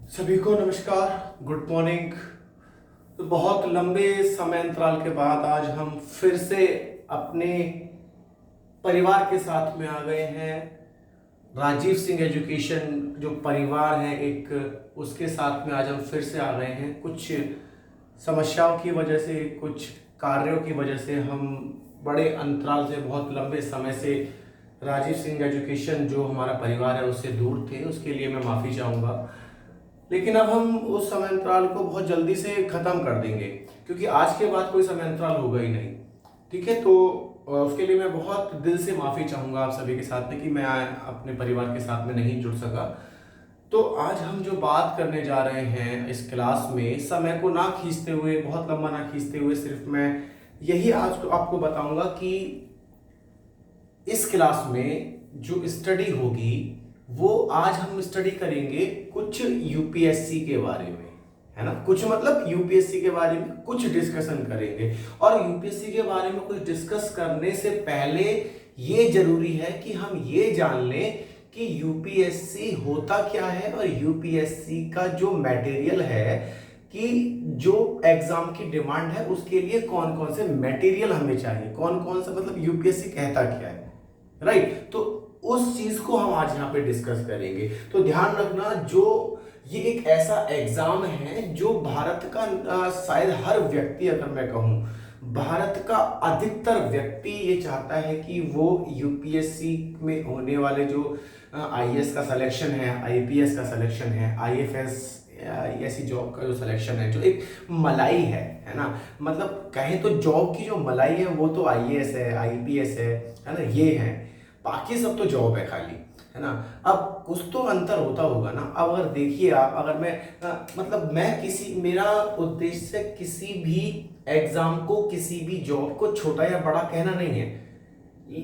सभी को नमस्कार, गुड मॉर्निंग। तो बहुत लंबे समय अंतराल के बाद आज हम फिर से अपने परिवार के साथ में आ गए हैं। राजीव सिंह एजुकेशन जो परिवार है एक, उसके साथ में आज हम फिर से आ गए हैं। कुछ समस्याओं की वजह से, कुछ कार्यों की वजह से हम बड़े अंतराल से, बहुत लंबे समय से राजीव सिंह एजुकेशन जो हमारा परिवार है उससे दूर थे। उसके लिए मैं माफ़ी चाहूँगा, लेकिन अब हम उस समय अंतराल को बहुत जल्दी से ख़त्म कर देंगे, क्योंकि आज के बाद कोई समय अंतराल होगा ही नहीं। ठीक है, तो उसके लिए मैं बहुत दिल से माफ़ी चाहूँगा आप सभी के साथ में कि मैं अपने परिवार के साथ में नहीं जुड़ सका। तो आज हम जो बात करने जा रहे हैं इस क्लास में, समय को ना खींचते हुए, बहुत लंबा ना खींचते हुए, सिर्फ मैं यही आज तो आपको बताऊंगा कि इस क्लास में जो स्टडी होगी वो आज हम स्टडी करेंगे कुछ यूपीएससी के बारे में, है ना। कुछ मतलब यूपीएससी के बारे में कुछ डिस्कशन करेंगे। और यूपीएससी के बारे में कुछ डिस्कस करने से पहले ये जरूरी है कि हम ये जान लें कि यूपीएससी होता क्या है और यूपीएससी का जो मटेरियल है, कि जो एग्जाम की डिमांड है उसके लिए कौन कौन से मटेरियल हमें चाहिए, कौन कौन सा, मतलब यूपीएससी कहता क्या है, राइट। तो उस चीज को हम आज यहाँ पे डिस्कस करेंगे। तो ध्यान रखना, जो ये एक ऐसा एग्जाम है जो भारत का शायद हर व्यक्ति, अगर मैं कहूँ भारत का अधिकतर व्यक्ति ये चाहता है कि वो यूपीएससी में होने वाले जो आईएएस का सिलेक्शन है, आईपीएस का सिलेक्शन है, आईएफएस ऐसी जॉब का जो सिलेक्शन है, जो एक मलाई है ना। मतलब कहें तो जॉब की जो मलाई है वो तो आईएएस है, आईपीएस है ना, ये है। बाकी सब तो जॉब है खाली, है ना। अब कुछ तो अंतर होता होगा ना। अब अगर देखिए आप, अगर मैं मतलब मैं किसी, मेरा उद्देश्य किसी भी एग्जाम को, किसी भी जॉब को छोटा या बड़ा कहना नहीं है।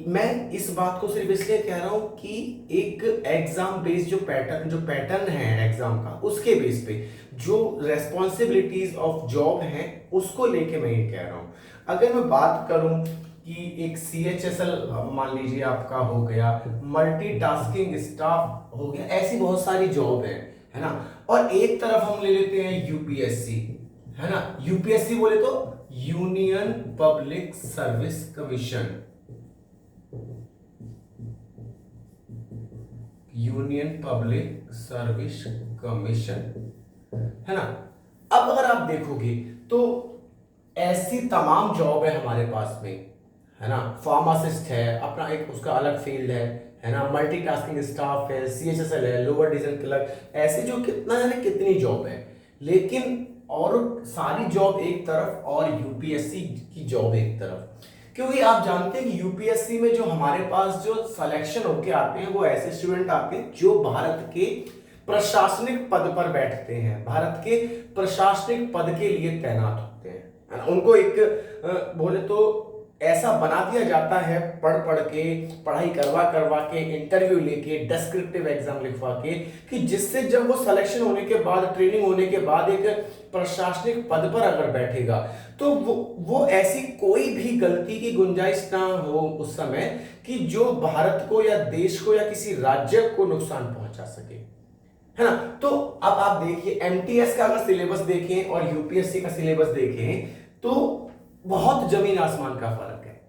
मैं इस बात को सिर्फ इसलिए कह रहा हूं कि एक एग्जाम बेस्ड जो पैटर्न है एग्जाम का, उसके बेस पे जो रेस्पॉन्सिबिलिटीज ऑफ जॉब है उसको लेके मैं ये कह रहा हूं। अगर मैं बात करूं कि एक सीएचएसएल मान लीजिए आपका हो गया, मल्टीटास्किंग स्टाफ हो गया, ऐसी बहुत सारी जॉब है ना। और एक तरफ हम ले लेते हैं यूपीएससी, है ना। यूपीएससी बोले तो union public service commission, union public service commission, है ना। अब अगर आप देखोगे तो ऐसी तमाम जॉब है हमारे पास में, है ना। फार्मासिस्ट है, अपना एक उसका अलग फील्ड है ना। मल्टीटास्किंग स्टाफ है, सीएचएसएल है, लोअर डिवीजन क्लर्क, ऐसे जो कितना है ना, कितनी जॉब है। लेकिन और सारी जॉब एक तरफ और यूपीएससी की जॉब एक तरफ, क्योंकि आप जानते हैं कि यूपीएससी में जो हमारे पास जो सिलेक्शन होके आते हैं वो ऐसे स्टूडेंट आते हैं जो भारत के प्रशासनिक पद पर बैठते हैं, भारत के प्रशासनिक पद के लिए तैनात होते हैं। उनको एक बोले तो ऐसा बना दिया जाता है, पढ़ पढ़ के, पढ़ाई करवा करवा के, इंटरव्यू लेके, डिस्क्रिप्टिव एग्जाम लिखवा के, कि जिससे जब वो सिलेक्शन होने के बाद, ट्रेनिंग होने के बाद एक प्रशासनिक पद पर अगर बैठेगा तो वो ऐसी कोई भी गलती की गुंजाइश ना हो उस समय कि जो भारत को या देश को या किसी राज्य को नुकसान पहुंचा सके, है ना। तो अब आप देखिए, एमटीएस का अगर सिलेबस देखें और यूपीएससी का सिलेबस देखें तो बहुत जमीन आसमान का फर्क है।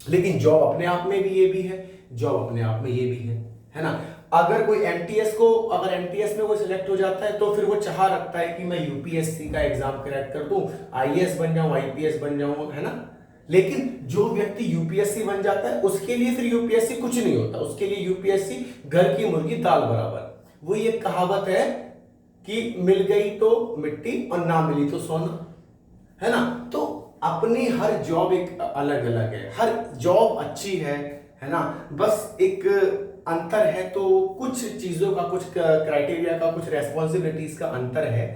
लेकिन जॉब अपने आप में भी ये भी है, जॉब अपने आप में ये भी है ना। अगर कोई अगर एमटीएस में कोई सिलेक्ट हो जाता है तो फिर वो चाह रखता है कि मैं यूपीएससी का एग्जाम क्रैक कर दूं, आईएएस बन जाऊं, आईपीएस बन जाऊं, है ना। लेकिन जो व्यक्ति यूपीएससी बन जाता है उसके लिए फिर यूपीएससी कुछ नहीं होता, उसके लिए यूपीएससी घर की मुर्गी दाल बराबर। वो ये कहावत है कि मिल गई तो मिट्टी और ना मिली तो सोना, है ना। तो अपनी हर जॉब एक अलग अलग है, हर जॉब अच्छी है ना। बस एक अंतर है, तो कुछ चीजों का, कुछ क्राइटेरिया का, कुछ रेस्पॉन्सिबिलिटीज का अंतर है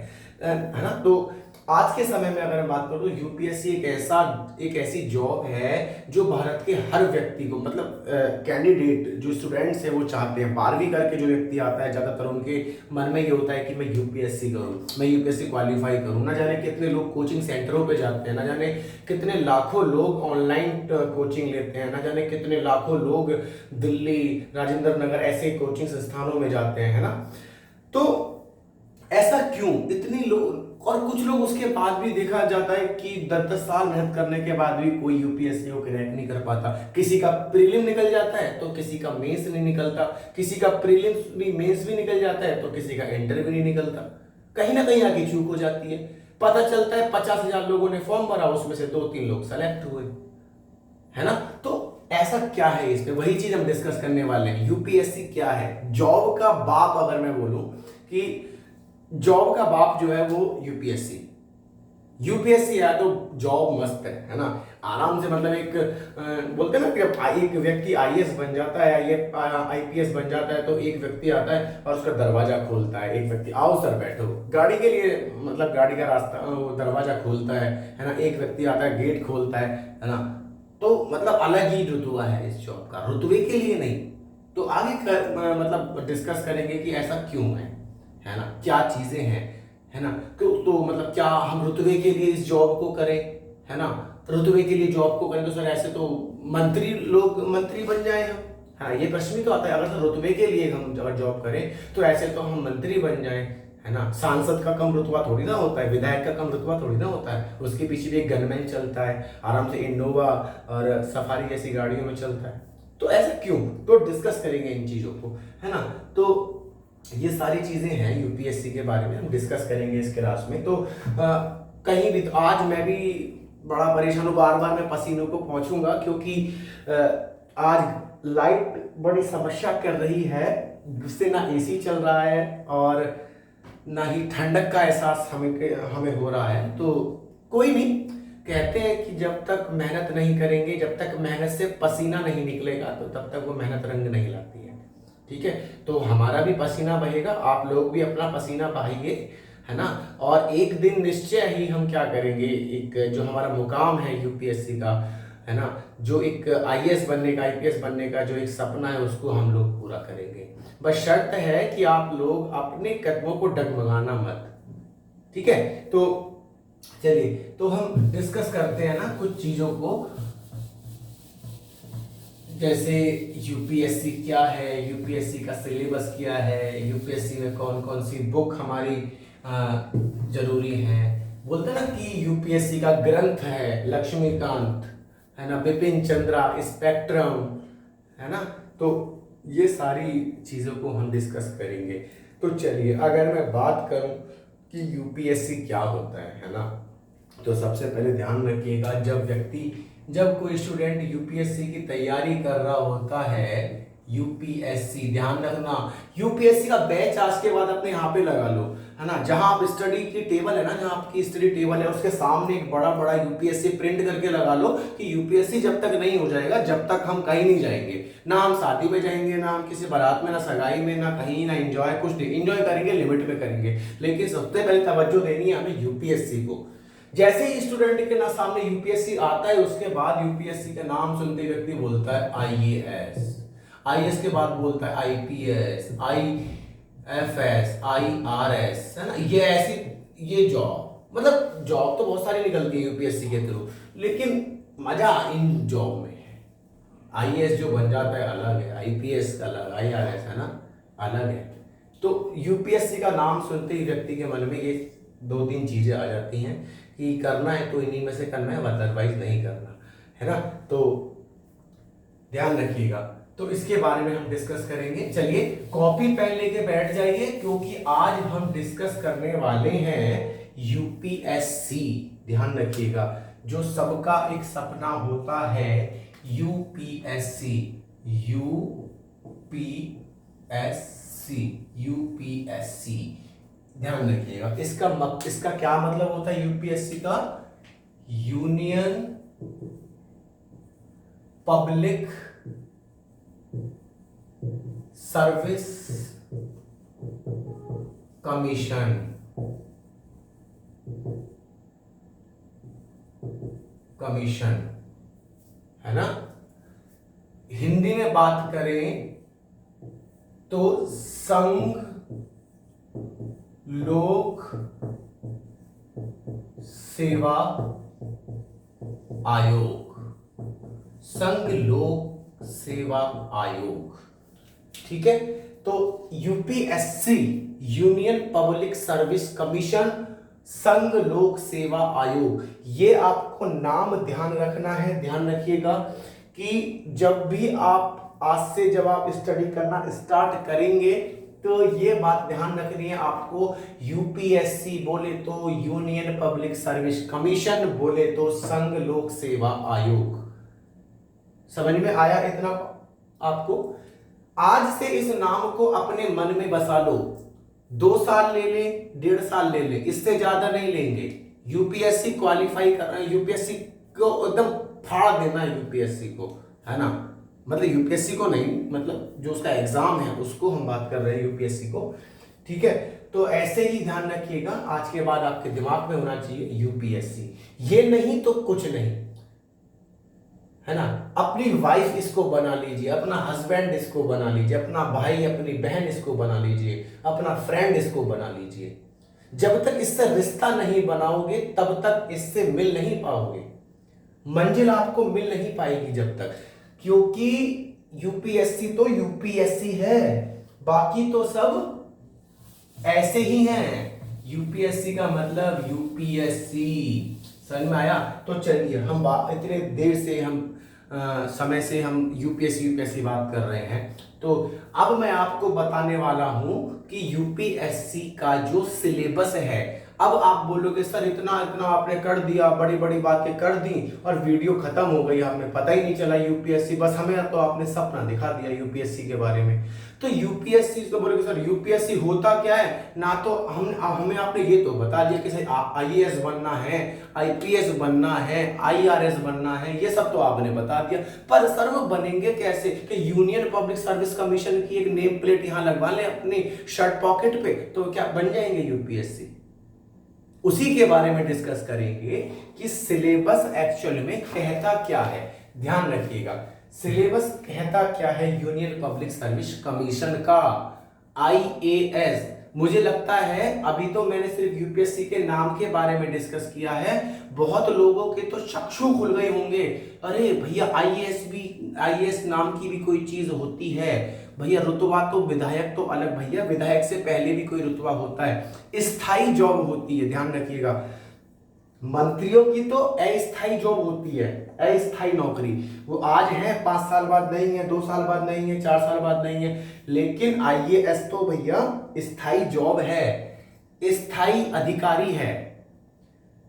ना। तो आज के समय में अगर मैं बात करूं तो यूपीएससी एक ऐसी जॉब है जो भारत के हर व्यक्ति को, मतलब कैंडिडेट जो स्टूडेंट्स हैं वो चाहते हैं। 12वीं करके जो व्यक्ति आता है ज्यादातर उनके मन में ये होता है कि मैं यूपीएससी करूं, मैं यूपीएससी क्वालिफाई करूं। ना जाने कितने लोग कोचिंग सेंटरों पे जाते हैं, ना जाने कितने लाखों लोग ऑनलाइन कोचिंग लेते हैं, ना जाने कितने लाखों लोग दिल्ली, राजेंद्र नगर ऐसे कोचिंग संस्थानों में जाते हैं, है ना। तो ऐसा क्यों इतनी लोग, और कुछ लोग उसके बाद भी देखा जाता है कि 10-10 साल मेहनत करने के बाद भी कोई यूपीएससी को क्रैक नहीं कर पाता। किसी का प्रीलिम निकल जाता है तो किसी का मेंस नहीं निकलता, किसी का प्रीलिम्स भी मेंस भी निकल जाता है तो किसी का इंटरव्यू नहीं निकलता। कहीं ना कहीं आगे चूक हो जाती है। पता चलता है 50,000 लोगों ने फॉर्म भरा, उसमें से 2-3 लोग सेलेक्ट हुए, है ना। तो ऐसा क्या है इसमें, वही चीज हम डिस्कस करने वाले हैं। यूपीएससी क्या है? जॉब का बाप अगर मैं बोलूं कि जॉब का बाप जो है वो यूपीएससी। यूपीएससी है तो जॉब मस्त है ना। आराम से, मतलब एक बोलते हैं ना कि एक व्यक्ति आईएएस बन जाता है, ये आईपीएस बन जाता है, तो एक व्यक्ति आता है और उसका दरवाजा खोलता है। एक व्यक्ति, आओ सर बैठो, गाड़ी के लिए, मतलब गाड़ी का रास्ता, वो दरवाजा खोलता है ना। एक व्यक्ति आता है, गेट खोलता है ना। तो मतलब अलग ही रुतबा है इस जॉब का, रुतबे के लिए नहीं। तो आगे मतलब डिस्कस करेंगे कि ऐसा क्यों है ना, क्या चीजें हैं, है ना। तो मतलब क्या हम रुतबे के लिए इस जॉब को करें, है ना। रुतबे के लिए जॉब को करें तो सर ऐसे तो मंत्री बन जाए हम, हाँ ये प्रश्न भी तो आता है। अगर सर रुतबे के लिए हम अगर जॉब करें तो ऐसे तो हम मंत्री बन जाए, है ना। सांसद का कम रुतबा थोड़ी ना होता है, विधायक का कम रुतबा थोड़ी ना होता है। उसके पीछे भी एक गनमैन चलता है, आराम से इनोवा और सफारी जैसी गाड़ियों में चलता है। तो ऐसा क्यों, तो डिस्कस करेंगे इन चीजों को, है ना। तो ये सारी चीजें हैं यूपीएससी के बारे में, हम डिस्कस करेंगे इस क्लास में। तो कहीं भी, तो आज मैं भी बड़ा परेशान हूँ, बार बार मैं पसीनों को पहुंचूंगा क्योंकि आज लाइट बड़ी समस्या कर रही है, जिससे ना एसी चल रहा है और ना ही ठंडक का एहसास हमें हो रहा है। तो कोई नहीं, कहते हैं कि जब तक मेहनत नहीं करेंगे, जब तक मेहनत से पसीना नहीं निकलेगा, तो तब तक वो मेहनत रंग नहीं लाती है। ठीक है, तो हमारा भी पसीना बहेगा, आप लोग भी अपना पसीना बहाइए, है ना। और एक दिन निश्चय ही हम क्या करेंगे, एक जो हमारा मुकाम है यूपीएससी का, है ना, जो एक आईएएस बनने का, आईपीएस बनने का जो एक सपना है, उसको हम लोग पूरा करेंगे। बस शर्त है कि आप लोग अपने कदमों को डगमगाना मत। ठीक है, तो चलिए, तो हम डिस्कस करते हैं ना कुछ चीजों को, जैसे यूपीएससी क्या है, यूपीएससी का सिलेबस क्या है, यूपीएससी में कौन कौन सी बुक हमारी जरूरी है। बोलते हैं ना कि यूपीएससी का ग्रंथ है लक्ष्मीकांत, है ना, बिपिन चंद्रा, स्पेक्ट्रम, है ना। तो ये सारी चीजों को हम डिस्कस करेंगे। तो चलिए, अगर मैं बात करूं कि यूपीएससी क्या होता है ना, तो सबसे पहले ध्यान रखिएगा, जब कोई स्टूडेंट यूपीएससी की तैयारी कर रहा होता है, यूपीएससी, ध्यान रखना, यूपीएससी का बैच आज के बाद अपने यहाँ पे लगा लो, है ना। जहां आप स्टडी की टेबल है ना, जहां आपकी स्टडी टेबल है, उसके सामने एक बड़ा बड़ा यूपीएससी प्रिंट करके लगा लो कि यूपीएससी जब तक नहीं हो जाएगा, जब तक हम कहीं नहीं जाएंगे। ना हम शादी में जाएंगे, ना हम किसी बारात में, ना सगाई में, ना कहीं, ना एंजॉय, कुछ नहीं। एंजॉय करेंगे, लिमिट में करेंगे, लेकिन सबसे पहले तवज्जो देनी है हमें यूपीएससी को। जैसे ही स्टूडेंट के ना सामने यूपीएससी आता है, उसके बाद यूपीएससी का नाम सुनते व्यक्ति बोलता है आईएएस, आईएएस के बाद बोलता है आईपीएस, आईएफएस, आईआरएस, है ना। ये ऐसी, ये जॉब, मतलब जॉब तो बहुत सारी निकलती है यूपीएससी के थ्रू, लेकिन मजा इन जॉब में है। आईएएस जो बन जाता है अलग है, आईपीएस अलग, आईआरएस, है ना, अलग है। तो यूपीएससी का नाम सुनते ही व्यक्ति के मन में ये 2-3 चीजें आ जाती हैं कि करना है तो इन्हीं में से करना है, अदरवाइज नहीं करना, है ना। तो ध्यान रखिएगा, तो इसके बारे में हम डिस्कस करेंगे। चलिए, कॉपी पेन लेके बैठ जाइए, क्योंकि आज हम डिस्कस करने वाले हैं यूपीएससी। ध्यान रखिएगा, जो सबका एक सपना होता है, यूपीएससी, यूपीएससी, यूपीएससी। ध्यान रखिएगा, इसका क्या मतलब होता है यूपीएससी का? यूनियन पब्लिक सर्विस कमीशन, है ना। हिंदी में बात करें तो संघ लोक सेवा आयोग, संघ लोक सेवा आयोग। ठीक है, तो UPSC union public service commission, संघ लोक सेवा आयोग, ये आपको नाम ध्यान रखना है। ध्यान रखिएगा कि जब भी आप आज से जब आप स्टडी करना स्टार्ट करेंगे तो ये बात ध्यान रखनी है आपको, यूपीएससी बोले तो यूनियन पब्लिक सर्विस कमीशन, बोले तो संघ लोक सेवा आयोग। समझ में आया इतना आपको? आज से इस नाम को अपने मन में बसा लो। 2 साल ले ले, 1.5 साल ले ले, इससे ज्यादा नहीं लेंगे। यूपीएससी क्वालिफाई करना, यूपीएससी को एकदम फाड़ देना है यूपीएससी को, है ना। मतलब यूपीएससी को नहीं, मतलब जो उसका एग्जाम है उसको हम बात कर रहे हैं, यूपीएससी को। ठीक है, तो ऐसे ही ध्यान रखिएगा, आज के बाद आपके दिमाग में होना चाहिए यूपीएससी, ये नहीं तो कुछ नहीं, है ना। अपनी वाइफ इसको बना लीजिए, अपना हस्बैंड इसको बना लीजिए, अपना भाई अपनी बहन इसको बना लीजिए, अपना फ्रेंड इसको बना लीजिए। जब तक इससे रिश्ता नहीं बनाओगे तब तक इससे मिल नहीं पाओगे, मंजिल आपको मिल नहीं पाएगी जब तक, क्योंकि यूपीएससी तो यूपीएससी है, बाकी तो सब ऐसे ही हैं। यूपीएससी का मतलब यूपीएससी, समझ में आया? तो चलिए, हम इतने देर से हम समय से हम यूपीएससी बात कर रहे हैं, तो अब मैं आपको बताने वाला हूं कि यूपीएससी का जो सिलेबस है। अब आप बोलोगे सर इतना इतना आपने कर दिया, बड़ी बड़ी बातें कर दी और वीडियो खत्म हो गई, आपने पता ही नहीं चला यूपीएससी, बस हमें तो आपने सपना दिखा दिया यूपीएससी के बारे में। तो यूपीएससी तो बोलोगे सर यूपीएससी होता क्या है, ना तो हमें आपने ये तो बता दिया कि आईएएस बनना है, आईपीएस बनना है, आईआरएस बनना है, ये सब तो आपने बता दिया, पर सर वो बनेंगे कैसे? कि यूनियन पब्लिक सर्विस कमीशन की एक नेम प्लेट यहां लगवा लें अपनी शर्ट पॉकेट पे, तो क्या बन जाएंगे यूपीएससी? उसी के बारे में डिस्कस करेंगे कि सिलेबस एक्चुअल में कहता क्या है। ध्यान रखिएगा, सिलेबस कहता क्या है यूनियन पब्लिक सर्विस कमीशन का, आईएएस। मुझे लगता है अभी तो मैंने सिर्फ यूपीएससी के नाम के बारे में डिस्कस किया है, बहुत लोगों के तो चक्षु खुल गए होंगे, अरे भैया आईएएस नाम की भी कोई चीज होती है भैया, रुतबा तो विधायक तो अलग भैया, विधायक से पहले भी कोई रुतबा होता है, स्थायी जॉब होती है। ध्यान रखिएगा, मंत्रियों की तो अस्थायी जॉब होती है, अस्थायी नौकरी, वो आज है 5 साल बाद नहीं है, 2 साल बाद नहीं है, 4 साल बाद नहीं है, लेकिन आईएएस तो भैया स्थायी जॉब है, स्थायी अधिकारी है।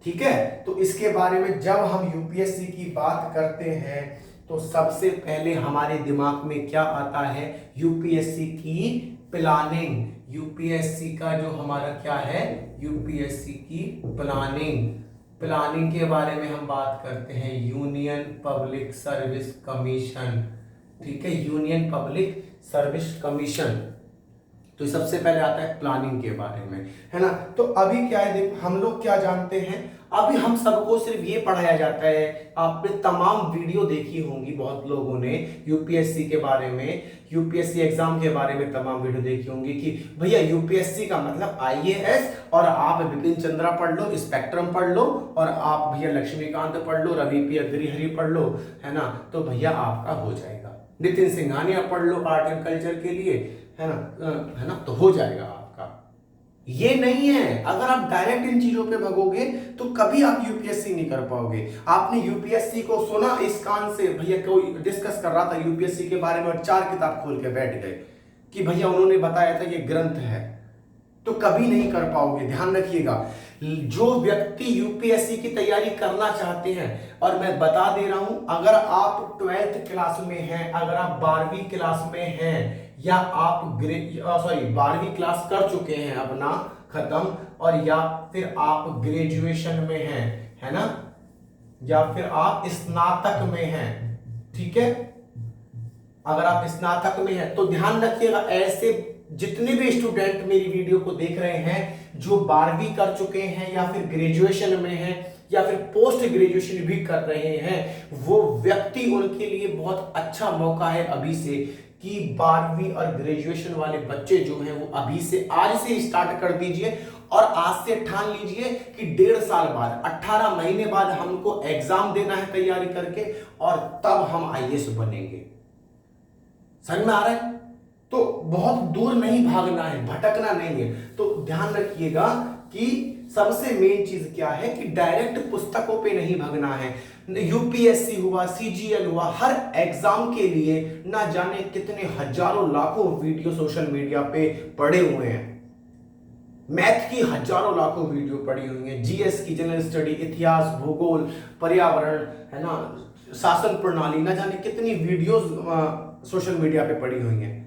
ठीक है, तो इसके बारे में जब हम यूपीएससी की बात करते हैं तो सबसे पहले हमारे दिमाग में क्या आता है? यूपीएससी की प्लानिंग। यूपीएससी का जो हमारा क्या है, यूपीएससी की प्लानिंग के बारे में हम बात करते हैं, यूनियन पब्लिक सर्विस कमीशन। ठीक है, यूनियन पब्लिक सर्विस कमीशन, तो सबसे पहले आता है प्लानिंग के बारे में, है ना। तो अभी क्या है, देखो हम लोग क्या जानते हैं, अभी हम सबको सिर्फ ये पढ़ाया जाता है, आपने तमाम वीडियो देखी होंगी, बहुत लोगों ने यूपीएससी के बारे में, यूपीएससी एग्जाम के बारे में तमाम वीडियो देखी होंगी कि भैया यूपीएससी का मतलब आईएएस, और आप बिपिन चंद्रा पढ़ लो, स्पेक्ट्रम पढ़ लो, और आप भैया लक्ष्मीकांत पढ़ लो, रवि पी अग्रहरि पढ़ लो, है ना, तो भैया आपका हो जाएगा। नितिन सिंघानिया पढ़ लो आर्ट एंड कल्चर के लिए, है ना, तो हो जाएगा आपका। ये नहीं है, अगर आप डायरेक्ट इन चीजों पे भगोगे तो कभी आप यूपीएससी नहीं कर पाओगे। आपने यूपीएससी को सुना इस कान से, भैया कोई डिस्कस कर रहा था यूपीएससी के बारे में और 4 किताब खोल के बैठ गए कि भैया उन्होंने बताया था ये ग्रंथ है, तो कभी नहीं कर पाओगे। ध्यान रखिएगा, जो व्यक्ति यूपीएससी की तैयारी करना चाहते हैं, और मैं बता दे रहा हूं, अगर आप 12th क्लास में हैं, अगर आप 12वीं क्लास में हैं, या आप 12वीं क्लास कर चुके हैं अपना खत्म, और या फिर आप ग्रेजुएशन में हैं, है ना, या फिर आप स्नातक में हैं, ठीक है, अगर आप स्नातक में हैं तो ध्यान रखिएगा, ऐसे जितने भी स्टूडेंट मेरी वीडियो को देख रहे हैं जो 12वीं कर चुके हैं या फिर ग्रेजुएशन में हैं या फिर पोस्ट ग्रेजुएशन भी कर रहे हैं, वो व्यक्ति, उनके लिए बहुत अच्छा मौका है अभी से कि 12वीं और ग्रेजुएशन वाले बच्चे जो हैं वो अभी से, आज से स्टार्ट कर दीजिए, और आज से ठान लीजिए कि 1.5 साल बाद, 18 महीने बाद हमको एग्जाम देना है तैयारी करके, और तब हम आईएएस बनेंगे। समझ में आ रहा है? तो बहुत दूर नहीं भागना है, भटकना नहीं है। तो ध्यान रखिएगा कि सबसे मेन चीज क्या है कि डायरेक्ट पुस्तकों पे नहीं भागना है। यूपीएससी हुआ, सीजीएल हुआ, हर एग्जाम के लिए ना जाने कितने हजारों लाखों वीडियो सोशल मीडिया पे पड़े हुए हैं। मैथ की हजारों लाखों वीडियो पड़ी हुई हैं, जीएस की, जनरल स्टडी, इतिहास, भूगोल, पर्यावरण, है ना, शासन प्रणाली, ना जाने कितनी वीडियोस सोशल मीडिया पे पड़ी हुई हैं,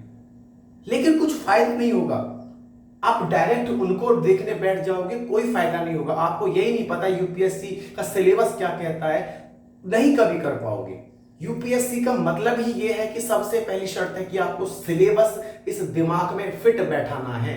लेकिन कुछ फायदा नहीं होगा। आप डायरेक्ट उनको देखने बैठ जाओगे, कोई फायदा नहीं होगा। आपको यही नहीं पता यूपीएससी का सिलेबस क्या कहता है, नहीं कभी कर पाओगे। यूपीएससी का मतलब ही यह है कि सबसे पहली शर्त है कि आपको सिलेबस इस दिमाग में फिट बैठाना है।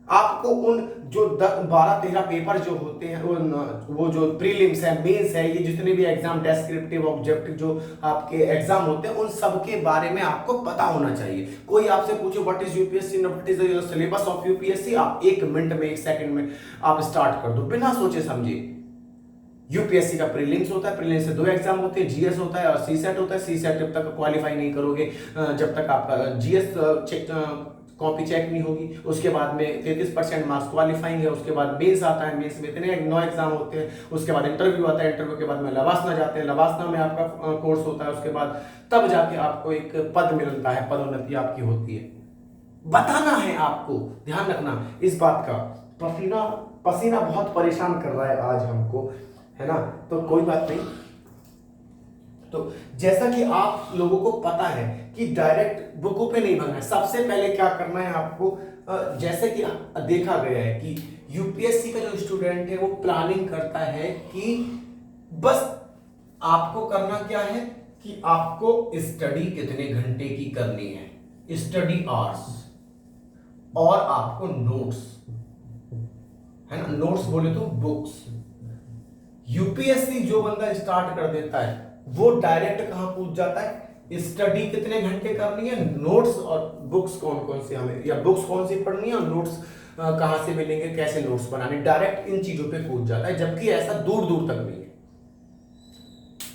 आपको उन जो 12-13 पेपर जो होते हैं, वो जो प्रीलिम्स है, मेंस है, ये जितने भी एग्जाम, डेस्क्रिप्टिव, ऑब्जेक्टिव जो आपके एग्जाम होते हैं, उन सब के बारे में आपको पता होना चाहिए। कोई आपसे पूछे what is UPSC, what is the syllabus of UPSC, आप 1 मिनट में, 1 सेकंड में आप स्टार्ट कर दो बिना सोचे समझे। यूपीएससी का प्रीलिम्स होता है, प्रीलिम्स से 2 एग्जाम होते हैं, जीएस होता है और सीसेट होता है। सीसेट जब तक क्वालिफाई नहीं करोगे, जब तक आपका जीएस कॉपी चेक नहीं होगी, उसके बाद में 33% मार्क्स क्वालिफाइंग है। उसके बाद मेंस आता है, मेंस में इतने 9 एग्जाम होते हैं। उसके बाद इंटरव्यू आता है, इंटरव्यू के बाद में लवासना जाते हैं, लवासना में आपका कोर्स होता है। उसके बाद तब जाके आपको एक पद मिलता है, पदोन्नति आपकी होती है। बताना है आपको, ध्यान रखना इस बात का। पसीना बहुत परेशान कर रहा है आज हमको, है ना, तो कोई बात नहीं। तो जैसा कि आप लोगों को पता है कि डायरेक्ट बुकों पे नहीं भागना है। सबसे पहले क्या करना है आपको, जैसे कि देखा गया है कि यूपीएससी का जो स्टूडेंट है वो प्लानिंग करता है कि बस आपको करना क्या है कि आपको स्टडी कितने घंटे की करनी है, स्टडी आवर्स, और आपको नोट्स, है ना, नोट्स बोले तो बुक्स। यूपीएससी जो बंदा स्टार्ट कर देता है वो डायरेक्ट कहां पूछ जाता है, स्टडी कितने घंटे करनी है, नोट्स और बुक्स कौन कौन से हमें, या बुक्स कौन सी पढ़नी है और नोट्स कहां से मिलेंगे, कैसे नोट्स बनाने, डायरेक्ट इन चीजों पे कूद जाता है। जबकि ऐसा दूर दूर तक नहीं है।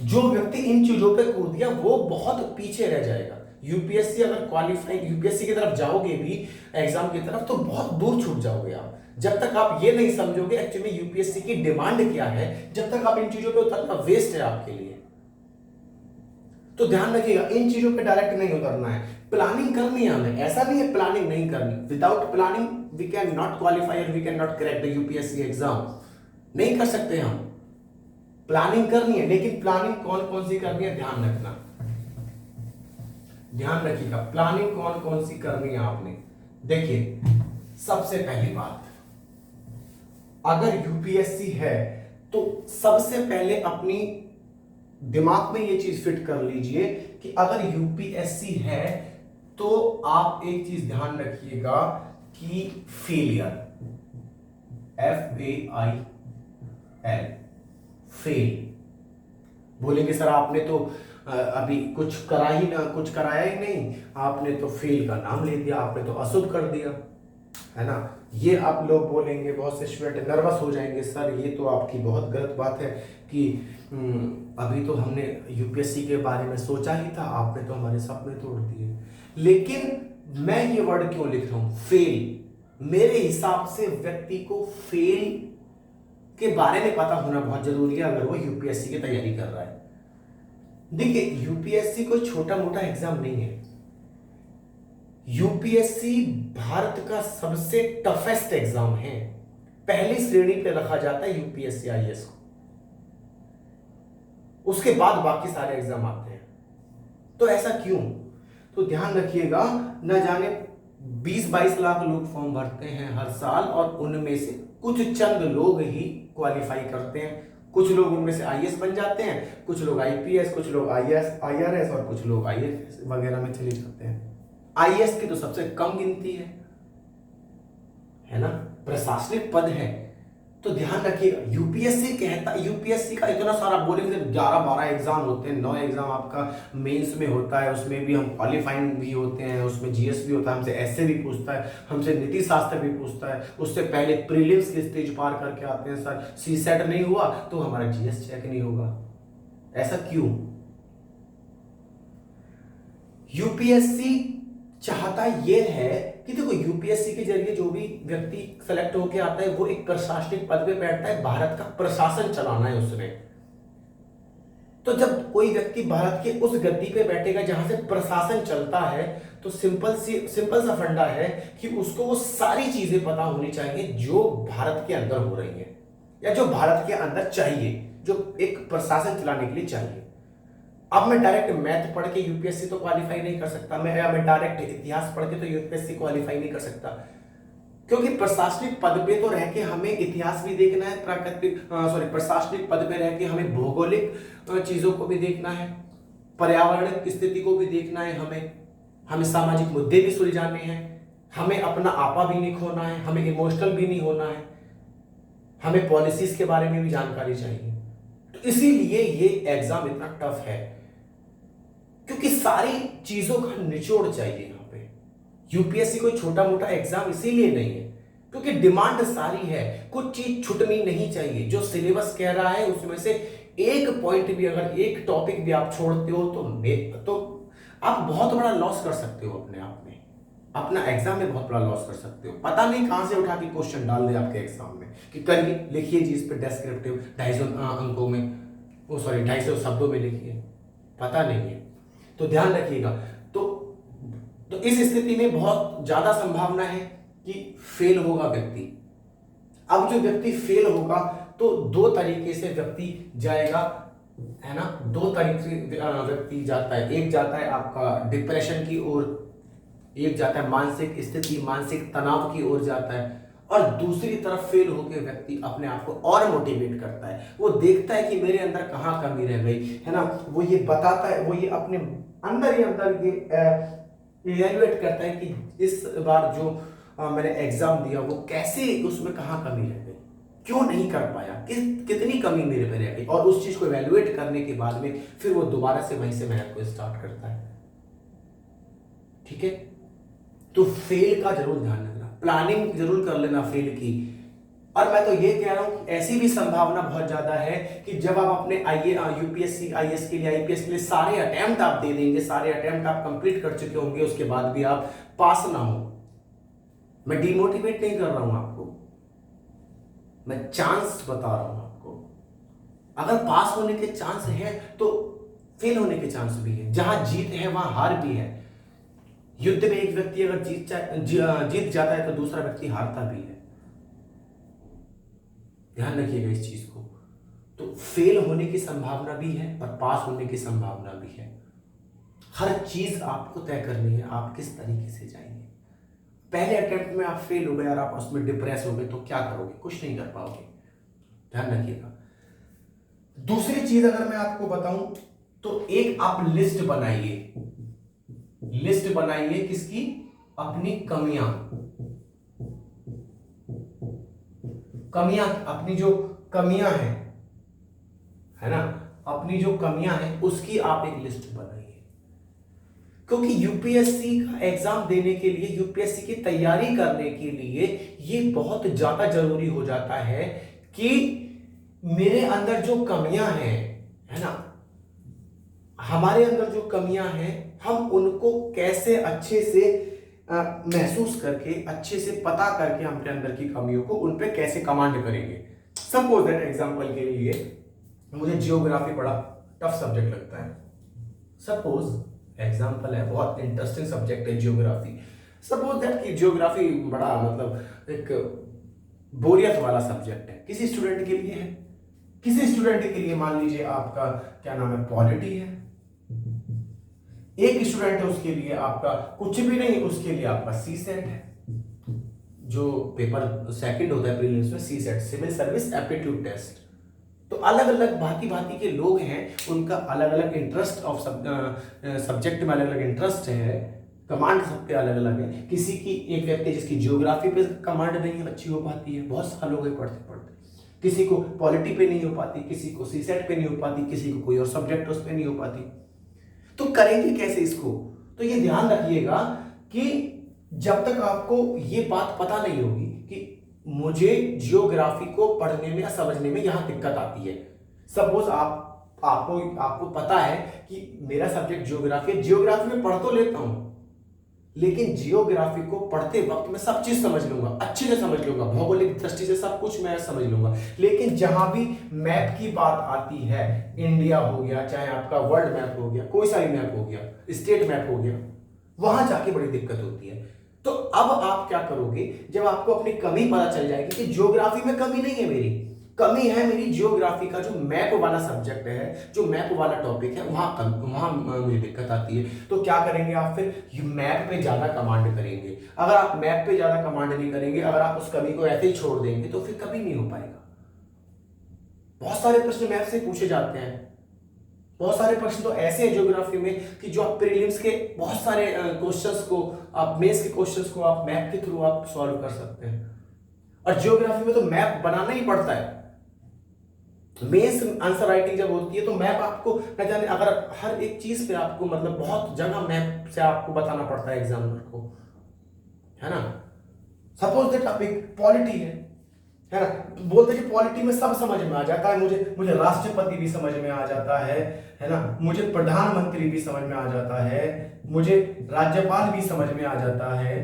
जो व्यक्ति इन चीजों पे कूद गया वो बहुत पीछे रह जाएगा। यूपीएससी अगर क्वालिफाई, यूपीएससी की तरफ जाओगे भी एग्जाम की तरफ, तो बहुत दूर छूट जाओगे आप। जब तक आप ये नहीं समझोगे एक्चुअली यूपीएससी की डिमांड क्या है, जब तक आप इन चीजों पे उतरना वेस्ट है आपके लिए। तो ध्यान रखिएगा, इन चीजों पे डायरेक्ट नहीं उतरना है, प्लानिंग करनी है हमें। ऐसा नहीं है प्लानिंग नहीं करनी, without planning we can not qualify और we can not crack the UPSC exam. नहीं कर सकते हम, प्लानिंग करनी है। लेकिन प्लानिंग कौन कौन सी करनी है, ध्यान रखना, ध्यान रखिएगा, प्लानिंग कौन कौन सी करनी है आपने। देखिए, सबसे पहली बात, अगर यूपीएससी है तो सबसे पहले अपनी दिमाग में ये चीज फिट कर लीजिए कि अगर यूपीएससी है तो आप एक चीज ध्यान रखिएगा कि फेलियर, FAIL, फेल। बोलेंगे सर आपने तो अभी कुछ कराया ही नहीं, आपने तो फेल का नाम ले दिया, आपने तो अशुद्ध कर दिया, है ना। ये आप लोग बोलेंगे, बहुत से स्टूडेंट नर्वस हो जाएंगे, सर ये तो आपकी बहुत गलत बात है कि अभी तो हमने यूपीएससी के बारे में सोचा ही था, आपने तो हमारे सपने तोड़ दिए। लेकिन मैं ये वर्ड क्यों लिख रहा हूं, फेल। मेरे हिसाब से व्यक्ति को फेल के बारे में पता होना बहुत जरूरी है अगर वो यूपीएससी की तैयारी कर रहा है। देखिए, यूपीएससी कोई छोटा मोटा एग्जाम नहीं है। यूपीएससी भारत का सबसे टफेस्ट एग्जाम है, पहली श्रेणी पे रखा जाता है यूपीएससी आईएएस को, उसके बाद बाकी सारे एग्जाम आते हैं। तो ऐसा क्यों, तो ध्यान रखिएगा, न जाने 20-22 लाख लोग फॉर्म भरते हैं हर साल, और उनमें से कुछ चंद लोग ही क्वालिफाई करते हैं। कुछ लोग उनमें से आईएएस बन जाते हैं, कुछ लोग आईपीएस, कुछ लोग आईआरएस और कुछ लोग आईएएस वगैरह में चले जाते हैं। आईएएस की तो सबसे कम गिनती है ना, प्रशासनिक पद है। तो ध्यान रखिएगा, यूपीएससी का इतना सारा बोलेंगे, 11-12 एग्जाम होते हैं, 9 एग्जाम आपका मेंस में होता है, उसमें भी हम क्वालिफाइंग भी होते हैं, उसमें जीएस भी होता है, हमसे ऐसे भी पूछता है, हमसे नीति शास्त्र भी पूछता है, उससे पहले प्रीलिम्स की स्टेज पार करके आते हैं। सर सीसेट नहीं हुआ तो हमारा जीएस चेक नहीं होगा, ऐसा क्यों। यूपीएससी चाहता ये है कि देखो यूपीएससी के जरिए जो भी व्यक्ति सेलेक्ट होके आता है वो एक प्रशासनिक पद पे बैठता है, भारत का प्रशासन चलाना है उसने। तो जब कोई व्यक्ति भारत के उस गद्दी पे बैठेगा जहां से प्रशासन चलता है, तो सिंपल सा फंडा है कि उसको वो सारी चीजें पता होनी चाहिए जो भारत के अंदर हो रही है या जो भारत के अंदर चाहिए, जो एक प्रशासन चलाने के लिए चाहिए। अब मैं डायरेक्ट मैथ पढ़ के यूपीएससी तो क्वालिफाई नहीं कर सकता, मैं डायरेक्ट इतिहास पढ़ के तो यूपीएससी क्वालिफाई नहीं कर सकता, क्योंकि प्रशासनिक पद पे तो रह के हमें इतिहास भी देखना है, प्रशासनिक पद पे रह के हमें भौगोलिक चीजों को भी देखना है, पर्यावरण स्थिति को भी देखना है, हमें सामाजिक मुद्दे भी सुलझाने हैं, हमें अपना आपा भी नहीं खोना है, हमें इमोशनल भी नहीं होना है, हमें पॉलिसीज के बारे में भी जानकारी चाहिए। तो इसीलिए ये एग्जाम इतना टफ है, क्योंकि सारी चीजों का निचोड़ चाहिए। यहां पे यूपीएससी कोई छोटा मोटा एग्जाम इसीलिए नहीं है क्योंकि डिमांड सारी है, कुछ चीज छूटनी नहीं चाहिए। जो सिलेबस कह रहा है उसमें से एक पॉइंट भी, अगर एक टॉपिक भी आप छोड़ते हो तो आप बहुत बड़ा लॉस कर सकते हो अपने आप में, अपना एग्जाम में बहुत बड़ा लॉस कर सकते हो। पता नहीं कहां से उठा के क्वेश्चन डाल दे आपके एग्जाम में कि करिए लिखिए जी इस पे डेस्क्रिप्टिव 250 अंकों में, 250 शब्दों में लिखिए, पता नहीं है। तो ध्यान रखिएगा। तो इस स्थिति में बहुत ज्यादा संभावना है कि फेल होगा व्यक्ति। अब जो व्यक्ति फेल होगा तो दो तरीके से व्यक्ति जाएगा, है ना, दो तरीके से व्यक्ति जाता है। एक जाता है आपका डिप्रेशन की ओर, एक जाता है मानसिक स्थिति, मानसिक तनाव की ओर जाता है, और दूसरी तरफ फेल होकर व्यक्ति अपने आप को और मोटिवेट करता है। वो देखता है कि मेरे अंदर कहाँ कमी रह गई, है ना, वो ये बताता है, वो ये अपने अंदर ही अंदर ये इवैल्यूएट करता है कि इस बार जो मैंने एग्जाम दिया वो कैसे, उसमें कहाँ कमी रह गई, क्यों नहीं कर पाया, कितनी कमी मेरे पे रह गई, और उस चीज को इवैल्यूएट करने के बाद में फिर वो दोबारा से वहीं से मेहनत को स्टार्ट करता है। ठीक है, तो फेल का जरूर ध्यान रखना, प्लानिंग जरूर कर लेना फेल की। और मैं तो ये कह रहा हूं कि ऐसी भी संभावना बहुत ज्यादा है कि जब आप अपने यूपीएससी आईएएस के लिए, आईपीएस के लिए सारे अटेम्प्ट आप दे देंगे, सारे अटेम्प्ट आप कंप्लीट कर चुके होंगे, उसके बाद भी आप पास ना हो, मैं डिमोटिवेट नहीं कर रहा हूं आपको, मैं चांस बता रहा हूं आपको। अगर पास होने के चांस है तो फेल होने के चांस भी है। जहां जीत है वहां हार भी है। युद्ध में एक व्यक्ति अगर जीत जाता है तो दूसरा व्यक्ति हारता भी है। ध्यान रखिएगा इस चीज को। तो फेल होने की संभावना भी है और पास होने की संभावना भी है। हर चीज आपको तय करनी है, आप किस तरीके से जाएंगे। पहले अटेम्प्ट में आप फेल हो गए और आप उसमें डिप्रेस हो गए तो क्या करोगे, कुछ नहीं कर पाओगे। ध्यान रखिएगा। दूसरी चीज अगर मैं आपको बताऊं तो एक आप लिस्ट बनाइए, लिस्ट बनाइए किसकी, अपनी कमियां, अपनी जो कमियां हैं, है ना, अपनी जो कमियां हैं उसकी आप एक लिस्ट बनाइए। क्योंकि यूपीएससी का एग्जाम देने के लिए, यूपीएससी की तैयारी करने के लिए ये बहुत ज्यादा जरूरी हो जाता है कि मेरे अंदर जो कमियां हैं, है ना, हमारे अंदर जो कमियां हैं हम उनको कैसे अच्छे से महसूस करके, अच्छे से पता करके अपने अंदर की कमियों को उन पे कैसे कमांड करेंगे। सपोज दैट एग्जांपल के लिए मुझे जियोग्राफी बड़ा टफ सब्जेक्ट लगता है, सपोज एग्जांपल है, बहुत इंटरेस्टिंग सब्जेक्ट है जियोग्राफी। सपोज दैट कि जियोग्राफी बड़ा मतलब एक बोरियत वाला सब्जेक्ट है, किसी स्टूडेंट के लिए है, किसी स्टूडेंट के लिए मान लीजिए आपका क्या नाम है, पॉलिटी है। एक स्टूडेंट है उसके लिए आपका कुछ भी नहीं, उसके लिए आपका सी सेट है, जो पेपर सेकंड होता है प्रीलिम्स में, C SAT, civil service aptitude test. तो अलग अलग भांति भांति के लोग हैं, उनका अलग अलग इंटरेस्ट ऑफ सब्जेक्ट में अलग अलग इंटरेस्ट है, कमांड सबके अलग अलग है। किसी की, एक व्यक्ति जिसकी जियोग्राफी पे कमांड नहीं अच्छी हो पाती है, बहुत साल हो गए पढ़ते पढ़ते, किसी को पॉलिटी पे नहीं हो पाती, किसी को सी सेट पे नहीं हो पाती, किसी को कोई और सब्जेक्ट उस पे नहीं हो पाती। तो करेंगे कैसे इसको? तो ये ध्यान रखिएगा कि जब तक आपको ये बात पता नहीं होगी कि मुझे जियोग्राफी को पढ़ने में या समझने में यहां दिक्कत आती है। सपोज आपको पता है कि मेरा सब्जेक्ट जियोग्राफी है, जियोग्राफी में पढ़ तो लेता हूं लेकिन जियोग्राफी को पढ़ते वक्त मैं सब चीज समझ लूंगा, अच्छे से समझ लूंगा, भौगोलिक दृष्टि से सब कुछ मैं समझ लूंगा। लेकिन जहां भी मैप की बात आती है, इंडिया हो गया, चाहे आपका वर्ल्ड मैप हो गया, कोई सा भी मैप हो गया, स्टेट मैप हो गया, वहां जाके बड़ी दिक्कत होती है। तो अब आप क्या करोगे, जब आपको अपनी कमी पता चल जाएगी कि ज्योग्राफी में कमी नहीं है, मेरी कमी है मेरी ज्योग्राफी का जो मैप वाला सब्जेक्ट है, जो मैप वाला टॉपिक है, वहां मुझे दिक्कत आती है। तो क्या करेंगे आप, फिर मैप पे ज्यादा कमांड करेंगे। अगर आप मैप पे ज्यादा कमांड नहीं करेंगे, अगर आप उस कमी को ऐसे ही छोड़ देंगे, तो फिर कभी नहीं हो पाएगा। बहुत सारे प्रश्न मैप से पूछे जाते हैं, बहुत सारे प्रश्न तो ऐसे हैं ज्योग्राफी में कि जो आप प्रीलिम्स के बहुत सारे क्वेश्चंस को, आप मेंस के क्वेश्चंस को आप मैप के थ्रू आप सॉल्व कर सकते हैं। और ज्योग्राफी में तो मैप बनाना ही पड़ता है। मेंस आंसर राइटिंग जब होती है तो मैप आपको न जाने, अगर हर एक चीज पे आपको मतलब बहुत जगह मैप से आपको बताना पड़ता है एग्जामिनर को, है ना। सपोज दैट टॉपिक पॉलिटी है ना, बोलते कि पॉलिटी में सब समझ में आ जाता है, मुझे राष्ट्रपति भी समझ में आ जाता है ना, मुझे प्रधानमंत्री भी समझ में आ जाता है, मुझे राज्यपाल भी समझ में आ जाता है,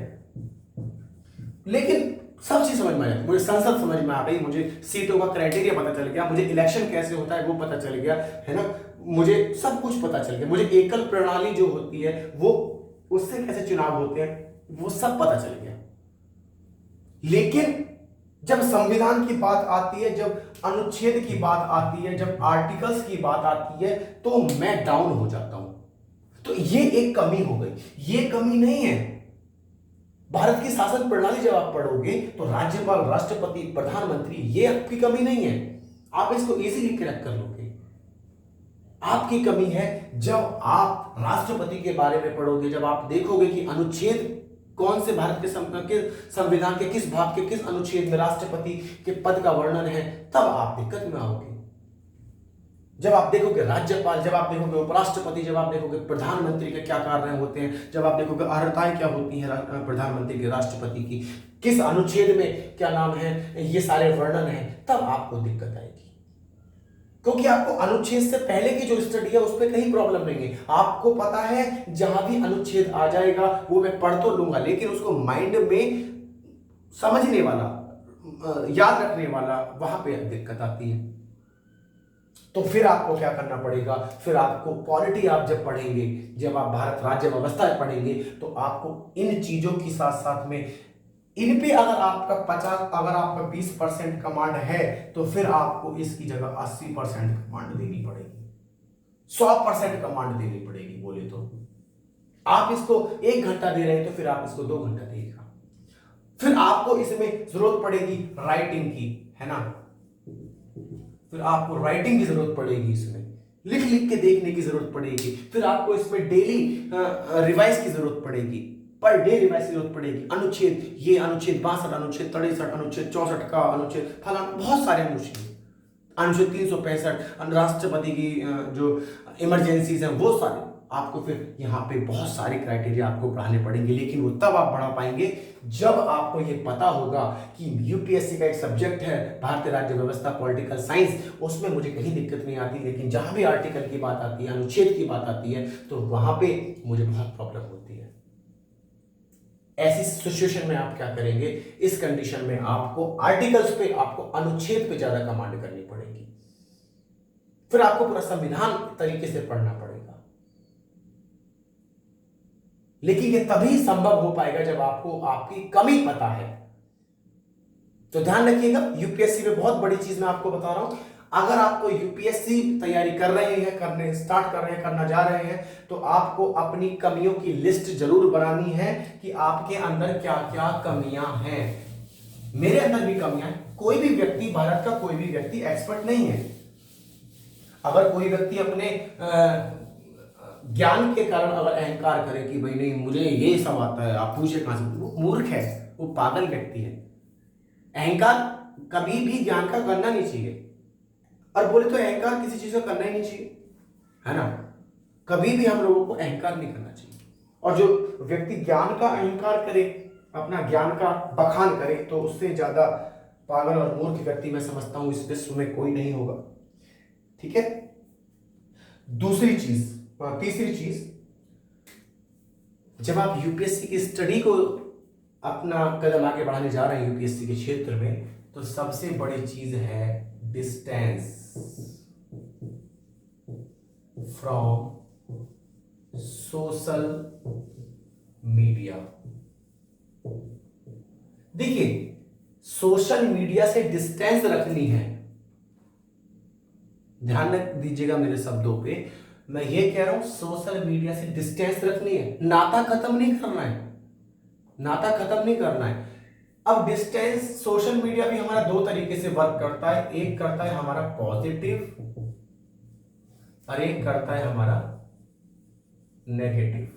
लेकिन सब चीज समझ में आ जाती, मुझे संसद समझ में आ गई, मुझे सीटों का क्राइटेरिया पता चल गया, मुझे इलेक्शन कैसे होता है वो पता चल गया, है ना, मुझे सब कुछ पता चल गया, मुझे एकल प्रणाली जो होती है वो, उससे कैसे चुनाव होते हैं वो सब पता चल गया। लेकिन जब संविधान की बात आती है, जब अनुच्छेद की बात आती है, जब आर्टिकल्स की बात आती है, तो मैं डाउन हो जाता हूं। तो ये एक कमी हो गई, ये कमी नहीं है। भारत की शासन प्रणाली जब आप पढ़ोगे तो राज्यपाल, राष्ट्रपति, प्रधानमंत्री, ये आपकी कमी नहीं है, आप इसको इजीली क्रैक कर लोगे। आपकी कमी है जब आप राष्ट्रपति के बारे में पढ़ोगे, जब आप देखोगे कि अनुच्छेद कौन से भारत के संविधान के किस भाग के किस अनुच्छेद में राष्ट्रपति के पद का वर्णन है, तब आप दिक्कत में आओगे। जब आप देखोगे राज्यपाल, जब आप देखोगे उपराष्ट्रपति, जब आप देखोगे प्रधानमंत्री के क्या कार्य होते हैं, जब आप देखोगे अर्हताएं क्या होती हैं प्रधानमंत्री की, राष्ट्रपति की, किस अनुच्छेद में क्या नाम है, ये सारे वर्णन है, तब आपको दिक्कत आएगी। क्योंकि आपको अनुच्छेद से पहले की जो स्टडी है उस पर कहीं प्रॉब्लम नहीं है। आपको पता है जहां भी अनुच्छेद आ जाएगा वो मैं पढ़ तो लूंगा, लेकिन उसको माइंड में समझने वाला, याद रखने वाला, वहां पे दिक्कत आती है। तो फिर आपको क्या करना पड़ेगा, फिर आपको पॉलिटी आप जब पढ़ेंगे, जब आप भारत राज्य व्यवस्था पढ़ेंगे, तो आपको इन चीजों के साथ साथ में इन पे अगर आपका 20% कमांड है, तो फिर आपको इसकी जगह 80% कमांड देनी पड़ेगी, 100% कमांड देनी पड़ेगी। बोले तो आप इसको 1 घंटा दे रहे हैं, तो फिर आप इसको 2 घंटा देगा। फिर आपको इसमें जरूरत पड़ेगी राइटिंग की, है ना, फिर आपको राइटिंग की जरूरत पड़ेगी, इसमें लिख लिख के देखने की जरूरत पड़ेगी, फिर आपको इसमें डेली रिवाइज की जरूरत पड़ेगी, पर डे रिवाइज की जरूरत पड़ेगी। अनुच्छेद, ये अनुच्छेद 62, अनुच्छेद 63, अनुच्छेद 64 का, अनुच्छेद फलाना, बहुत सारे अनुच्छेद 365, राष्ट्रपति की जो इमरजेंसीज हैं वो सारे, आपको फिर यहाँ पे बहुत सारे क्राइटेरिया आपको पढ़ाने पड़ेंगे। लेकिन वो तब आप पढ़ा पाएंगे जब आपको ये पता होगा कि यूपीएससी का एक सब्जेक्ट है भारतीय राज्य व्यवस्था पॉलिटिकल साइंस, उसमें मुझे कहीं दिक्कत नहीं आती, लेकिन जहां भी आर्टिकल की बात आती है, अनुच्छेद की बात आती है, तो वहां पे मुझे बहुत प्रॉब्लम होती है। ऐसी सिचुएशन में आप क्या करेंगे, इस कंडीशन में आपको आर्टिकल्स पे, आपको अनुच्छेद पे ज्यादा कमांड करनी पड़ेगी, फिर आपको पूरा संविधान तरीके से पढ़ना पड़ेगा। लेकिन ये तभी संभव हो पाएगा जब आपको आपकी कमी पता है। तो ध्यान रखिएगा, यूपीएससी में बहुत बड़ी चीज मैं आपको बता रहा हूं, अगर आपको यूपीएससी तैयारी कर रहे हैं, करना जा रहे हैं, तो आपको अपनी कमियों की लिस्ट जरूर बनानी है कि आपके अंदर क्या क्या कमियां हैं। मेरे अंदर भी कमियां हैं। कोई भी व्यक्ति, भारत का कोई भी व्यक्ति एक्सपर्ट नहीं है। अगर कोई व्यक्ति अपने ज्ञान के कारण अगर अहंकार करे कि भाई नहीं मुझे ये सब आता है, आप पूछे कहां से, वो मूर्ख है, वो पागल व्यक्ति है। अहंकार कभी भी ज्ञान का करना नहीं चाहिए, और बोले तो अहंकार किसी चीज का करना ही नहीं चाहिए, है ना। कभी भी हम लोगों को अहंकार नहीं करना चाहिए। और जो व्यक्ति ज्ञान का अहंकार करे, अपना ज्ञान का बखान करे, तो उससे ज्यादा पागल और मूर्ख व्यक्ति मैं समझता हूं इस विश्व में कोई नहीं होगा। ठीक है। तीसरी चीज, जब आप यूपीएससी की स्टडी को अपना कदम आगे बढ़ाने जा रहे हैं यूपीएससी के क्षेत्र में, तो सबसे बड़ी चीज है डिस्टेंस फ्रॉम सोशल मीडिया। देखिए, सोशल मीडिया से डिस्टेंस रखनी है, ध्यान रख दीजिएगा मेरे शब्दों पे। मैं ये कह रहा हूं सोशल मीडिया से डिस्टेंस रखनी है, नाता खत्म नहीं करना है, नाता खत्म नहीं करना है। अब डिस्टेंस, सोशल मीडिया भी हमारा दो तरीके से वर्क करता है, एक करता है हमारा पॉजिटिव और एक करता है हमारा नेगेटिव।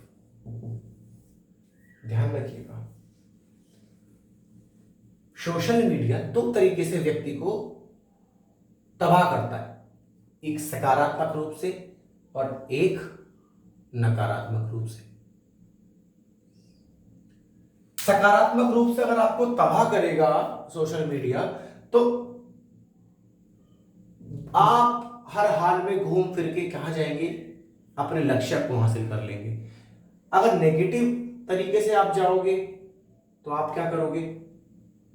ध्यान रखिएगा, सोशल मीडिया दो तरीके से व्यक्ति को तबाह करता है, एक सकारात्मक रूप से और एक नकारात्मक रूप से। सकारात्मक रूप से अगर आपको तबाह करेगा सोशल मीडिया, तो आप हर हाल में घूम फिर के कहां जाएंगे, अपने लक्ष्य को हासिल कर लेंगे। अगर नेगेटिव तरीके से आप जाओगे तो आप क्या करोगे,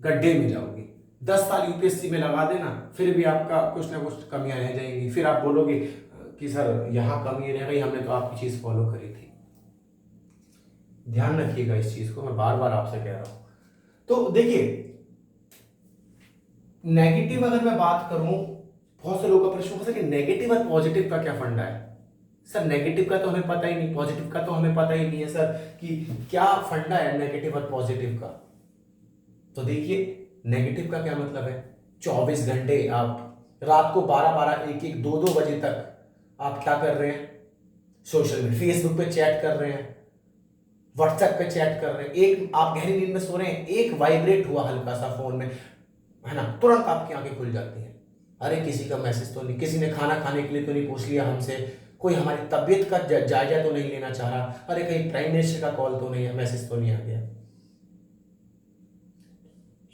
गड्ढे में जाओगे। 10 साल यूपीएससी में लगा देना, फिर भी आपका कुछ ना कुछ कमियां रह जाएंगी, फिर आप बोलोगे कि सर यहां कमी रह गई, हमने तो आपकी चीज फॉलो करी थी। ध्यान रखिएगा इस चीज को, मैं बार बार आपसे कह रहा हूं। तो देखिए, नेगेटिव अगर मैं बात करूं, बहुत से लोगों का प्रश्न होता है कि नेगेटिव और पॉजिटिव का क्या फंडा है। सर नेगेटिव का तो हमें पता ही नहीं, पॉजिटिव का तो हमें पता ही नहीं है सर कि क्या फंडा है नेगेटिव और पॉजिटिव का। तो देखिए, नेगेटिव का क्या मतलब है, 24 घंटे आप रात को 12-12, 1-1, 2-2 बजे तक आप क्या कर रहे हैं, सोशल मीडिया, फेसबुक पे चैट कर रहे हैं, व्हाट्सएप पे चैट कर रहे हैं। एक आप गहरी नींद में सो रहे हैं, एक वाइब्रेट हुआ हल्का सा फोन में, है ना, तुरंत आपकी आंखें खुल जाती हैं। अरे किसी का मैसेज तो नहीं, किसी ने खाना खाने के लिए तो नहीं पूछ लिया हमसे, कोई हमारी तबीयत का जायजा तो नहीं लेना चाह रहा, अरे कहीं प्राइम मिनिस्टर का कॉल तो नहीं है, मैसेज तो नहीं आ गया।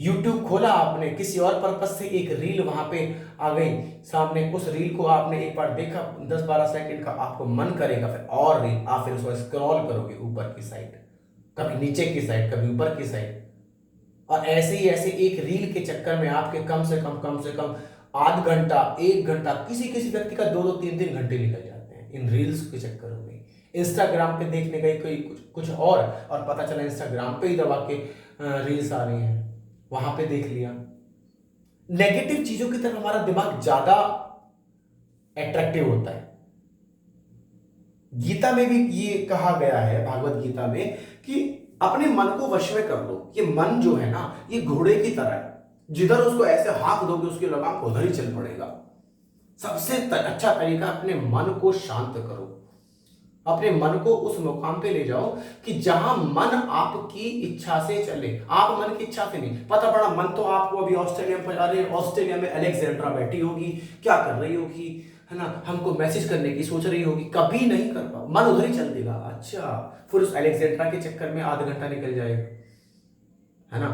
यूट्यूब खोला आपने, किसी और पर्पज से एक रील वहां पे आ गई सामने, उस रील को आपने एक बार देखा 10-12 सेकंड का, आपको मन करेगा फिर और रील, आप फिर उसको स्क्रॉल करोगे ऊपर की साइड, कभी नीचे की साइड, कभी ऊपर की साइड, और ऐसे ही ऐसे एक रील के चक्कर में आपके कम से कम आध घंटा, 1 घंटा, किसी किसी व्यक्ति का 2-2, 3-3 घंटे निकल जाते हैं इन रील्स के चक्कर में। इंस्टाग्राम पे देखने गए कोई कुछ और पता चला इंस्टाग्राम पे ही दबा के रील्स आ रही हैं, वहां पे देख लिया। नेगेटिव चीजों की तरफ हमारा दिमाग ज्यादा अट्रैक्टिव होता है। गीता में भी ये कहा गया है, भागवत गीता में, कि अपने मन को वश में कर लो। ये मन जो है ना, ये घोड़े की तरह है, जिधर उसको ऐसे हाथ दोगे उसकी लगाम उधर ही चल पड़ेगा। सबसे अच्छा तरीका, अपने मन को शांत करो, अपने मन को उस मुकाम पे ले जाओ कि जहां मन आपकी इच्छा से चले, आप मन की इच्छा से नहीं। पता पड़ा मन तो आपको अभी ऑस्ट्रेलिया में अलेक्जेंड्रा बैठी होगी, क्या कर रही होगी, है ना, हमको मैसेज करने की सोच रही होगी, कभी नहीं कर पाओ, मन उधर ही चल देगा। अच्छा, फिर उस अलेक्जेंड्रा के चक्कर में आधा घंटा निकल जाएगा, है ना।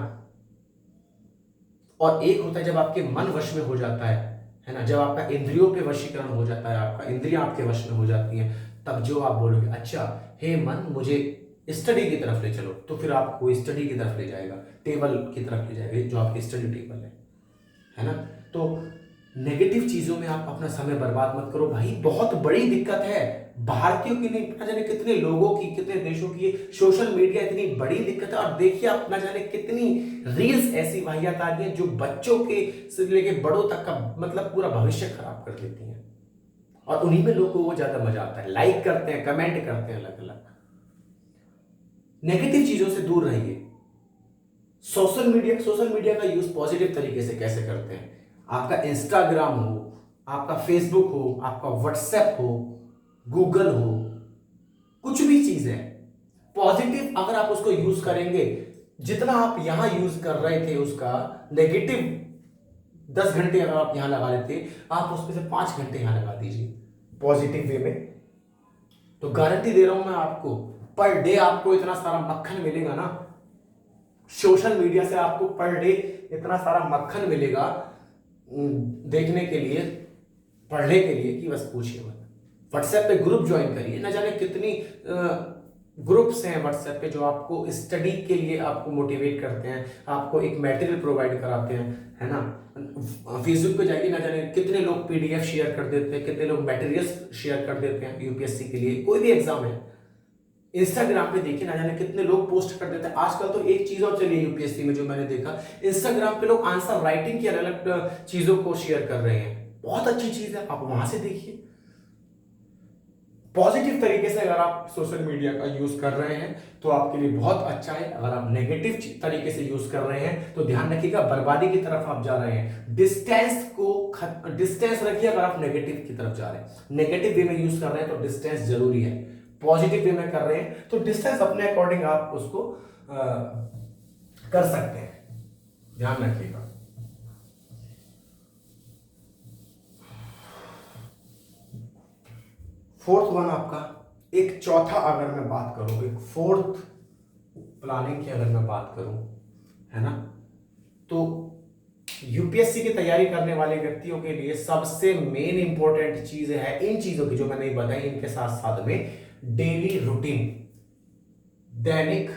और एक होता है जब आपके मन वश में हो जाता है ना, जब आपका इंद्रियों पे वशीकरण हो जाता है, आपका इंद्रियां आपके वश में हो जाती हैं, तब जो आप बोलोगे, अच्छा हे मन मुझे स्टडी की तरफ ले चलो, तो फिर आपको स्टडी की तरफ ले जाएगा, टेबल की तरफ ले जाएगा, जो आपकी स्टडी टेबल है ना। तो नेगेटिव चीजों में आप अपना समय बर्बाद मत करो भाई, बहुत बड़ी दिक्कत है भारतीयों की, नहीं ना जाने कितने लोगों की, कितने देशों की सोशल मीडिया इतनी बड़ी दिक्कत है। और देखिए आप ना जाने कितनी रील्स ऐसी वाहियात आ रही है जो बच्चों के से लेके बड़ों तक का मतलब पूरा भविष्य खराब कर देती हैं, और उन्हीं में लोगों को ज्यादा मजा आता है, लाइक करते हैं, कमेंट करते हैं अलग अलग। नेगेटिव चीजों से दूर रहिए। सोशल मीडिया का यूज पॉजिटिव तरीके से कैसे करते हैं, आपका इंस्टाग्राम हो, आपका फेसबुक हो, आपका व्हाट्सएप हो, गूगल हो, कुछ भी चीज है पॉजिटिव, अगर आप उसको यूज करेंगे, जितना आप यहां यूज कर रहे थे उसका नेगेटिव 10 घंटे अगर आप यहां लगा लेते, आप उसमें से 5 घंटे यहां लगा दीजिए पॉजिटिव वे में, तो गारंटी दे रहा हूं मैं आपको, पर डे आपको इतना सारा मक्खन मिलेगा ना, सोशल मीडिया से आपको पर डे इतना सारा मक्खन मिलेगा देखने के लिए, पढ़ने के लिए, कि बस पूछिए मत। व्हाट्सएप पे ग्रुप ज्वाइन करिए, ना जाने कितनी ग्रुप्स हैं व्हाट्सएप पे जो आपको स्टडी के लिए आपको मोटिवेट करते हैं, आपको एक मटेरियल प्रोवाइड कराते हैं, है ना। फेसबुक पे जाइए, ना जाने कितने लोग पीडीएफ शेयर कर देते हैं, कितने लोग मटेरियल्स शेयर कर देते हैं यूपीएससी के लिए, कोई भी एग्जाम है। इंस्टाग्राम पे देखिए, ना जाने कितने लोग पोस्ट कर देते हैं। आजकल तो एक चीज और चली है यूपीएससी में जो मैंने देखा, इंस्टाग्राम पे लोग आंसर राइटिंग की अलग अलग चीजों को शेयर कर रहे हैं। बहुत अच्छी चीज है, आप वहां से देखिए। पॉजिटिव तरीके से अगर आप सोशल मीडिया का यूज कर रहे हैं तो आपके लिए बहुत अच्छा है। अगर आप नेगेटिव तरीके से यूज कर रहे हैं तो ध्यान रखिएगा, बर्बादी की तरफ आप जा रहे हैं। डिस्टेंस रखिए। अगर आप नेगेटिव की तरफ जा रहे हैं, नेगेटिव वे में यूज कर रहे हैं तो डिस्टेंस जरूरी है। पॉजिटिव वे में कर रहे हैं तो डिस्टेंस अपने अकॉर्डिंग आप उसको कर सकते हैं, ध्यान रखिएगा। फोर्थ वन आपका, एक चौथा अगर मैं बात करूं, एक फोर्थ प्लानिंग की अगर मैं बात करूं, है ना, तो यूपीएससी की तैयारी करने वाले व्यक्तियों के लिए सबसे मेन इंपॉर्टेंट चीज है, इन चीजों की जो मैंने बताई, इनके साथ साथ में डेली रूटीन, दैनिक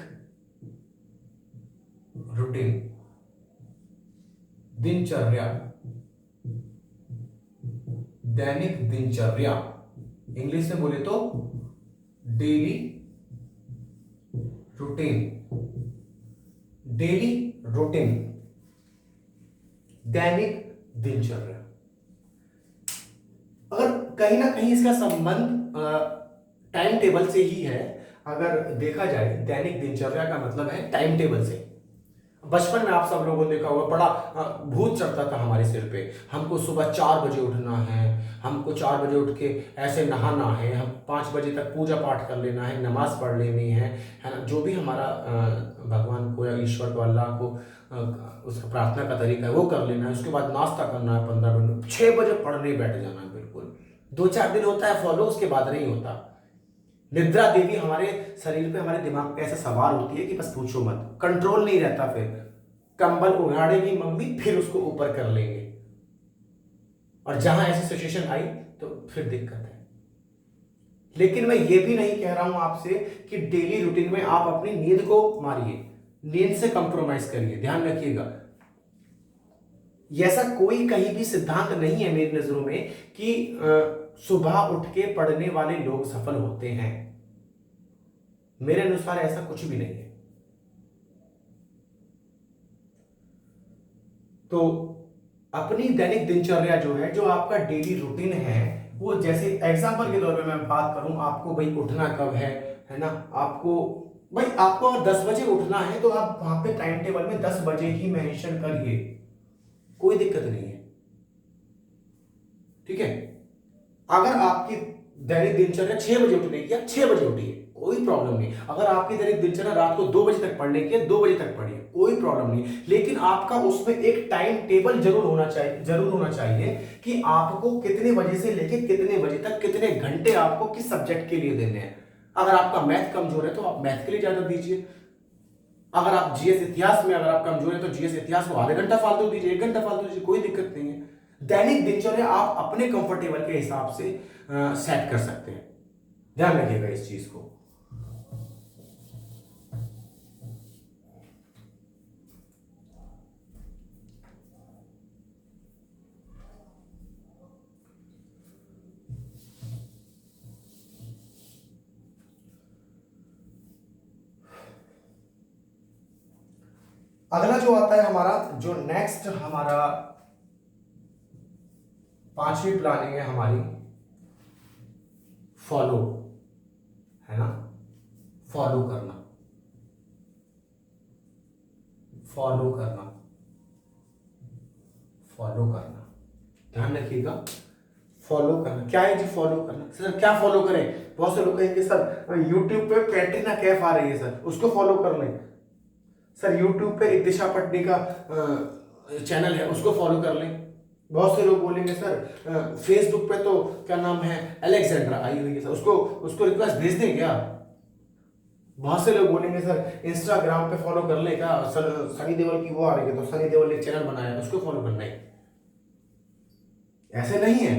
रूटीन, दिनचर्या, दैनिक दिनचर्या, इंग्लिश में बोले तो डेली रूटीन, डेली रूटीन, दैनिक दिनचर्या। अगर कहीं ना कहीं इसका संबंध टाइम टेबल से ही है। अगर देखा जाए, दैनिक दिनचर्या का मतलब है टाइम टेबल से। बचपन में आप सब लोगों ने देखा होगा, बड़ा भूत चढ़ता था हमारे सिर पे, हमको सुबह 4 बजे उठना है, हमको 4 बजे उठ के ऐसे नहाना है, हम 5 बजे तक पूजा पाठ कर लेना है, नमाज पढ़ लेनी है ना। जो भी हमारा भगवान को या ईश्वर को, अल्लाह को उसका प्रार्थना का तरीका है वो कर लेना है। उसके बाद नाश्ता करना है, 15 मिनट, 6 बजे पढ़ने बैठ जाना है। बिल्कुल 2-4 दिन होता है फॉलो, उसके बाद नहीं होता। निद्रा देवी हमारे शरीर पे, हमारे दिमाग पे ऐसे सवार होती है कि बस पूछो मत, कंट्रोल नहीं रहता। फिर कंबल उड़ाड़ेगी मम्मी, फिर उसको ऊपर कर लेंगे, और जहां ऐसी सिचुएशन आई तो फिर दिक्कत है। लेकिन मैं ये भी नहीं कह रहा हूं आपसे कि डेली रूटीन में आप अपनी नींद को मारिए, नींद से कंप्रोमाइज करिए, ध्यान रखिएगा। ऐसा कोई कहीं भी सिद्धांत नहीं है मेरी नजरों में कि सुबह उठ के पढ़ने वाले लोग सफल होते हैं। मेरे अनुसार ऐसा कुछ भी नहीं है। तो अपनी दैनिक दिनचर्या जो है, जो आपका डेली रूटीन है, वो जैसे एग्जांपल के तौर पे मैं बात करूं, आपको भाई उठना कब है ना, आपको भाई आपको अगर 10 बजे उठना है तो आप वहां पे टाइम टेबल में 10 बजे ही मेंशन करिए, कोई दिक्कत नहीं है, ठीक है। अगर आपकी दैनिक दिनचर्या 6 बजे उठने की, आप 6 बजे उठिए, कोई प्रॉब्लम नहीं। अगर आपकी दैनिक दिनचर्या रात को 2 बजे तक पढ़ने की है, 2 बजे तक पढ़िए, कोई प्रॉब्लम नहीं। लेकिन आपका उसमें एक टाइम टेबल जरूर होना चाहिए कि आपको कितने बजे से लेके कितने बजे तक, कितने घंटे आपको किस सब्जेक्ट के लिए देने हैं। अगर आपका मैथ कमजोर है तो आप मैथ के लिए ज्यादा दीजिए। अगर आप जीएस इतिहास में अगर आप कमजोर है तो जीएस इतिहास को आधे घंटा फालतू दीजिए, 1 घंटा फालतू दीजिए, कोई दिक्कत नहीं है। दैनिक दिनचर्या आप अपने कंफर्टेबल के हिसाब से सेट कर सकते हैं, ध्यान रखिएगा इस चीज को। अगला जो आता है हमारा, जो नेक्स्ट हमारा 5वीं प्लानिंग है हमारी, फॉलो, है ना, फॉलो करना, फॉलो करना, फॉलो करना, ध्यान रखिएगा। फॉलो करना क्या है जी? फॉलो करना सर, क्या फॉलो करें? बहुत से लोग कहेंगे सर यूट्यूब पे कैटरीना कैफ आ रही है सर, उसको फॉलो कर लें। सर यूट्यूब पे एक दिशा पटनी का चैनल है, उसको फॉलो कर लें। बहुत से लोग बोलेंगे सर फेसबुक पे तो क्या नाम है, अलेक्जेंड्रा आई हुई है सर, उसको उसको रिक्वेस्ट भेज दें क्या? बहुत से लोग बोलेंगे सर इंस्टाग्राम पे फॉलो कर ले क्या, सर सनी देओल की वो आ रही है तो सनी देओल ने चैनल बनाया उसको फॉलो करना है। ऐसे नहीं है।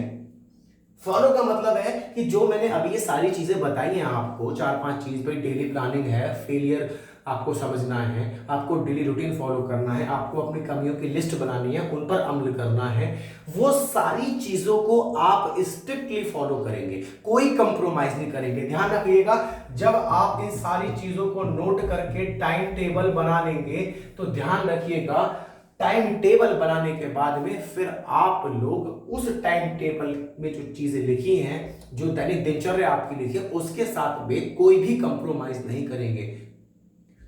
फॉलो का मतलब है कि जो मैंने अभी ये सारी चीजें बताई हैं आपको, 4-5 चीज भाई, डेली प्लानिंग है, फेलियर आपको समझना है, आपको डेली रूटीन फॉलो करना है, आपको अपनी कमियों की लिस्ट बनानी है, उन पर अमल करना है, वो सारी चीजों को आप स्ट्रिक्टली फॉलो करेंगे, कोई कंप्रोमाइज नहीं करेंगे। ध्यान रखिएगा, जब आप इन सारी चीजों को नोट करके टाइम टेबल बना लेंगे तो ध्यान रखिएगा, टाइम टेबल बनाने के बाद में फिर आप लोग उस टाइम टेबल में जो चीजें लिखी हैं, जो दैनिक दिनचर्या आपकी लिखी है, उसके साथ में कोई भी कंप्रोमाइज नहीं करेंगे।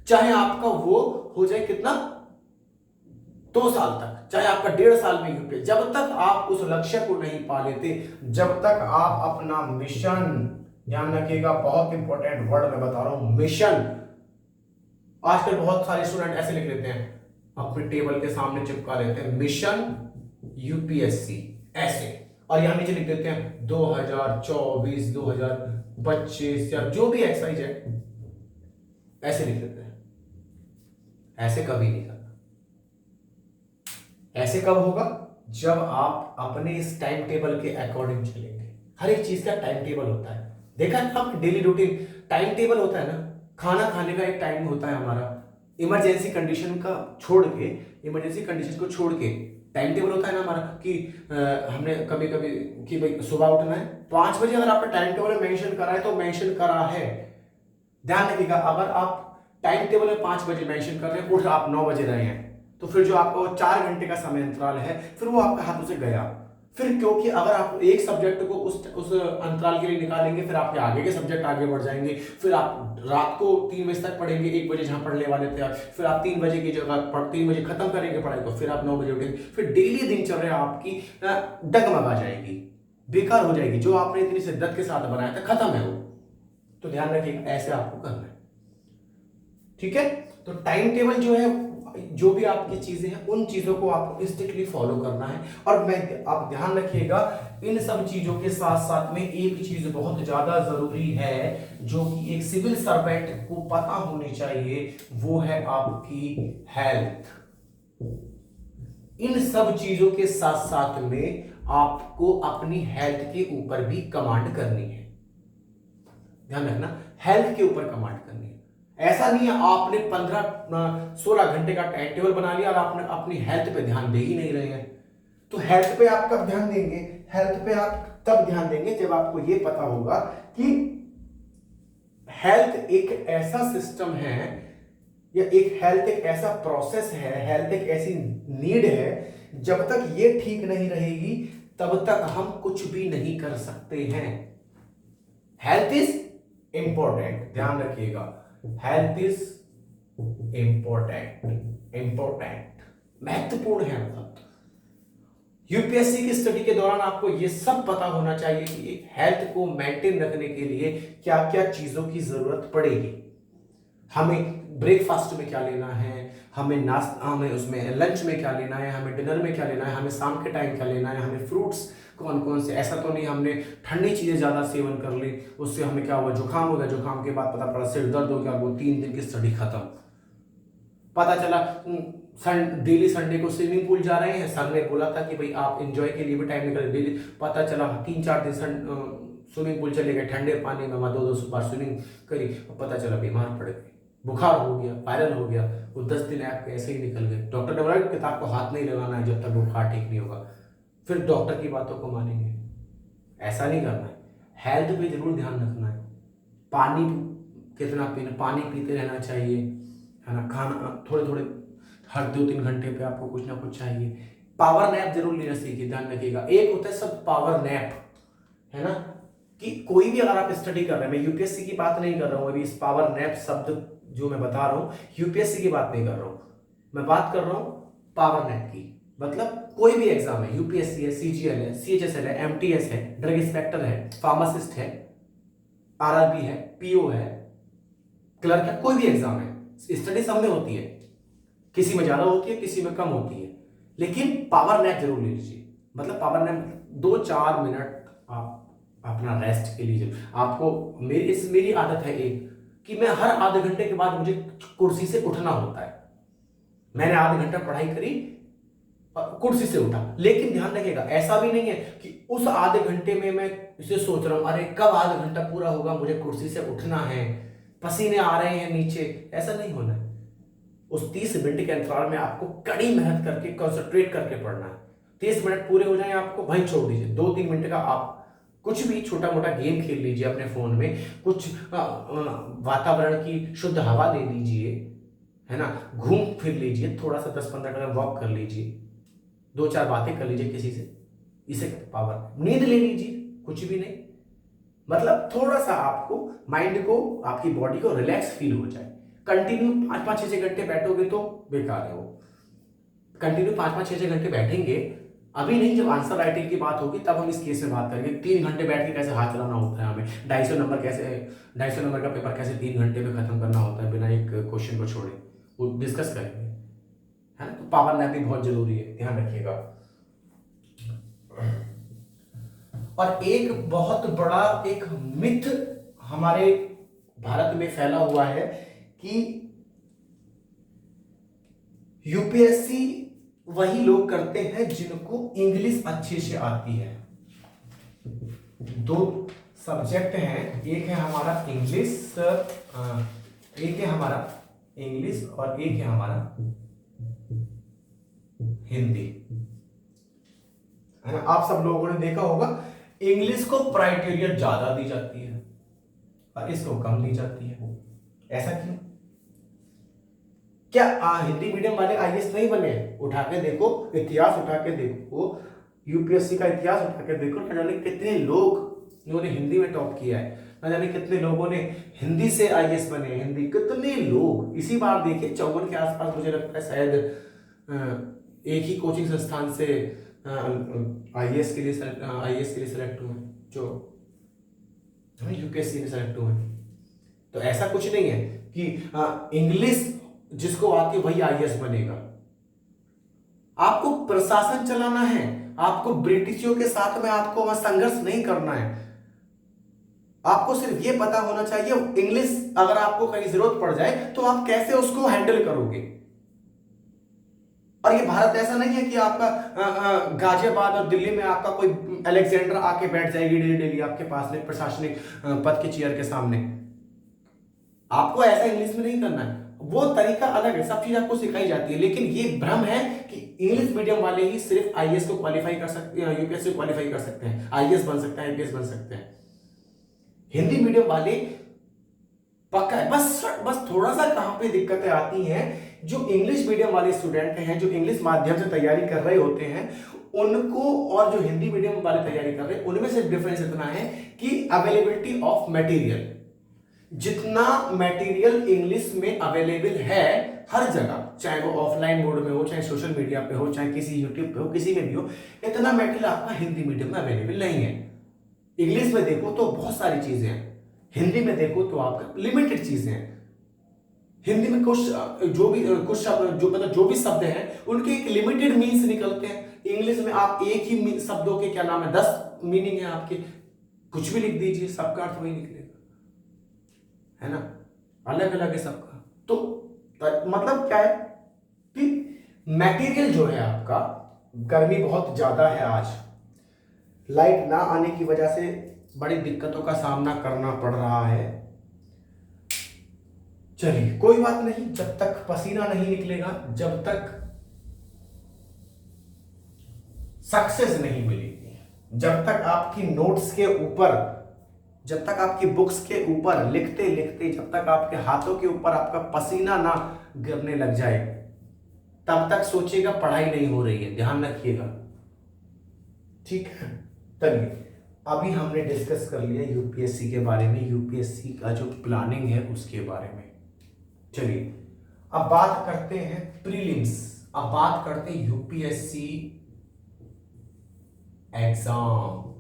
चाहे आपका वो हो जाए कितना, 2 साल तक, चाहे आपका 1.5 साल में यूपीएससी, जब तक आप उस लक्ष्य को नहीं पा लेते, जब तक आप अपना मिशन, ध्यान रखिएगा बहुत इंपॉर्टेंट वर्ड मैं बता रहा हूं, मिशन। आजकल बहुत सारे स्टूडेंट ऐसे लिख लेते हैं, अपने टेबल के सामने चिपका लेते हैं, मिशन यूपीएससी ऐसे, और यहां नीचे लिख देते हैं 2024 2025 या जो भी एक्सरसाइज है, ऐसे लिख देते हैं। ऐसे कभी नहीं करना। ऐसे कब होगा, जब आप अपने इस टाइम टेबल के अकॉर्डिंग चलेंगे। हर एक चीज का टाइम टेबल होता है, देखा है आप, डेली रूटीन टाइम टेबल होता है ना, खाना खाने का एक टाइम होता है हमारा, इमरजेंसी कंडीशन का छोड़ के, इमरजेंसी कंडीशन को छोड़ के टाइम टेबल होता है ना हमारा, कि हमने कभी कभी कि भाई सुबह उठना है 5 बजे, अगर आपने टाइम टेबल में मेंशन करा है तो मेंशन करा है। ध्यान रखिएगा, अगर आप टाइम टेबल में 5 बजे मेंशन कर रहे हैं, उठ आप 9 बजे रहे हैं, तो फिर जो आपका 4 घंटे का समय अंतराल है, फिर वो आपके हाथों से गया। फिर क्योंकि अगर आप एक सब्जेक्ट को उस अंतराल के लिए निकालेंगे, फिर आपके आगे के सब्जेक्ट आगे बढ़ जाएंगे, फिर आप रात को 3 बजे तक पढ़ेंगे, 1 बजे जहां पढ़ने वाले थे आप, फिर आप 3 बजे की जगह 3 बजे खत्म करेंगे पढ़ाई को, फिर आप 9 बजे उठेंगे, फिर डेली दिनचर्या आपकी डगमगा जाएगी, बेकार हो जाएगी। जो आपने इतनी शिद्दत के साथ बनाया था, खत्म है वो। तो ध्यान रखिएगा, ऐसे आपको करना है, ठीक है। तो टाइम टेबल जो है, जो भी आपकी चीजें हैं, उन चीजों को आपको स्ट्रिक्टली फॉलो करना है। और आप ध्यान रखिएगा, इन सब चीजों के साथ साथ में एक चीज बहुत ज्यादा जरूरी है, जो कि एक सिविल सर्वेंट को पता होनी चाहिए, वो है आपकी हेल्थ। इन सब चीजों के साथ साथ में आपको अपनी हेल्थ के ऊपर भी कमांड करनी है। ध्यान रखना, हेल्थ के ऊपर कमांड करनी है। ऐसा नहीं है आपने 15-16 घंटे का टाइम टेबल बना लिया और आपने अपनी हेल्थ पे ध्यान दे ही नहीं रहे हैं। तो हेल्थ पे आप कब ध्यान देंगे, हेल्थ पे आप तब ध्यान देंगे जब आपको ये पता होगा कि हेल्थ एक ऐसा सिस्टम है, या एक हेल्थ एक ऐसा प्रोसेस है, हेल्थ एक ऐसी नीड है, जब तक ये ठीक नहीं रहेगी तब तक हम कुछ भी नहीं कर सकते हैं। हेल्थ इज इंपॉर्टेंट, ध्यान रखिएगा, हेल्थ इज इंपॉर्टेंट, महत्वपूर्ण है। मतलब यूपीएससी की स्टडी के दौरान आपको यह सब पता होना चाहिए कि एक हेल्थ को मेंटेन रखने के लिए क्या क्या चीजों की जरूरत पड़ेगी। हमें ब्रेकफास्ट में क्या लेना है, हमें नाश्ता, हमें उसमें लंच में क्या लेना है, हमें डिनर में क्या लेना है, हमें शाम के टाइम क्या लेना है, हमें फ्रूट्स कौन कौन से। ऐसा तो नहीं हमने ठंडी चीजें ज्यादा सेवन कर ली, उससे हमें क्या हुआ, जुकाम हो गया, जुकाम के बाद पता पड़ा सिर दर्द हो गया, वो 3 दिन की स्टडी खत्म। पता चला डेली संडे को स्विमिंग पूल जा रहे हैं, सर ने बोला था कि भाई आप एंजॉय के लिए भी टाइम निकाल, डेली पता चला 3-4 दिन स्विमिंग पूल चले गए, ठंडे पानी में 2-2 बार स्विमिंग करी, पता चला बीमार पड़ गए, बुखार हो गया, वायरल हो गया, वो 10 दिन आपके ऐसे ही निकल गए। डॉक्टर ने बोला किताब को हाथ नहीं लगाना है जब तक बुखार ठीक नहीं होगा, फिर डॉक्टर की बातों को मानेंगे। ऐसा नहीं करना है, हेल्थ पे जरूर ध्यान रखना है। पानी कितना पीना, पानी पीते रहना चाहिए, है ना। खाना थोड़े थोड़े हर 2-3 घंटे पे आपको कुछ ना कुछ चाहिए। पावर नैप जरूर लेना सीखिए, ध्यान रखिएगा। एक होता है सब पावर नैप, है ना, कि कोई भी अगर आप स्टडी कर रहे हैं, मैं यूपीएससी की बात नहीं कर रहा हूं अभी, इस पावर नैप शब्द जो मैं बता रहा हूं यूपीएससी की बात नहीं कर रहा हूं, मैं बात कर रहा हूं पावर नैप की। मतलब कोई भी एग्जाम है, यूपीएससी है, सीजीएल है, सीएचएसएल है, एमटीएस है, ड्रग इंस्पेक्टर है, फार्मासिस्ट है, आरआरबी है, पीओ है, क्लर्क है, कोई भी एग्जाम है, स्टडी सब में होती है, किसी में ज्यादा होती है, किसी में कम होती है, लेकिन पावर नैप जरूर ले लीजिए। मतलब पावर नैप 2-4 मिनट आप अपना रेस्ट के लिए, आपको मेरी आदत है एक, कि मैं हर आधे घंटे के बाद मुझे कुर्सी से उठना होता है। मैंने आधे घंटा पढ़ाई करी, कुर्सी से उठा। लेकिन ध्यान रखिएगा, ऐसा भी नहीं है कि उस आधे घंटे में मैं इसे सोच रहा हूं अरे कब आधा घंटा पूरा होगा, मुझे कुर्सी से उठना है, पसीने आ रहे हैं नीचे। ऐसा नहीं होना है। उस 30 मिनट के अंतराल में आपको कड़ी मेहनत करके कंसंट्रेट करके पढ़ना है। 30 मिनट पूरे हो जाए आपको वहीं छोड़ दीजिए। 2-3 मिनट का आप कुछ भी छोटा मोटा गेम खेल लीजिए अपने फोन में, कुछ वातावरण की शुद्ध हवा ले लीजिए, है ना, घूम फिर लीजिए, थोड़ा सा 10-15 कदम वॉक कर लीजिए, 2-4 बातें कर लीजिए किसी से। इसे पावर, नींद ले लीजिए, कुछ भी नहीं, मतलब थोड़ा सा आपको माइंड को, आपकी बॉडी को रिलैक्स फील हो जाए। कंटिन्यू 5-5-6 घंटे बैठोगे तो बेकार है वो। कंटिन्यू 5-5-6 घंटे बैठेंगे, अभी नहीं, जब आंसर राइटिंग की बात होगी तब हम इस केस में बात करेंगे। 3 घंटे बैठ के कैसे हाथ चलाना होता है हमें, 250 नंबर का पेपर कैसे 3 घंटे में खत्म करना होता है बिना एक क्वेश्चन को छोड़े, वो डिस्कस करेंगे, है ना। तो पावर नैप भी बहुत जरूरी है, ध्यान रखिएगा। और एक बहुत बड़ा एक मिथ हमारे भारत में फैला हुआ है कि यूपीएससी वही लोग करते हैं जिनको इंग्लिश अच्छे से आती है। 2 सब्जेक्ट हैं, एक है हमारा इंग्लिश, एक है हमारा इंग्लिश और एक है हमारा हिंदी, है ना। आप सब लोगों ने देखा होगा इंग्लिश को प्रायोरिटी ज्यादा दी जाती है और इसको कम दी जाती है। ऐसा क्यों? क्या हिंदी मीडियम वाले आईएएस नहीं बने? उठा के देखो, इतिहास उठा के देखो, यूपीएससी का इतिहास उठा के देखो, न जाने कितने लोग इन्होंने हिंदी में टॉप किया है, न जाने कितने लोगों ने हिंदी से आईएएस बने, हिंदी कितने लोग। इसी बार देखिए 54 के आसपास मुझे लगता है शायद एक ही कोचिंग संस्थान से आईएएस के लिए सेलेक्ट हुए, जो यूपीएससी में सेलेक्ट हुए। तो ऐसा कुछ नहीं है कि इंग्लिश जिसको आती है वही आईएएस बनेगा। आपको प्रशासन चलाना है, आपको ब्रिटिशों के साथ में आपको वहां संघर्ष नहीं करना है। आपको सिर्फ ये पता होना चाहिए इंग्लिश अगर आपको कहीं जरूरत पड़ जाए तो आप कैसे उसको हैंडल करोगे। और ये भारत ऐसा नहीं है कि आपका गाजियाबाद और दिल्ली में आपका कोई अलेक्जेंडर आके बैठ जाएगी डेली आपके पास में प्रशासनिक पद की चेयर के सामने। आपको ऐसा इंग्लिश में नहीं करना है, वो तरीका अलग है, सब चीज आपको सिखाई जाती है। लेकिन ये भ्रम है कि इंग्लिश मीडियम वाले ही सिर्फ आईएएस को क्वालिफाई कर सकते हैं, यूपीएससी को क्वालिफाई कर सकते हैं, आईएएस बन सकते हैं, आईपीएस बन सकते हैं। हिंदी मीडियम वाले पक्का है। बस थोड़ा सा कहां पे दिक्कतें आती हैं, जो इंग्लिश मीडियम वाले स्टूडेंट हैं, जो इंग्लिश माध्यम से तैयारी कर रहे होते हैं उनको, और जो हिंदी मीडियम वाले तैयारी कर रहे हैं उनमें से डिफरेंस इतना है कि अवेलेबिलिटी ऑफ मटेरियल, जितना मटेरियल इंग्लिश में अवेलेबल है हर जगह, चाहे वो ऑफलाइन मोड में हो, चाहे सोशल मीडिया पे हो, चाहे किसी यूट्यूब पे हो, किसी में भी हो, इतना मटेरियल आपका हिंदी मीडियम में अवेलेबल नहीं है। इंग्लिश में देखो तो बहुत सारी चीजें हैं, हिंदी में देखो तो आपका लिमिटेड चीजें हैं। हिंदी में कुछ शब्द जो भी शब्द हैं उनके एक लिमिटेड मीन्स निकलते हैं। इंग्लिश में आप एक ही शब्दों के क्या नाम है 10 मीनिंग है आपके, कुछ भी लिख दीजिए सबका अर्थ वही निकलेगा, है ना, अलग अलग है सबका। तो मतलब क्या है कि मटेरियल जो है आपका, गर्मी बहुत ज्यादा है आज, लाइट ना आने की वजह से बड़ी दिक्कतों का सामना करना पड़ रहा है। चलिए कोई बात नहीं, जब तक पसीना नहीं निकलेगा, जब तक सक्सेस नहीं मिलेगी, जब तक आपकी नोट्स के ऊपर, जब तक आपकी बुक्स के ऊपर लिखते लिखते, जब तक आपके हाथों के ऊपर आपका पसीना ना गिरने लग जाए, तब तक सोचिएगा पढ़ाई नहीं हो रही है। ध्यान रखिएगा, ठीक है। चलिए अभी हमने डिस्कस कर लिया यूपीएससी के बारे में, यूपीएससी का जो प्लानिंग है उसके बारे में। चलिए अब बात करते हैं प्रीलिम्स, अब बात करते हैं यूपीएससी एग्जाम,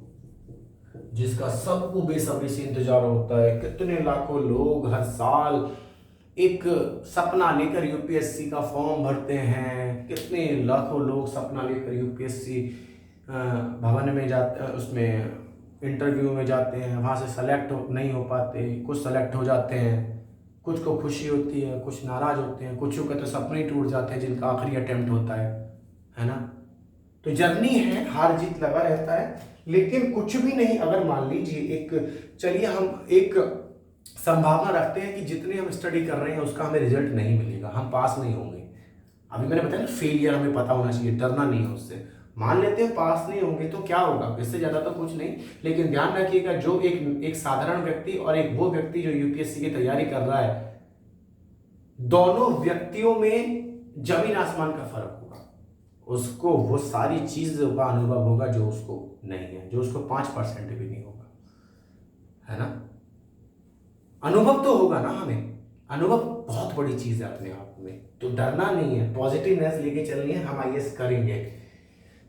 जिसका सबको बेसब्री से इंतजार होता है। कितने लाखों लोग हर साल एक सपना लेकर यूपीएससी का फॉर्म भरते हैं, कितने लाखों लोग सपना लेकर यूपीएससी भवन में जाते, उसमें इंटरव्यू में जाते हैं, वहाँ से सेलेक्ट नहीं हो पाते, कुछ सेलेक्ट हो जाते हैं, कुछ को खुशी होती है, कुछ नाराज होते हैं, कुछ के तो सपने ही टूट जाते हैं जिनका आखिरी अटेम्प्ट होता है ना। तो जर्नी है, हार जीत लगा रहता है, लेकिन कुछ भी नहीं। अगर मान लीजिए चलिए हम एक संभावना रखते हैं कि जितने हम स्टडी कर रहे हैं उसका हमें रिजल्ट नहीं मिलेगा, हम पास नहीं होंगे। अभी मैंने बताया ना, फेलियर हमें पता होना चाहिए, डरना नहीं है उससे। मान लेते हैं पास नहीं होंगे तो क्या होगा, इससे ज्यादा तो कुछ नहीं। लेकिन ध्यान रखिएगा, जो एक साधारण व्यक्ति और एक वो व्यक्ति जो यूपीएससी की तैयारी कर रहा है, दोनों व्यक्तियों में जमीन आसमान का फर्क होगा। उसको वो सारी चीजों का अनुभव होगा जो उसको नहीं है, जो उसको 5% भी नहीं होगा, है ना। अनुभव तो होगा ना हमें, अनुभव बहुत बड़ी चीज है अपने आप में। तो डरना नहीं है, पॉजिटिवनेस लेके चलनी है, हम आईएएस करेंगे।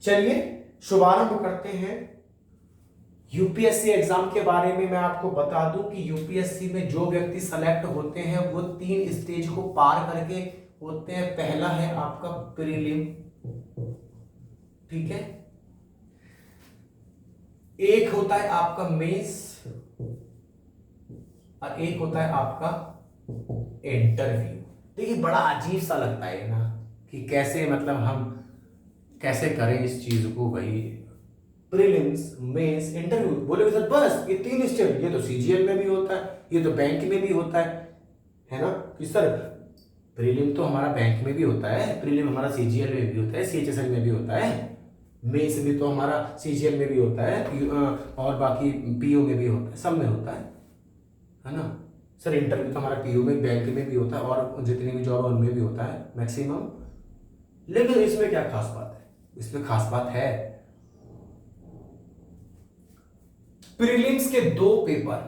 चलिए शुभारंभ करते हैं यूपीएससी एग्जाम के बारे में। मैं आपको बता दूं कि यूपीएससी में जो व्यक्ति सेलेक्ट होते हैं वो 3 स्टेज को पार करके होते हैं। पहला है आपका प्रीलिम, ठीक है, एक होता है आपका मेंस और एक होता है आपका इंटरव्यू। देखिए बड़ा अजीब सा लगता है ना कि कैसे, मतलब हम कैसे करें इस चीज को। भाई प्रीलिम्स, मेंस, इंटरव्यू बोले सर बस ये 3 स्टेप, ये तो सीजीएल में भी होता है, ये तो बैंक में भी होता है ना। कि सर प्रीलिम तो हमारा बैंक में भी होता है, प्रीलिम हमारा सीजीएल में भी होता है, सीएचएसएल में भी होता है, मेंस भी तो हमारा सीजीएल में भी होता है, और बाकी पीओ में भी होता है, सब में होता है ना। सर इंटरव्यू तो हमारा पीओ में, बैंक में भी होता है, और जितनी भी जॉब उनमें भी होता है मैक्सिमम। लेकिन इसमें क्या खास बात है, इसमें खास बात है प्रीलिम्स के 2 पेपर,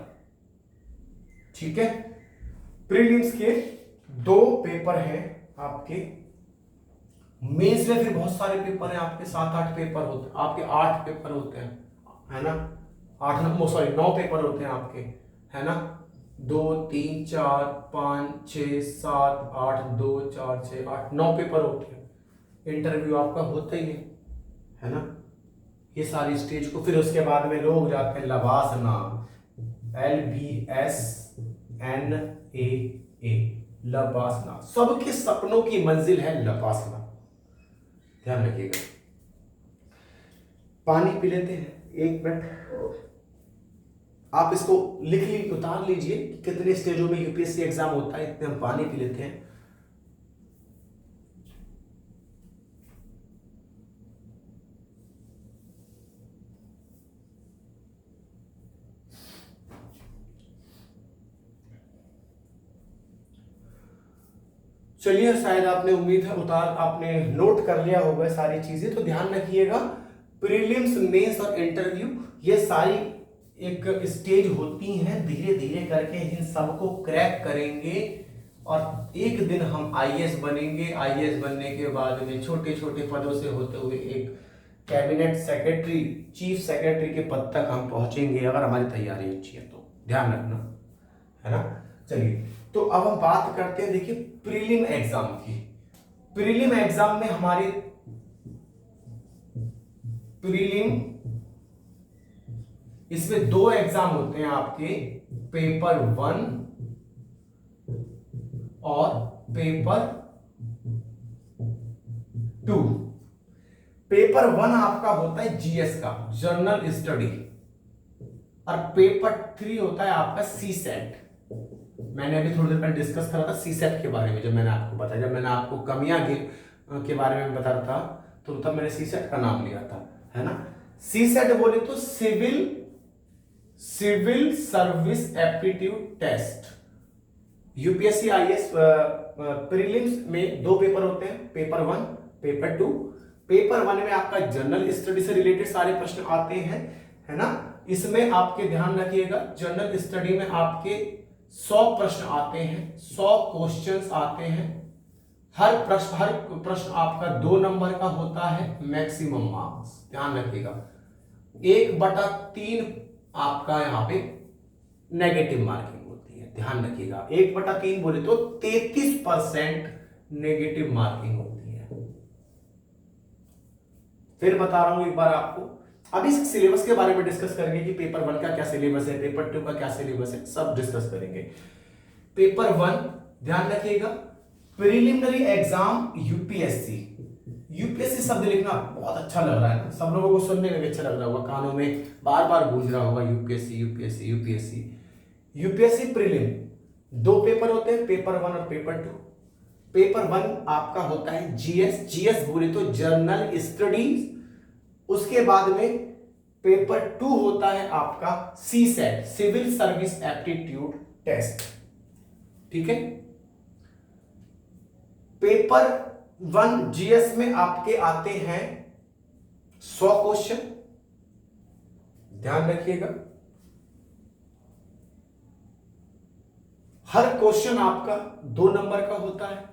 ठीक है, प्रीलिम्स के 2 पेपर हैं आपके। मेंस में फिर बहुत सारे पेपर हैं आपके, 7-8 पेपर होते हैं आपके, 8 पेपर होते हैं, है ना। 9 पेपर होते हैं आपके, है ना। 2 3 4 5 6 7 8 2 4 6 8 9 पेपर होते हैं। इंटरव्यू आपका होता ही है ना। ये सारी स्टेज को फिर उसके बाद में लोग जाते हैं लवासना, LBSNAA, लवासना। सबके सपनों की मंजिल है लवासना, ध्यान रखिएगा। पानी पी लेते हैं 1 मिनट, आप इसको लिख उतार लीजिए कितने स्टेजों में यूपीएससी एग्जाम होता है, इतने हम पानी पी लेते हैं। चलिए, शायद आपने, उम्मीद है आपने नोट कर लिया होगा सारी चीजें। तो ध्यान रखिएगा, प्रीलिम्स, मेंस और इंटरव्यू ये सारी एक स्टेज होती हैं। धीरे धीरे करके इन सबको क्रैक करेंगे और एक दिन हम आईएएस बनेंगे। आईएएस बनने के बाद में छोटे छोटे पदों से होते हुए एक कैबिनेट सेक्रेटरी, चीफ सेक्रेटरी के पद तक हम पहुंचेंगे, अगर हमारी तैयारी अच्छी है तो। ध्यान रखना, है ना। चलिए, तो अब हम बात करते हैं, देखिए प्रीलिम एग्जाम की। प्रीलिम एग्जाम में हमारे प्रीलिम, इसमें 2 एग्जाम होते हैं आपके, पेपर 1 और पेपर 2। पेपर 1 आपका होता है जीएस का, जनरल स्टडी, और पेपर 3 होता है आपका सीसेट। मैंने अभी थोड़ी देर पहले डिस्कस करा था सीसेट के बारे में, जब मैंने आपको बताया, जब मैंने आपको कमियां के बारे में बता रहा था, तो तब मैंने सीसेट का नाम लिया था, है ना। सीसेट बोले तो civil service aptitude test. UPSC IAS prelims में 2 पेपर होते हैं, पेपर 1, पेपर 2। पेपर 1 में आपका जनरल स्टडी से रिलेटेड सारे प्रश्न आते हैं, है ना। इसमें आपके ध्यान रखिएगा, जनरल स्टडी में आपके 100 प्रश्न आते हैं, 100 क्वेश्चंस आते हैं। हर प्रश्न आपका 2 नंबर का होता है, मैक्सिमम मार्क्स। ध्यान रखिएगा, 1/3 आपका यहाँ पे नेगेटिव मार्किंग होती है। ध्यान रखिएगा, 1/3 बोले तो 33% नेगेटिव मार्किंग होती है। फिर बता रहा हूं एक बार आपको, अभी इस सिलेबस के बारे में डिस्कस करेंगे कि पेपर 1 का क्या सिलेबस है, पेपर 2 का क्या सिलेबस है, सब डिस्कस करेंगे। पेपर 1 ध्यान रखिएगा, प्रीलिमिनरी एग्जाम यूपीएससी, यूपीएससी शब्द लिखना बहुत अच्छा लग रहा है ना, सब लोगों को सुनने में भी अच्छा लग रहा होगा, कानों में बार बार गूंज रहा होगा UPSC UPSC UPSC. UPSC prelim दो पेपर होते हैं, पेपर 1 और पेपर 2। पेपर 1 आपका होता है जीएस, जीएस बोले तो जनरल स्टडीज। उसके बाद में पेपर 2 होता है आपका CSAT, civil service aptitude test. ठीक है, पेपर 1 जीएस में आपके आते हैं 100 क्वेश्चन, ध्यान रखिएगा। हर क्वेश्चन आपका 2 नंबर का होता है।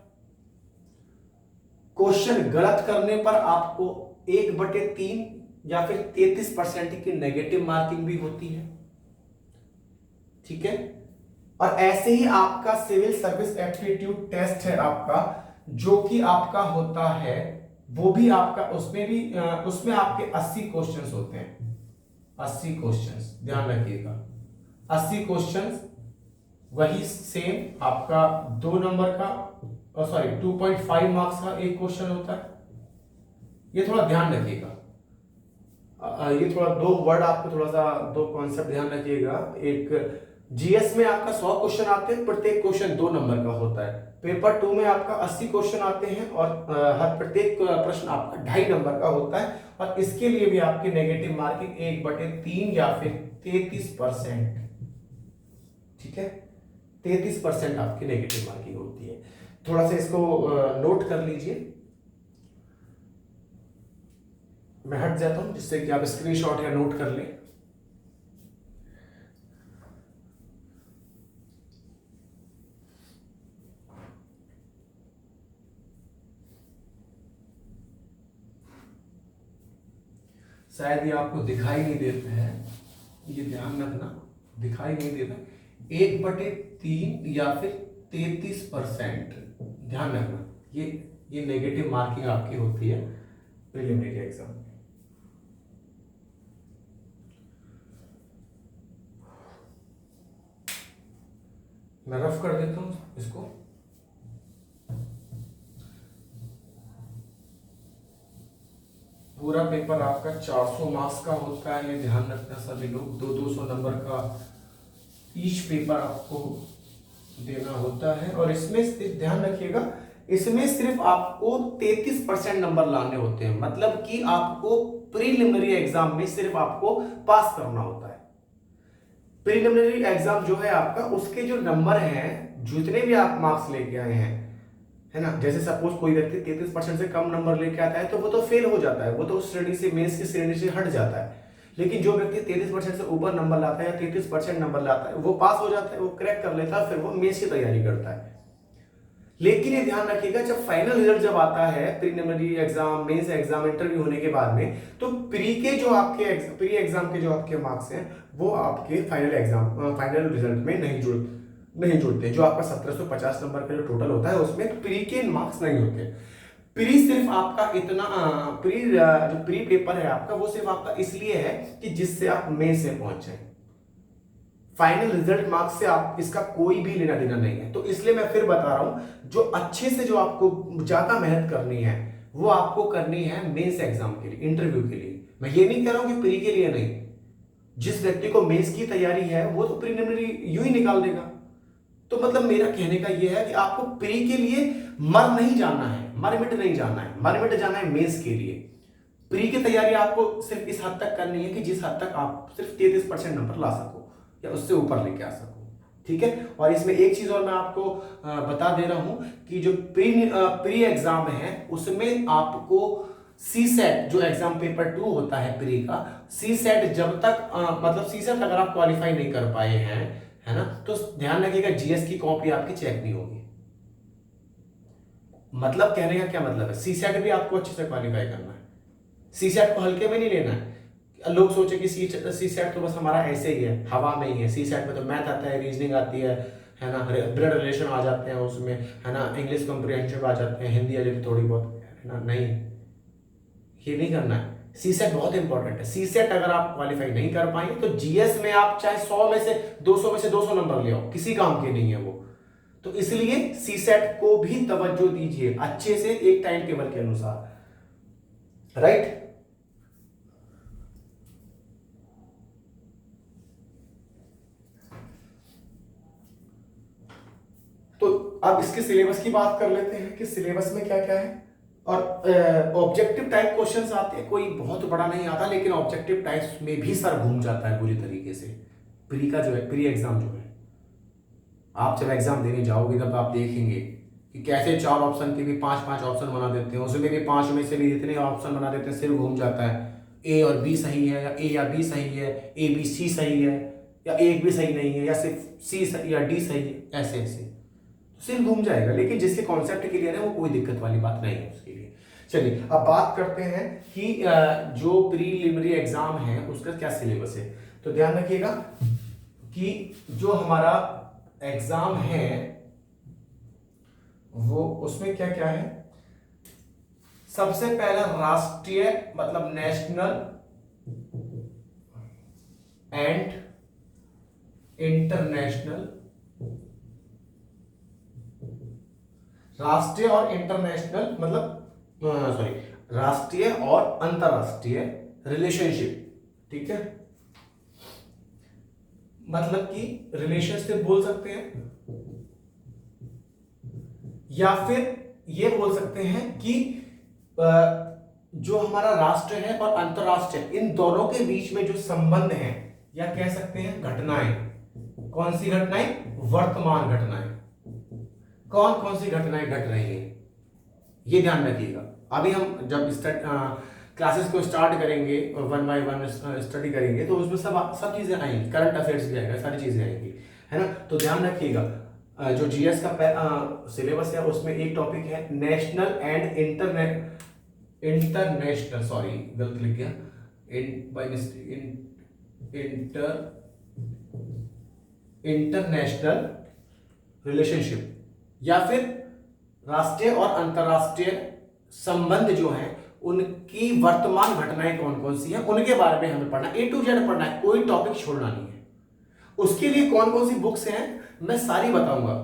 क्वेश्चन गलत करने पर आपको 1/3 या फिर 33% की नेगेटिव मार्किंग भी होती है। ठीक है, और ऐसे ही आपका सिविल सर्विस एप्टीट्यूड टेस्ट है आपका, जो कि आपका होता है, वो भी आपका उसमें आपके 80 क्वेश्चंस होते हैं। 80 क्वेश्चंस, ध्यान रखिएगा, 80 क्वेश्चंस। वही सेम आपका 2 नंबर का, सॉरी 2.5 मार्क्स का एक क्वेश्चन होता है। ये थोड़ा ध्यान रखिएगा, ये थोड़ा 2 वर्ड आपको थोड़ा सा 2 कॉन्सेप्ट ध्यान रखिएगा। एक जीएस में आपका 100 क्वेश्चन आते हैं, प्रत्येक क्वेश्चन 2 नंबर का होता है। पेपर 2 में आपका 80 क्वेश्चन आते हैं और हर प्रत्येक प्रश्न आपका 2.5 नंबर का होता है, और इसके लिए भी आपकी नेगेटिव मार्किंग 1/3 या फिर 33%। ठीक है, 33% आपकी नेगेटिव मार्किंग होती है। थोड़ा सा इसको नोट कर लीजिए, मैं हट जाता हूं जिससे कि आप स्क्रीनशॉट या नोट कर लें। शायद ये आपको दिखाई नहीं देता है, ये ध्यान रखना, दिखाई नहीं देता। 1/3 या फिर 33%, ध्यान रखना, ये नेगेटिव मार्किंग आपकी होती है प्रीलिमिनरी एग्जाम। मैं रफ कर देता हूं इसको। पूरा पेपर आपका 400 मार्क्स का होता है, ये ध्यान रखना सभी लोग। 200 नंबर का ईच पेपर आपको देना होता है, और इसमें सिर्फ ध्यान रखिएगा, इसमें सिर्फ आपको 33% नंबर लाने होते हैं। मतलब कि आपको प्रीलिमिनरी एग्जाम में सिर्फ आपको पास करना होता है। प्रीलिमिनरी एग्जाम जो है आपका, उसके जो नंबर हैं, जितने भी आप मार्क्स लेके आए हैं, है ना, जैसे सपोज कोई व्यक्ति 33% से कम नंबर लेके आता है तो वो तो फेल हो जाता है, वो तो उस श्रेणी से, मेंस की श्रेणी से हट जाता है। लेकिन जो व्यक्ति 33% से ऊपर नंबर लाता है या 33% नंबर लाता है, वो पास हो जाता है, वो क्रैक कर लेता है, फिर वो मेंस की तैयारी करता है। लेकिन ये ध्यान रखिएगा, जब फाइनल रिजल्ट जब आता है, preliminary exam, mains exam, interview होने के बाद में, तो प्री एग्जाम के जो आपके मार्क्स हैं, वो आपके फाइनल रिजल्ट में नहीं जुड़ते। जो आपका 1750 नंबर का जो टोटल होता है, उसमें प्री के मार्क्स नहीं होते। प्री सिर्फ आपका इतना, जो प्री पेपर है आपका, वो सिर्फ आपका इसलिए है कि जिससे आप मेंस में पहुंचे। फाइनल रिजल्ट मार्क्स से आप इसका कोई भी लेना देना नहीं है। तो इसलिए मैं फिर बता रहा हूं, जो अच्छे से, जो आपको ज्यादा मेहनत करनी है, वो आपको करनी है मेंस एग्जाम के लिए, इंटरव्यू के लिए। मैं ये नहीं कह रहा हूं कि प्री के लिए नहीं। जिस व्यक्ति को मेंस की तैयारी है, वो तो प्रीलिमिनरी यूं ही निकाल देगा। तो मतलब मेरा कहने का यह है कि आपको प्री के लिए मर नहीं जाना है, मर मिट नहीं जाना है, मर मिट जाना है मेंस के लिए। प्री की तैयारी आपको सिर्फ इस हद तक करनी है कि जिस हद तक आप सिर्फ 33% नंबर ला सको या उससे ऊपर लेके आ सको। ठीक है, और इसमें एक चीज और मैं आपको बता दे रहा हूं कि जो प्री एग्जाम है, उसमें आपको सीसेट, जो एग्जाम पेपर 2 होता है प्री का, सीसेट जब तक मतलब सीसेट अगर आप क्वालिफाई नहीं कर पाए हैं, है ना, तो ध्यान रखिएगा, जीएस की कॉपी आपकी चेक नहीं होगी। मतलब कहने का क्या मतलब है, सीसेट भी आपको अच्छे से क्वालिफाई करना है। सीसेट को हल्के में नहीं लेना है। लोग सोचे कि सीसेट तो बस हमारा ऐसे ही है, हवा में ही है। सीसेट में तो मैथ आता है, रीजनिंग आती है ना, ब्लड रिलेशन आ जाते हैं उसमें, है ना, इंग्लिश कॉम्प्रिहेंशन आ जाते हैं, हिंदी आ जाती है थोड़ी बहुत, है ना। नहीं, ये नहीं करना है। सीसेट बहुत इंपॉर्टेंट है। सीसेट अगर आप क्वालिफाई नहीं कर पाए तो जीएस में आप चाहे 100 में से 200 नंबर ले आओ, किसी काम के नहीं है वो। तो इसलिए सीसेट को भी तवज्जो दीजिए अच्छे से, एक टाइम टेबल के अनुसार। राइट। तो अब इसके सिलेबस की बात कर लेते हैं कि सिलेबस में क्या क्या है। और ऑब्जेक्टिव टाइप क्वेश्चंस आते हैं, कोई बहुत बड़ा नहीं आता, लेकिन ऑब्जेक्टिव टाइप्स में भी सर घूम जाता है पूरी तरीके से। प्री का जो है, प्री एग्जाम जो है, आप जब एग्जाम देने जाओगे तब आप देखेंगे कि कैसे 4 ऑप्शन के भी 5-5 ऑप्शन बना देते हैं, उसमें भी 5 में से भी जितने ऑप्शन बना देते हैं सिर घूम जाता है। ए और बी सही है, या ए या बी सही है, ए बी सी सही है, या एक भी सही नहीं है, या सिर्फ सी या डी सही है, ऐसे ऐसे सिर घूम जाएगा। लेकिन जिसके कॉन्सेप्ट क्लियर है वो कोई दिक्कत वाली बात नहीं है उसके लिए। चलिए अब बात करते हैं कि जो प्रीलिमिनरी एग्जाम है उसका क्या सिलेबस है। तो ध्यान रखिएगा कि जो हमारा एग्जाम है वो उसमें क्या क्या है। सबसे पहला राष्ट्रीय मतलब नेशनल एंड इंटरनेशनल, राष्ट्रीय और इंटरनेशनल मतलब सॉरी राष्ट्रीय और अंतरराष्ट्रीय रिलेशनशिप, ठीक है। मतलब कि रिलेशनशिप बोल सकते हैं, या फिर ये बोल सकते हैं कि जो हमारा राष्ट्र है और अंतरराष्ट्रीय, इन दोनों के बीच में जो संबंध है, या कह सकते हैं घटनाएं। कौन सी घटनाएं? वर्तमान घटनाएं। कौन कौन सी घटनाएं घट रही हैं ये ध्यान रखिएगा। अभी हम जब क्लासेस को स्टार्ट करेंगे और 1 बाय 1 स्टडी करेंगे तो उसमें सब चीजें आएंगी, करंट अफेयर्स भी आएगा, सारी चीजें आएंगी, है ना। तो ध्यान रखिएगा जो जीएस का सिलेबस है उसमें एक टॉपिक है नेशनल एंड इंटरनेशनल, सॉरी गलत लिख गया, इंटरनेशनल रिलेशनशिप, या फिर राष्ट्रीय और अंतरराष्ट्रीय संबंध जो हैं उनकी वर्तमान घटनाएं कौन कौन सी हैं उनके बारे में हमें पढ़ना, A to Z पढ़ना है, कोई टॉपिक छोड़ना नहीं है। उसके लिए कौन कौन सी बुक्स हैं मैं सारी बताऊंगा,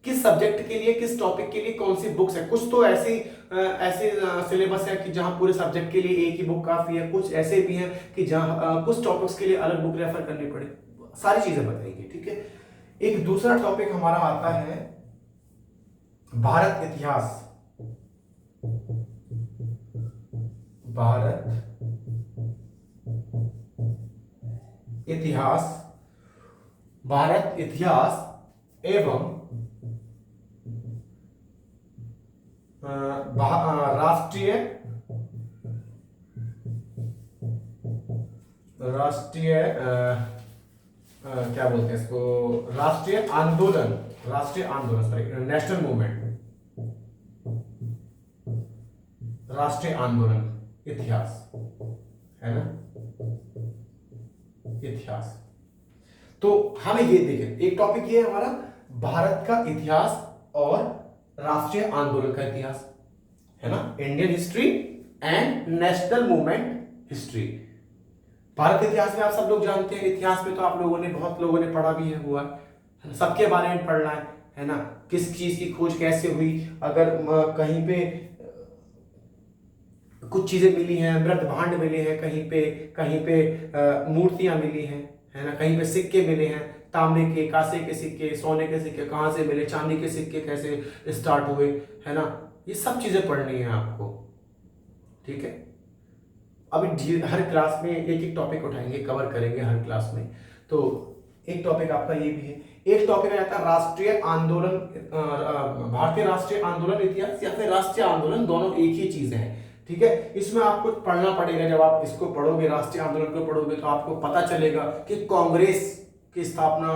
किस सब्जेक्ट के लिए किस टॉपिक के लिए कौन सी बुक्स है। कुछ तो ऐसे सिलेबस है कि जहां पूरे सब्जेक्ट के लिए एक ही बुक काफी है, कुछ ऐसे भी हैं कि जहां कुछ टॉपिक्स के लिए अलग बुक रेफर करनी पड़े, सारी चीजें बताएंगे, ठीक है। एक दूसरा टॉपिक हमारा आता है भारत इतिहास। भारत इतिहास, भारत इतिहास एवं राष्ट्रीय क्या बोलते हैं इसको, राष्ट्रीय आंदोलन सॉरी नेशनल मूवमेंट, राष्ट्रीय आंदोलन इतिहास, है ना, इतिहास। तो हमें ये देखें, एक टॉपिक ये है हमारा भारत का इतिहास और राष्ट्रीय आंदोलन का इतिहास, है ना, Indian history and national movement history. Bharat इतिहास में आप सब लोग जानते हैं, इतिहास में तो आप लोगों ने बहुत लोगों ने पढ़ा भी है हुआ है, सबके बारे में पढ़ना है ना, किस चीज की खोज कैसे हुई, अगर कहीं पे कुछ चीजें मिली हैं, मृत भांड मिले हैं, कहीं पे मूर्तियां मिली हैं, है ना, कहीं पे सिक्के मिले हैं, तांबे के, कांसे के सिक्के, सोने के सिक्के कहाँ से मिले, चांदी के सिक्के कैसे स्टार्ट हुए, है ना, ये सब चीजें पढ़नी है आपको, ठीक है। अभी हर क्लास में एक एक टॉपिक उठाएंगे, कवर करेंगे हर क्लास में। तो एक टॉपिक आपका ये भी है, एक टॉपिक आता है राष्ट्रीय आंदोलन, भारतीय राष्ट्रीय आंदोलन इतिहास या फिर राष्ट्रीय आंदोलन, दोनों एक ही चीज है, ठीक है। इसमें आपको पढ़ना पड़ेगा, जब आप इसको पढ़ोगे, राष्ट्रीय आंदोलन को पढ़ोगे तो आपको पता चलेगा कि कांग्रेस की स्थापना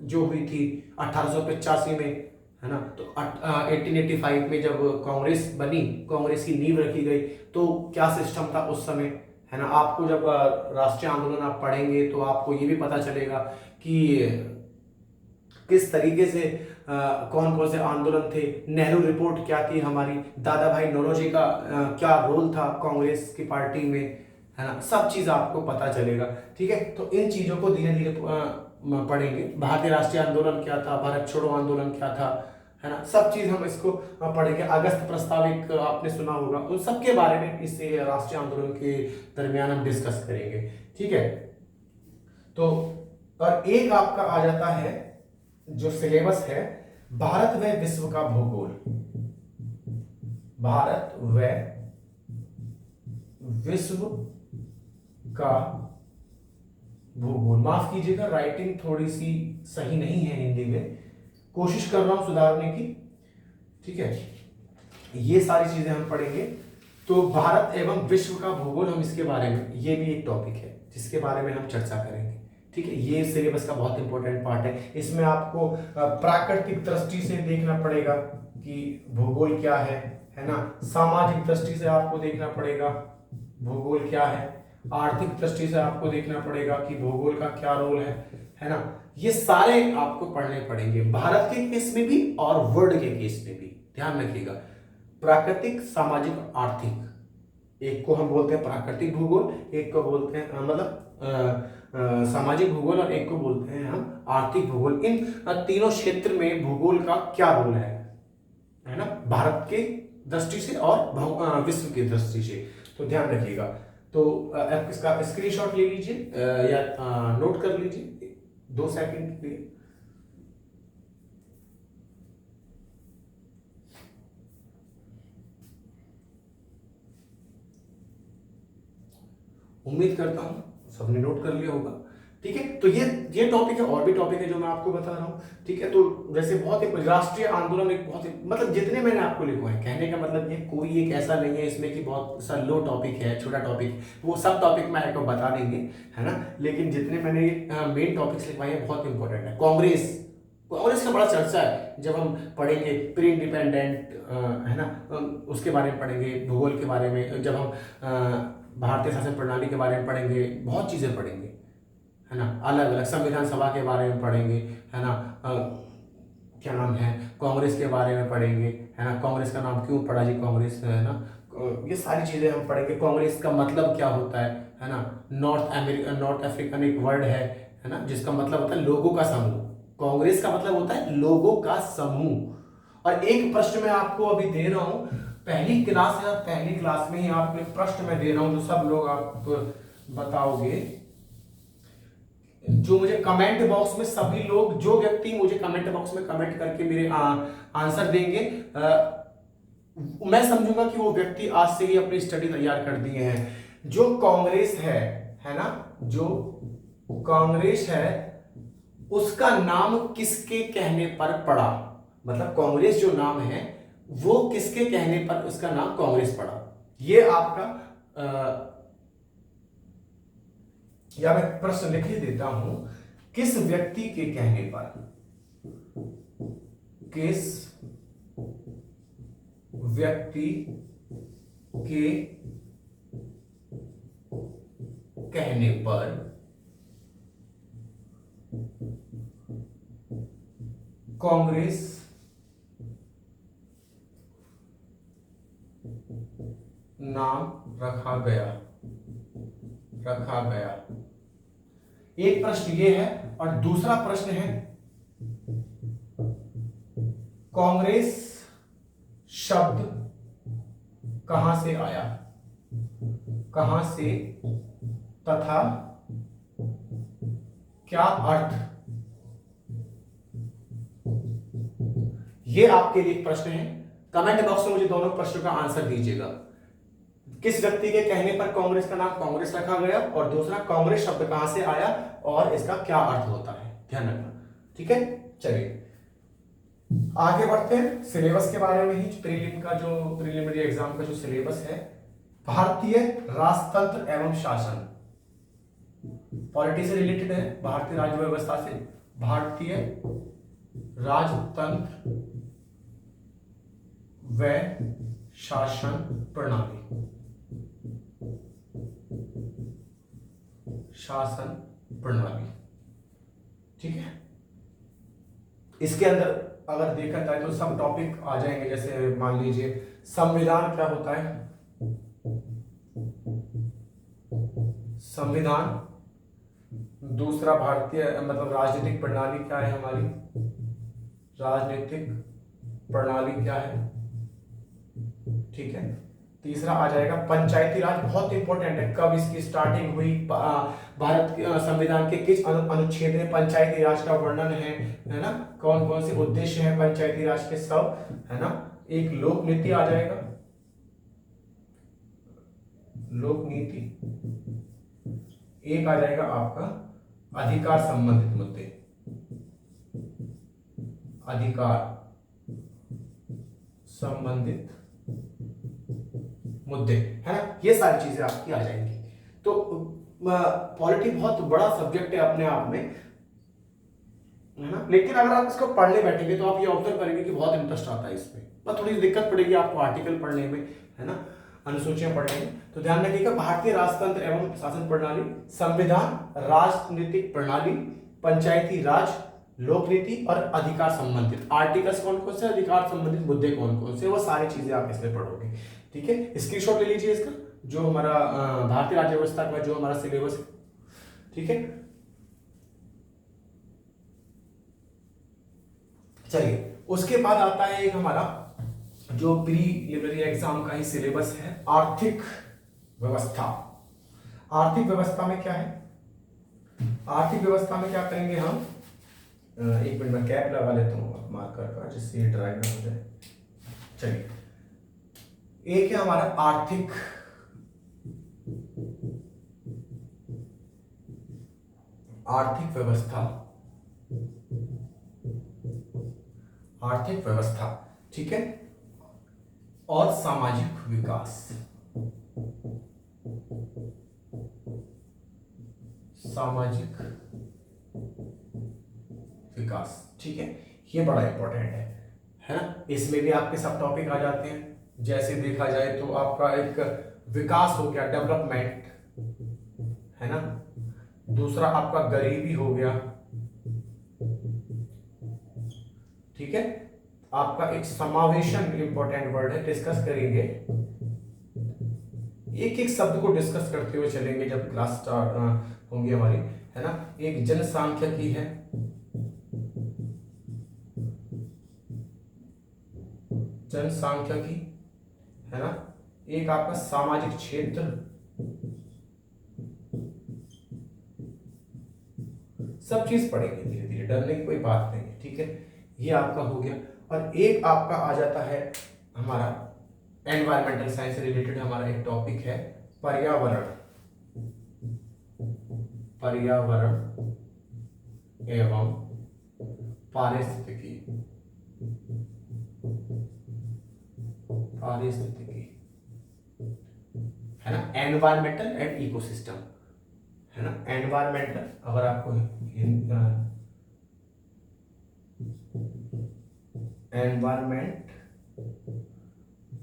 जो हुई थी 1885 में, है ना, तो 1885 में जब कांग्रेस बनी, कांग्रेस की नींव रखी गई, तो क्या सिस्टम था उस समय, है ना। आपको जब राष्ट्रीय आंदोलन आप पढ़ेंगे तो आपको ये भी पता चलेगा कि किस तरीके से कौन कौन से आंदोलन थे, नेहरू रिपोर्ट क्या थी हमारी, दादा भाई नौरोजी का क्या रोल था कांग्रेस की पार्टी में, है ना, सब चीज आपको पता चलेगा, ठीक है। तो इन चीजों को धीरे धीरे पढ़ेंगे। भारतीय राष्ट्रीय आंदोलन क्या था, भारत छोड़ो आंदोलन क्या था, है ना। सब चीज हम इसको पढ़ेंगे। अगस्त प्रस्ताव एक आपने सुना होगा, उन सब के बारे में इस राष्ट्रीय आंदोलन के दरमियान हम डिस्कस करेंगे, ठीक है। तो और एक आपका आ जाता है जो सिलेबस है, भारत व विश्व का भूगोल। भारत व विश्व का भूगोल। माफ कीजिएगा, राइटिंग थोड़ी सी सही नहीं है हिंदी में, कोशिश कर रहा हूं सुधारने की, ठीक है। ये सारी चीजें हम पढ़ेंगे। तो भारत एवं विश्व का भूगोल, हम इसके बारे में, ये भी एक टॉपिक है जिसके बारे में हम चर्चा करेंगे, ठीक है। ये सिलेबस का बहुत इंपॉर्टेंट पार्ट है। इसमें आपको प्राकृतिक दृष्टि से देखना पड़ेगा कि भूगोल क्या है ना। सामाजिक दृष्टि से आपको देखना पड़ेगा भूगोल क्या है। आर्थिक दृष्टि से आपको देखना पड़ेगा कि भूगोल का क्या रोल है ना। ये सारे आपको पढ़ने पड़ेंगे, भारत के केस में भी और वर्ल्ड के केस में भी। ध्यान रखिएगा, प्राकृतिक, सामाजिक, आर्थिक, एक को हम बोलते हैं प्राकृतिक भूगोल, एक को बोलते हैं मतलब सामाजिक भूगोल, और एक को बोलते हैं हम आर्थिक भूगोल। इन तीनों क्षेत्र में भूगोल का क्या रोल है ना, भारत के दृष्टि से और विश्व की दृष्टि से। तो ध्यान रखिएगा। तो आप इसका स्क्रीनशॉट ले लीजिए या नोट कर लीजिए 2 सेकंड के लिए। उम्मीद करता हूं सबने नोट कर लिया होगा, ठीक है। तो ये टॉपिक है, और भी टॉपिक है जो मैं आपको बता रहा हूँ, ठीक है। तो वैसे बहुत ही राष्ट्रीय आंदोलन एक बहुत ही, मतलब जितने मैंने आपको लिखा है, कहने का मतलब ये कोई एक ऐसा नहीं है इसमें कि बहुत सा लो टॉपिक है, छोटा टॉपिक, वो सब टॉपिक मैं आपको बता देंगे, है ना। लेकिन जितने मैंने मेन टॉपिक्स लिखवाए हैं बहुत इंपॉर्टेंट है। कांग्रेस का बड़ा चर्चा है, जब हम पढ़ेंगे प्री इंडिपेंडेंट, है ना, उसके बारे में पढ़ेंगे, भूगोल के बारे में, जब हम भारतीय शासन प्रणाली के बारे में पढ़ेंगे, बहुत चीजें पढ़ेंगे, है ना। अलग अलग संविधान सभा के बारे में पढ़ेंगे, है ना। क्या नाम है, कांग्रेस के बारे में पढ़ेंगे, है ना। कांग्रेस का नाम क्यों पड़ा जी कांग्रेस, है ना। ये सारी चीजें हम पढ़ेंगे। कांग्रेस का मतलब क्या होता है ना। नॉर्थ अफ्रीकन एक वर्ड है ना, जिसका मतलब होता है लोगों का समूह। कांग्रेस का मतलब होता है लोगों का समूह। और एक प्रश्न मैं आपको अभी दे रहा हूं, पहली क्लास है, पहली क्लास में ही आपको एक प्रश्न मैं दे रहा हूं जो सब लोग आप बताओगे, जो मुझे कमेंट बॉक्स में सभी लोग, जो व्यक्ति मुझे कमेंट बॉक्स में कमेंट करके मेरे आंसर देंगे, मैं समझूंगा कि वो व्यक्ति आज से ही अपनी स्टडी तैयार कर दिए हैं। जो कांग्रेस है ना, जो कांग्रेस है उसका नाम किसके कहने पर पड़ा, मतलब कांग्रेस जो नाम है वो किसके कहने पर उसका नाम कांग्रेस पड़ा। ये आपका या मैं प्रश्न लिख ही देता हूं, किस व्यक्ति के कहने पर, किस व्यक्ति के कहने पर कांग्रेस नाम रखा गया। एक प्रश्न ये है, और दूसरा प्रश्न है कांग्रेस शब्द कहां से आया, कहां से तथा क्या अर्थ। ये आपके लिए प्रश्न है, कमेंट बॉक्स में मुझे दोनों प्रश्नों का आंसर दीजिएगा। किस व्यक्ति के कहने पर कांग्रेस का नाम कांग्रेस रखा गया, और दूसरा कांग्रेस शब्द कहां से आया और इसका क्या अर्थ होता है, ध्यान रखना, ठीक है। चलिए आगे बढ़ते हैं सिलेबस के बारे में ही। प्रीलिमिनरी एग्जाम का जो सिलेबस है, भारतीय राजतंत्र एवं शासन, पॉलिटी से रिलेटेड है, भारतीय राज्य व्यवस्था से, भारतीय राजतंत्र व शासन प्रणाली, शासन प्रणाली, ठीक है। इसके अंदर अगर देखा जाए तो सब टॉपिक आ जाएंगे, जैसे मान लीजिए संविधान क्या होता है, संविधान, दूसरा भारतीय मतलब राजनीतिक प्रणाली क्या है हमारी, राजनीतिक प्रणाली क्या है, ठीक है। तीसरा आ जाएगा पंचायती राज, बहुत इंपॉर्टेंट है, कब इसकी स्टार्टिंग हुई, भारत के संविधान के किस अनुच्छेद में पंचायती राज का वर्णन है ना, कौन कौन से उद्देश्य है पंचायती राज के, सब है ना। एक लोक नीति आ जाएगा, लोक नीति। एक आ जाएगा आपका अधिकार संबंधित मुद्दे, अधिकार संबंधित मुद्दे, है ना। ये सारी चीजें आपकी आ जाएंगी। तो पॉलिटी बहुत बड़ा सब्जेक्ट है अपने आप में, है ना। लेकिन अगर आप इसको पढ़ने बैठेंगे तो आप ये ऑब्जर्व करेंगे कि बहुत इंटरेस्ट आता है इसमें, बस थोड़ी दिक्कत पड़ेगी आपको आर्टिकल पढ़ने में, है ना, अनुसूचियां पढ़ने में। तो ध्यान रखिएगा, भारतीय राजतंत्र एवं शासन प्रणाली, संविधान, राजनीतिक प्रणाली, पंचायती राज, लोक नीति और अधिकार संबंधित आर्टिकल्स कौन कौन से, अधिकार संबंधित मुद्दे कौन कौन से, वो सारी चीजें आप इसमें पढ़ोगे, ठीक है। स्क्रीनशॉट ले लीजिए इसका, जो हमारा भारतीय राज्य व्यवस्था का जो हमारा सिलेबस है, ठीक है। चलिए, उसके बाद आता है एक हमारा जो प्रीलिमिनरी एग्जाम का ही सिलेबस है, आर्थिक व्यवस्था। आर्थिक व्यवस्था में क्या है, आर्थिक व्यवस्था में क्या करेंगे हम, एक मिनट में कैप लगा लेता हूँ मार्कर का, जिससे ये ड्राई ना हो जाए। चलिए, एक है हमारा आर्थिक व्यवस्था, आर्थिक व्यवस्था, ठीक है, और सामाजिक विकास, सामाजिक विकास, ठीक है। ये बड़ा इंपॉर्टेंट है ना। इसमें भी आपके सब टॉपिक आ जाते हैं, जैसे देखा जाए तो आपका एक विकास हो गया, डेवलपमेंट, है ना। दूसरा आपका गरीबी हो गया, ठीक है। आपका एक समावेशन इंपॉर्टेंट वर्ड है, डिस्कस करेंगे, एक एक शब्द को डिस्कस करते हुए चलेंगे जब क्लास स्टार्ट होंगी हमारी, है ना। एक जनसांख्यिकी है, जनसांख्यिकी, है ना। एक आपका सामाजिक क्षेत्र, सब चीज पढ़ेंगे धीरे धीरे, डरने की कोई बात नहीं है, ठीक है। ये आपका हो गया। और एक आपका आ जाता है हमारा एनवायरमेंटल साइंस से रिलेटेड हमारा एक टॉपिक है, पर्यावरण, पर्यावरण एवं पारिस्थितिकी, पारिस्थितिकी, है ना। एनवायरमेंटल एंड इकोसिस्टम, है ना। एनवायरमेंटल, अगर आपको एनवायरमेंट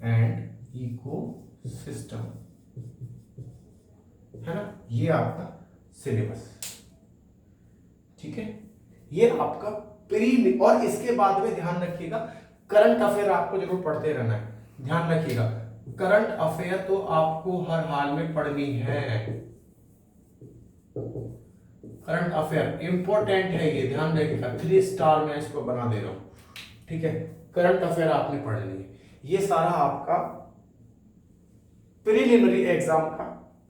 एंड इकोसिस्टम, है ना, ये आपका सिलेबस, ठीक है। ये आपका प्री, और इसके बाद में ध्यान रखिएगा करंट अफेयर आपको जरूर पढ़ते रहना है, ध्यान रखिएगा करंट अफेयर तो आपको हर हाल में पढ़नी है, करंट अफेयर इंपॉर्टेंट है, ये ध्यान रखिएगा, 3 स्टार में इसको बना दे रहा हूं, ठीक है। करंट अफेयर आपने पढ़नी है, ये सारा आपका प्रीलिमिनरी एग्जाम का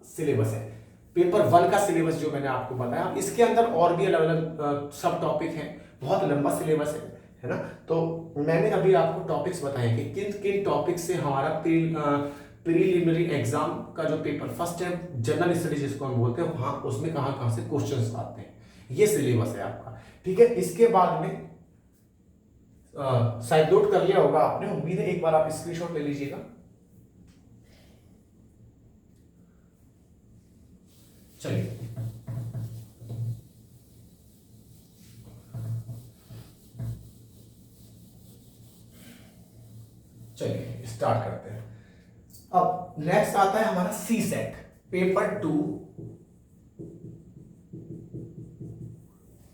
सिलेबस है। पेपर 1 का सिलेबस जो मैंने आपको बताया, इसके अंदर और भी अलग अलग सब टॉपिक हैं, बहुत लंबा सिलेबस है ना। तो मैंने अभी आपको टॉपिक्स बताए कि किन किन टॉपिक से हमारा प्रीलिमिनरी एग्जाम का जो पेपर फर्स्ट है, जनरल स्टडीज जिसको हम बोलते हैं, वहां उसमें कहां कहां से क्वेश्चंस आते हैं, ये सिलेबस है आपका, ठीक है। इसके बाद में शायद नोट कर लिया होगा आपने, उम्मीद है, एक बार आप स्क्रीनशॉट ले लीजिएगा। चलिए, चलिए स्टार्ट करते हैं। अब नेक्स्ट आता है हमारा सी सेट पेपर 2,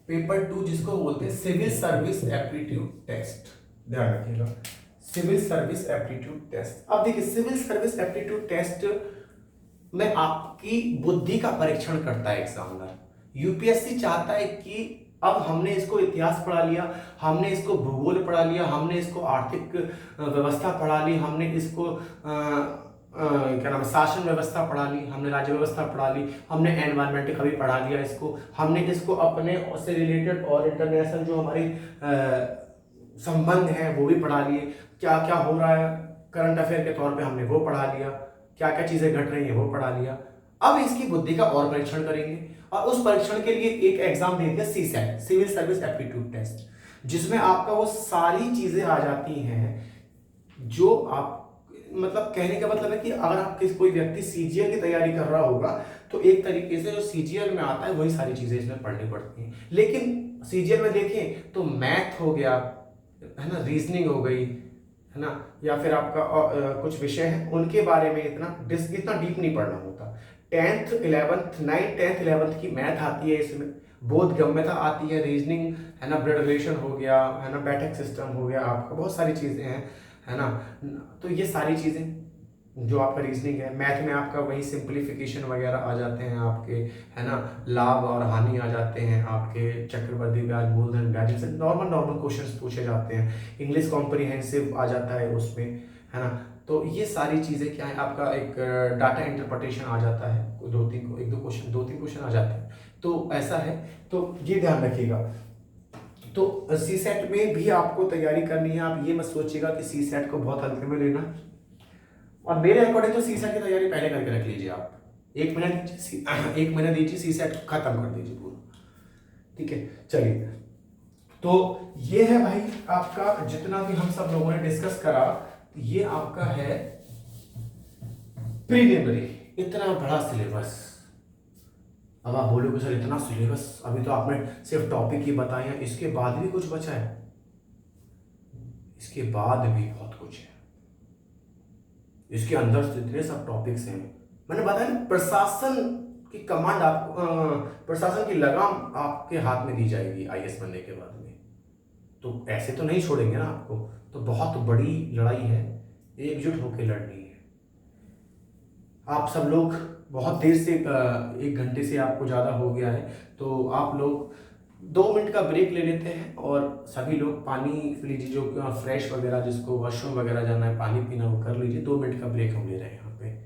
पेपर 2 जिसको बोलते हैं सिविल सर्विस एप्टीट्यूड टेस्ट, ध्यान रखिएगा, सिविल सर्विस एप्टीट्यूड टेस्ट। अब देखिए, सिविल सर्विस एप्टीट्यूड टेस्ट में आपकी बुद्धि का परीक्षण करता है एग्जामिनर। यूपीएससी चाहता है कि अब हमने इसको इतिहास पढ़ा लिया, हमने इसको भूगोल पढ़ा लिया, हमने इसको आर्थिक व्यवस्था पढ़ा ली, हमने इसको क्या नाम है, शासन व्यवस्था पढ़ा ली, हमने राज्य व्यवस्था पढ़ा ली, हमने एनवायरमेंट का भी पढ़ा लिया इसको, हमने इसको अपने से रिलेटेड और इंटरनेशनल जो हमारी संबंध है वो भी पढ़ा लिए, क्या क्या हो रहा है करंट अफेयर के तौर पे हमने वो पढ़ा लिया, क्या क्या चीजें घट रही हैं वो पढ़ा लिया। अब इसकी बुद्धि का और परीक्षण करेंगे, और उस परीक्षण के लिए एक एग्जाम दे दिया CSAT, civil service aptitude test, जिसमें आपका वो सारी चीजें आ जाती हैं जो आप, मतलब कहने का मतलब है कि अगर आप कोई व्यक्ति सीजीएल की तैयारी कर रहा होगा तो एक तरीके से जो सीजीएल में आता है वही सारी चीजें इसमें पढ़नी पड़ती हैं। लेकिन सीजीएल में देखें तो मैथ हो गया, है ना, रीजनिंग हो गई, है ना, या फिर आपका कुछ विषय है उनके बारे में इतना डीप नहीं पढ़ना होता। 10th 11th 9th 10th 11th की मैथ आती है इसमें, बोधगम्यता आती है, रीजनिंग है ना, ब्लड रिलेशन हो गया, है ना, बैठक सिस्टम हो गया, आपका बहुत सारी चीजें हैं, है ना। तो ये सारी चीजें जो आपका रीजनिंग है, मैथ में आपका वही सिंप्लीफिकेशन वगैरह आ जाते हैं आपके, है ना, लाभ और हानि आ जाते हैं आपके, चक्रवृद्धि ब्याज, मूलधन ब्याज, से नॉर्मल क्वेश्चंस पूछे जाते हैं, इंग्लिश कॉम्प्रिहेंसिव आ जाता है उसमें, है ना। तो ये सारी चीजें क्या है, आपका एक डाटा इंटरप्रिटेशन आ जाता है, दो तीन क्वेश्चन आ जाते हैं, तो ऐसा है, तो ये ध्यान रखिएगा। तो सीसेट में भी आपको तैयारी करनी है, आप ये मत सोचिएगा कि सीसेट को बहुत हल्के में लेना, और मेरे अकॉर्डिंग तो सीसेट की तैयारी पहले करके रख लीजिए आप, एक महीना दीजिए, सीसेट खत्म कर दीजिए पूरा, ठीक है। चलिए, तो ये है भाई आपका जितना भी हम सब लोगों ने डिस्कस करा, ये आपका है प्रीलिमिनरी, इतना बड़ा सिलेबस। अब आप बोलोगे सर इतना सिलेबस, अभी तो आपने सिर्फ टॉपिक ही बताया, इसके बाद भी कुछ बचा है? इसके बाद भी बहुत कुछ है, इसके अंदर से इतने सब टॉपिक्स हैं। मैंने बताया ना, प्रशासन की कमांड आपको, प्रशासन की लगाम आपके हाथ में दी जाएगी आईएएस बनने के बाद में, तो ऐसे तो नहीं छोड़ेंगे ना आपको, तो बहुत बड़ी लड़ाई है, एकजुट होकर लड़नी है। आप सब लोग बहुत देर से, 1 घंटे से आपको ज़्यादा हो गया है, तो आप लोग 2 मिनट का ब्रेक ले लेते हैं, और सभी लोग पानी पी लीजिए, जो फ्रेश वगैरह जिसको वॉशरूम वगैरह जाना है, पानी पीना वो कर लीजिए। 2 मिनट का ब्रेक हम ले रहे हैं यहाँ पे।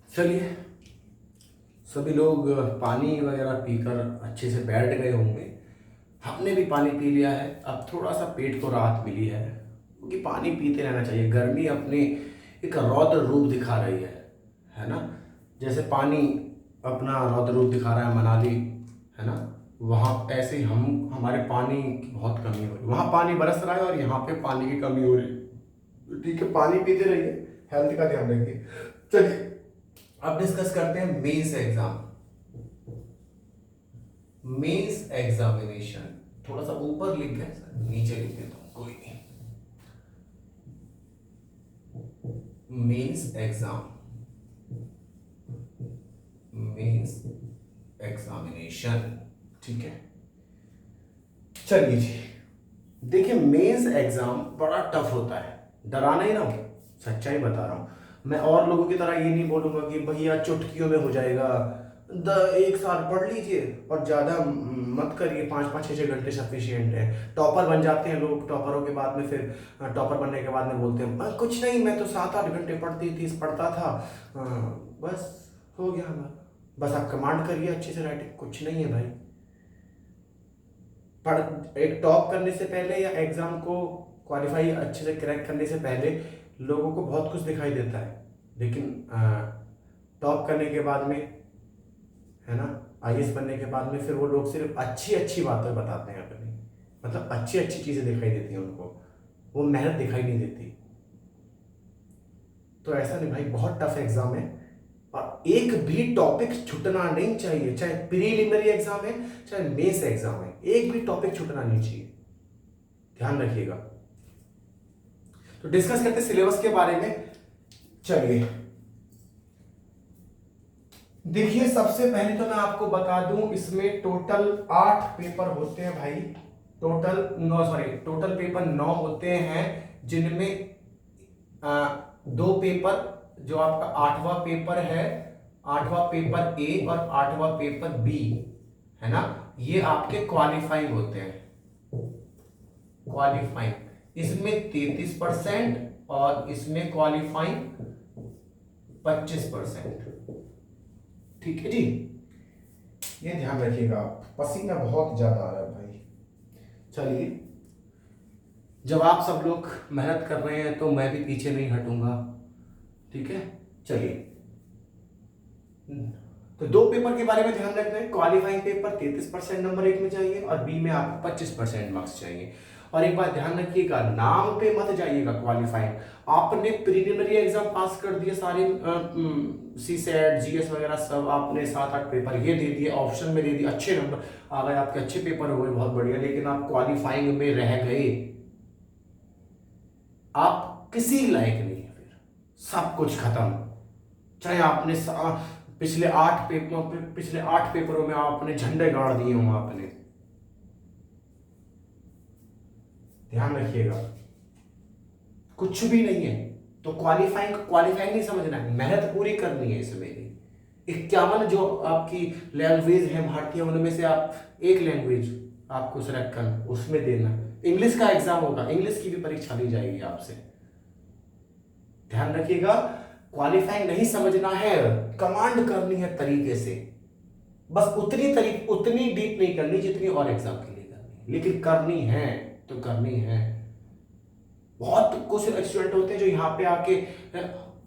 चलिए, सभी लोग पानी वगैरह पीकर अच्छे से बैठ गए होंगे, हमने भी पानी पी लिया है। अब थोड़ा सा पेट को राहत मिली है, क्योंकि पानी पीते रहना चाहिए। गर्मी अपने एक रौद्र रूप दिखा रही है ना। जैसे पानी अपना रौद्र रूप दिखा रहा है मनाली, है ना, वहाँ ऐसे ही हमारे पानी की बहुत कमी हो रही है। वहाँ पानी बरस रहा है और यहाँ पे पानी की कमी हो रही है। ठीक है, पानी पीते रहिए, हेल्थ का ध्यान रखिए। चलिए, अब डिस्कस करते हैं मेंस एग्जाम। मेंस एग्जामिनेशन थोड़ा सा ऊपर लिख गया, नीचे लिख देता हूं, कोई नहीं। Mains exam mains examination. ठीक है, चलिए जी, देखिए मेंस एग्जाम बड़ा टफ होता है, डराना ही ना हो, सच्चाई बता रहा हूं मैं। और लोगों की तरह ये नहीं बोलूंगा कि भैया चुटकियों में हो जाएगा, एक साल पढ़ लीजिए और ज्यादा मत करिए, 5-5 6 6 घंटे सफिशियंट है। टॉपर बन जाते हैं लोग, टॉपरों के बाद में फिर टॉपर बनने के बाद में बोलते हैं कुछ नहीं, मैं तो 7-8 घंटे पढ़ता था, बस हो गया हमारा। बस आप कमांड करिए अच्छे से, राइटिंग कुछ नहीं है भाई। पढ़ एक टॉप करने से पहले या एग्जाम को क्वालिफाई अच्छे से क्रैक करने से पहले लोगों को बहुत कुछ दिखाई देता है, लेकिन टॉप करने के बाद में, है ना, आईएएस बनने के बाद में फिर वो लोग सिर्फ अच्छी अच्छी बातें बताते हैं अपनी, मतलब अच्छी अच्छी चीजें दिखाई देती हैं उनको, वो मेहनत दिखाई नहीं देती। तो ऐसा नहीं भाई, बहुत टफ एग्जाम है और एक भी टॉपिक छूटना नहीं चाहिए, चाहे प्रीलिमिनरी एग्जाम है चाहे मेंस एग्जाम है, एक भी टॉपिक छूटना नहीं चाहिए, ध्यान रखिएगा। तो डिस्कस करते सिलेबस के बारे में। चलिए देखिए, सबसे पहले तो मैं आपको बता दूं, इसमें टोटल 8 पेपर होते हैं भाई, टोटल पेपर 9 होते हैं, जिनमें 2 पेपर, जो आपका 8वां पेपर है, 8वां पेपर ए और 8वां पेपर बी, है ना, ये आपके क्वालिफाइंग होते हैं, क्वालिफाइंग। इसमें 33% और इसमें क्वालिफाइंग 25%। ठीक है जी, ये ध्यान रखिएगा आप। पसीना बहुत ज्यादा आ रहा है भाई। चलिए, जब आप सब लोग मेहनत कर रहे हैं तो मैं भी पीछे नहीं हटूंगा, ठीक है। चलिए, तो 2 पेपर के बारे में ध्यान रखना है। क्वालिफाइंग पेपर 33% नंबर 1 में चाहिए और बी में आपको 25% मार्क्स चाहिए। और एक बात ध्यान रखिएगा, नाम पे मत जाइएगा क्वालिफाइंग। आपने प्रीलिमिनरी एग्जाम पास कर दिए सारे, सीसेट जीएस वगैरह सब आपने 7-8 पेपर ये दे दिए, ऑप्शन में दे दिए, अच्छे नंबर आ गए आपके, अच्छे पेपर हो गए, बहुत बढ़िया, लेकिन आप क्वालिफाइंग में रह गए, आप किसी लायक नहीं है, फिर सब कुछ खत्म। चाहे आपने पिछले 8 पेपरों में आपने झंडे गाड़ दिए हों, आपने, ध्यान रखिएगा, कुछ भी नहीं है। तो क्वालिफाइंग नहीं समझना है, मेहनत पूरी करनी है इसमें। 51 जो आपकी लैंग्वेज है भारतीय, उनमें से आप एक लैंग्वेज आपको सेलेक्ट करना, उसमें देना। इंग्लिश का एग्जाम होगा, इंग्लिश की भी परीक्षा ली जाएगी आपसे, ध्यान रखिएगा। क्वालिफाइंग नहीं समझना है, कमांड करनी है तरीके से, बस उतनी डीप नहीं करनी जितनी और एग्जाम के लिए करनी है, लेकिन करनी है तो करनी है। बहुत कुछ स्टूडेंट होते हैं जो यहाँ पे आके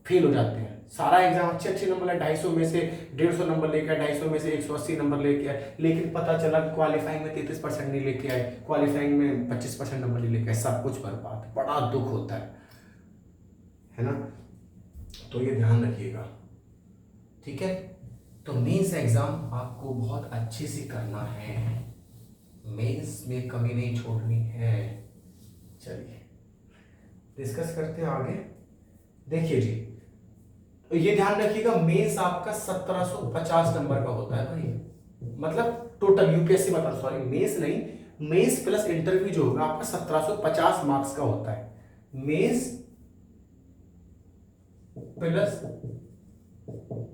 फेल हो जाते हैं, सारा एग्जाम अच्छे नंबर है, 250 में से 150 नंबर लेके आए, 250 में से 180 नंबर लेके आए, लेकिन पता चला कि क्वालिफाइंग में 33% नहीं लेके आए, क्वालिफाइंग में 25% नंबर नहीं लेके आए, सब कुछ बर्बाद। बड़ा दुख होता है ना। तो ये ध्यान रखिएगा, ठीक है। तो मेंस एग्जाम आपको बहुत अच्छे से करना है, मेंस में कमी नहीं छोड़नी है। चलिए डिस्कस करते हैं आगे। देखिए जी, तो ये ध्यान रखिएगा, मेंस आपका 1750 नंबर का होता है भाई, मतलब टोटल यूपीएससी मतलब, सॉरी मेंस नहीं, मेंस प्लस इंटरव्यू जो होगा आपका 1750 मार्क्स का होता है। मेंस प्लस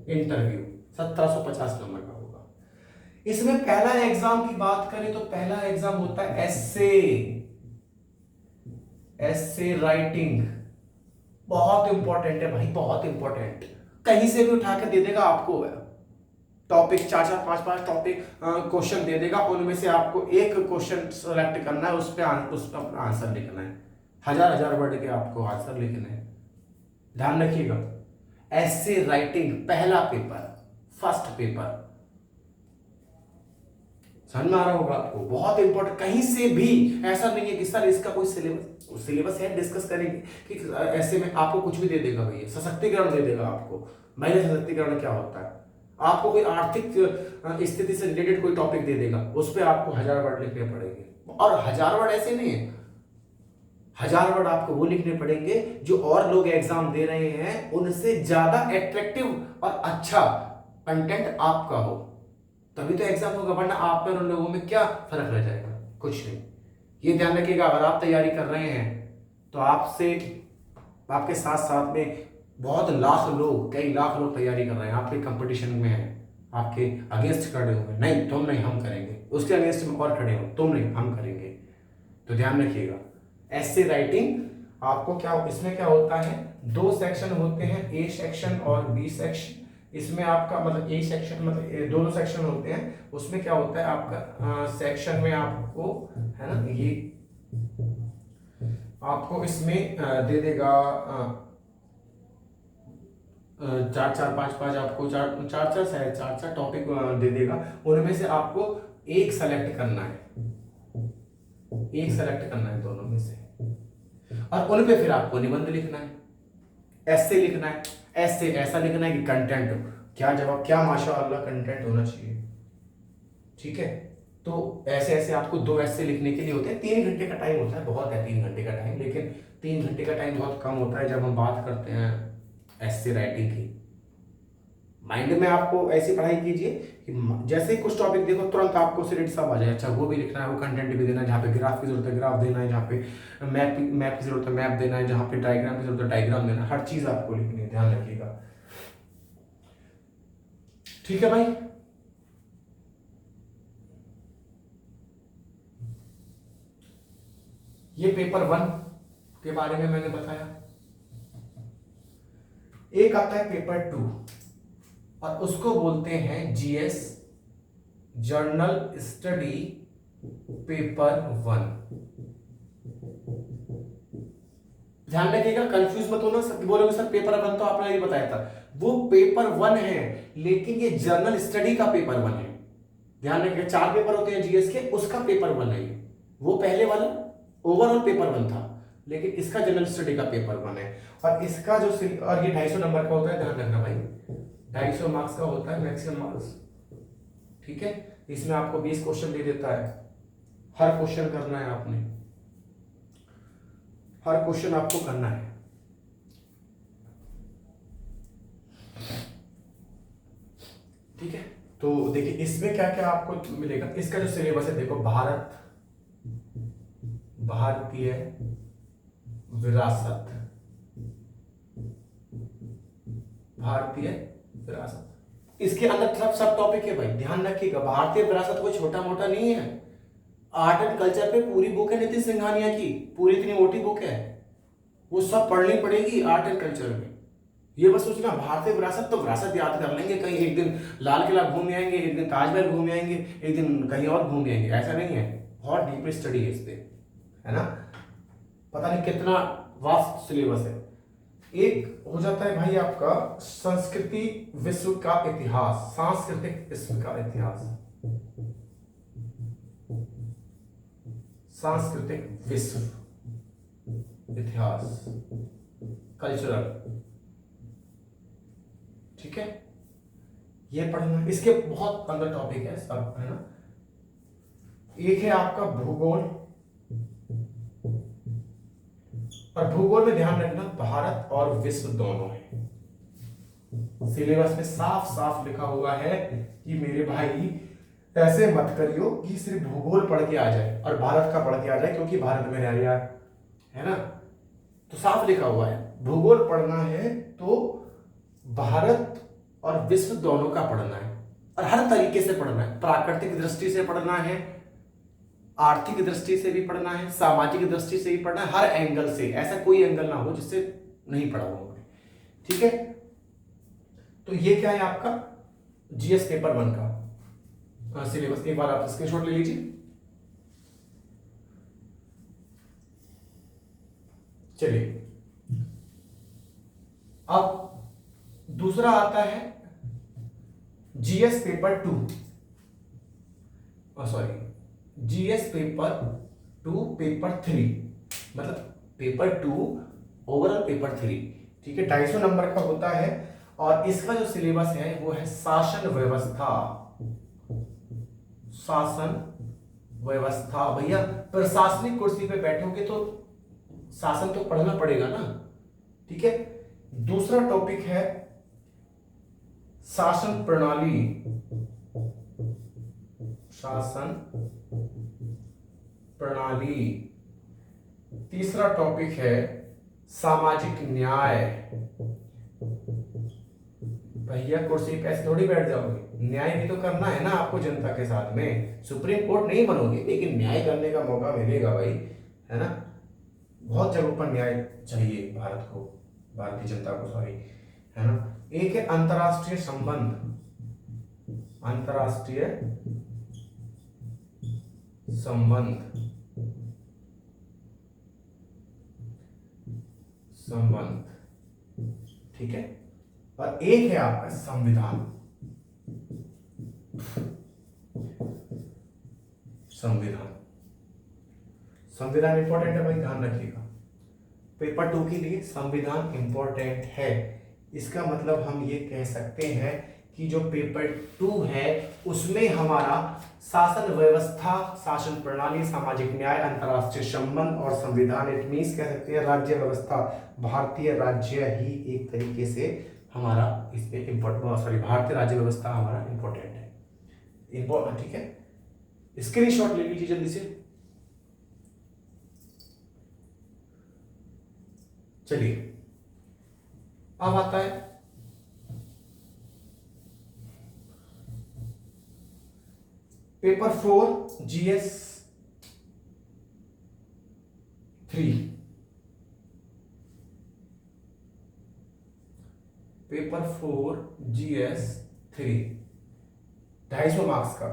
इंटरव्यू 1750 नंबर का होगा। इसमें पहला एग्जाम की बात करें तो पहला एग्जाम होता है एस्से राइटिंग। बहुत इंपॉर्टेंट है भाई, बहुत इंपॉर्टेंट। कहीं से भी उठा के दे देगा आपको टॉपिक, 4-4 5-5 टॉपिक क्वेश्चन दे देगा, उनमें से आपको एक क्वेश्चन सेलेक्ट करना है, उस पर अपना आंसर लिखना है, 1000 वर्ड के आपको आंसर लिखना है। ध्यान रखिएगा, एस्से राइटिंग पहला पेपर, फर्स्ट पेपर, समझ में आ रहा होगा आपको, बहुत इंपॉर्टेंट। कहीं से भी ऐसा नहीं है कि सर इसका कोई सिलेबस है, डिस्कस करेंगे कि ऐसे में आपको कुछ भी दे देगा भैया, सशक्तिकरण दे देगा आपको। महिला सशक्तिकरण क्या होता है, आपको कोई आर्थिक स्थिति से रिलेटेड कोई टॉपिक दे देगा, उस पर आपको 1000 वर्ड लिखने पड़ेंगे, और 1000 वर्ड ऐसे नहीं है, 1000 वर्ड आपको वो लिखने पड़ेंगे जो और लोग एग्जाम दे रहे हैं उनसे ज्यादा एट्रैक्टिव और अच्छा कंटेंट आपका हो तभी तो एग्जाम होगा, वरना आप में और उन लोगों में क्या फर्क रह जाएगा? कुछ नहीं। ये ध्यान रखिएगा, अगर आप तैयारी कर रहे हैं तो आपसे आपके साथ साथ में बहुत लाख लोग, कई लाख लोग तैयारी कर रहे हैं, आपके कंपटीशन में हैं, आपके अगेंस्ट खड़े हुए, नहीं तुम नहीं हम करेंगे, उसके अगेंस्ट में और खड़े हो, तुम नहीं हम करेंगे। तो ध्यान रखिएगा, ऐसे राइटिंग आपको क्या, इसमें क्या होता है, 2 सेक्शन होते हैं, ए सेक्शन और बी सेक्शन। इसमें आपका मतलब ए सेक्शन मतलब दोनों सेक्शन होते हैं, उसमें क्या होता है आपका सेक्शन में आपको है ना, ये आपको इसमें दे देगा 4 4 5 5, आपको 4 4 शायद 4 4 टॉपिक दे देगा, उनमें से आपको एक सेलेक्ट करना है, एक सेलेक्ट करना है दोनों में से, और उन पे फिर आपको निबंध लिखना है, ऐसे लिखना है, ऐसे ऐसा लिखना है कि कंटेंट क्या जवाब, क्या माशाअल्लाह कंटेंट होना चाहिए। ठीक है, तो ऐसे ऐसे आपको 2 ऐसे लिखने के लिए होते हैं। 3 घंटे का टाइम होता है, बहुत है 3 घंटे का टाइम, लेकिन 3 घंटे का टाइम बहुत कम होता है जब हम बात करते हैं ऐसे राइटिंग की। माइंड में आपको ऐसी पढ़ाई कीजिए कि जैसे ही कुछ टॉपिक देखो तुरंत आपको सीरीज सब आ जाए, अच्छा वो भी लिखना है, वो कंटेंट भी देना है, जहाँ पे ग्राफ की जरूरत है ग्राफ देना है, जहाँ पे मैप की जरूरत है मैप देना है, जहाँ पे डायग्राम की जरूरत है डायग्राम देना है, हर चीज आपको लिखनी है, ध्यान रखिएगा। ठीक है भाई, ये पेपर 1 के बारे में मैंने बताया। एक आता है पेपर 2 और उसको बोलते हैं जीएस जर्नल स्टडी पेपर 1। ध्यान रखिएगा, कंफ्यूज मत होना, सब बोलोगे सर पेपर 1 तो आपने ये बताया था, वो पेपर 1 है, लेकिन ये जर्नल स्टडी का पेपर 1 है। ध्यान रखिएगा, 4 पेपर होते हैं जीएस के, उसका पेपर 1 है ये। वो पहले वाला ओवरऑल पेपर 1 था, लेकिन इसका जनरल स्टडी का पेपर 1 है। और इसका जो और ये 250 नंबर का होता है, ध्यान रखना भाई, 250 मार्क्स का होता है मैक्सिमम मार्क्स। ठीक है, इसमें आपको 20 क्वेश्चन दे देता है, हर क्वेश्चन करना है आपने, हर क्वेश्चन आपको करना है। ठीक है, तो देखिए इसमें क्या क्या आपको मिलेगा। इसका जो सिलेबस है देखो, भारतीय विरासत, भारतीय विरासत, इसके अंदर सब टॉपिक है भाई, ध्यान रखिएगा। भारतीय विरासत कोई छोटा मोटा नहीं है, आर्ट एंड कल्चर पे पूरी बुक है नितिन सिंघानिया की, पूरी इतनी मोटी बुक है, वो सब पढ़नी पड़ेगी आर्ट एंड कल्चर में। ये बस सोचना भारतीय विरासत तो विरासत याद कर लेंगे, कहीं एक दिन लाल किला घूम आएंगे, एक दिन ताजमहल घूम आएंगे, एक दिन कहीं और घूम आएंगे, ऐसा नहीं है, बहुत डीप स्टडी है इस पे, है ना। पता नहीं कितना वास्ट सिलेबस है। एक हो जाता है भाई आपका संस्कृति विश्व का इतिहास, सांस्कृतिक विश्व का इतिहास, सांस्कृतिक विश्व इतिहास, कल्चरल। ठीक है, ये पढ़ना, इसके बहुत अंदर टॉपिक है सब, है ना। एक है आपका भूगोल, और भूगोल में ध्यान रखना भारत और विश्व दोनों है। सिलेबस में साफ साफ लिखा हुआ है कि मेरे भाई ऐसे मत करियो कि सिर्फ भूगोल पढ़ के आ जाए और भारत का पढ़ के आ जाए, क्योंकि भारत में रह रहा है ना। तो साफ लिखा हुआ है भूगोल पढ़ना है तो भारत और विश्व दोनों का पढ़ना है, और हर तरीके से पढ़ना है, प्राकृतिक दृष्टि से पढ़ना है, आर्थिक दृष्टि से भी पढ़ना है, सामाजिक दृष्टि से भी पढ़ना है, हर एंगल से, ऐसा कोई एंगल ना हो जिससे नहीं पढ़ा होगा। ठीक है, तो ये क्या है आपका जीएस पेपर 1 का सिलेबस, एक बार आप स्क्रीनशॉट ले लीजिए। चलिए, अब दूसरा आता है GS paper 2, sorry GS paper 2 paper 3, मतलब पेपर 2 ओवरऑल पेपर 3। ठीक है, 250 नंबर का होता है, और इसका जो सिलेबस है वो है शासन व्यवस्था, शासन व्यवस्था। भैया प्रशासनिक कुर्सी पे बैठोगे तो शासन तो पढ़ना पड़ेगा ना। ठीक है, दूसरा टॉपिक है शासन प्रणाली, शासन प्रणाली। तीसरा टॉपिक है सामाजिक न्याय। भैया कुर्सी पे ऐसे थोड़ी बैठ जाओगे, न्याय भी तो करना है ना आपको जनता के साथ में। सुप्रीम कोर्ट नहीं बनोगे लेकिन न्याय करने का मौका मिलेगा भाई, है ना। बहुत जगहों पर न्याय चाहिए भारत को, भारतीय जनता को, सॉरी, है ना। एक है अंतरराष्ट्रीय संबंध, अंतरराष्ट्रीय संबंध, संबंध, ठीक है। और एक है आपका संविधान, संविधान। संविधान इंपॉर्टेंट है भाई, ध्यान रखिएगा। पेपर 2 के लिए संविधान इंपॉर्टेंट है। इसका मतलब हम ये कह सकते हैं कि जो पेपर 2 है उसमें हमारा शासन व्यवस्था, शासन प्रणाली, सामाजिक न्याय, अंतरराष्ट्रीय संबंध और संविधान, इट मीन्स कह सकते हैं राज्य व्यवस्था, भारतीय राज्य ही एक तरीके से हमारा इसमें इम्पोर्टेंट, सॉरी, भारतीय राज्य व्यवस्था हमारा इंपॉर्टेंट है, इंपॉर्टेंट, ठीक है। स्क्रीनशॉट ले लीजिए जल्दी से। चलिए अब आता है paper 4 GS 3। Paper 4 GS 3 250 marks का।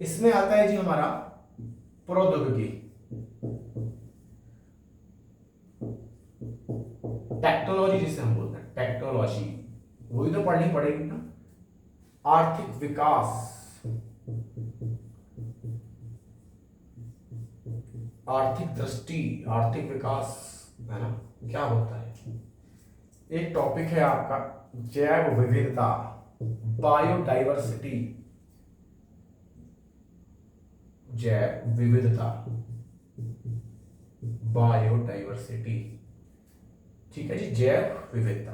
इसमें आता है जी हमारा प्रौद्योगिकी, टेक्नोलॉजी जिसे हम बोलते हैं, टेक्नोलॉजी, वही तो पढ़नी पड़ेगी ना। आर्थिक विकास, आर्थिक दृष्टि, आर्थिक विकास, है ना, क्या होता है। एक टॉपिक है आपका जैव विविधता, बायोडाइवर्सिटी, जैव विविधता, बायोडाइवर्सिटी, ठीक है जी। जैव विविधता,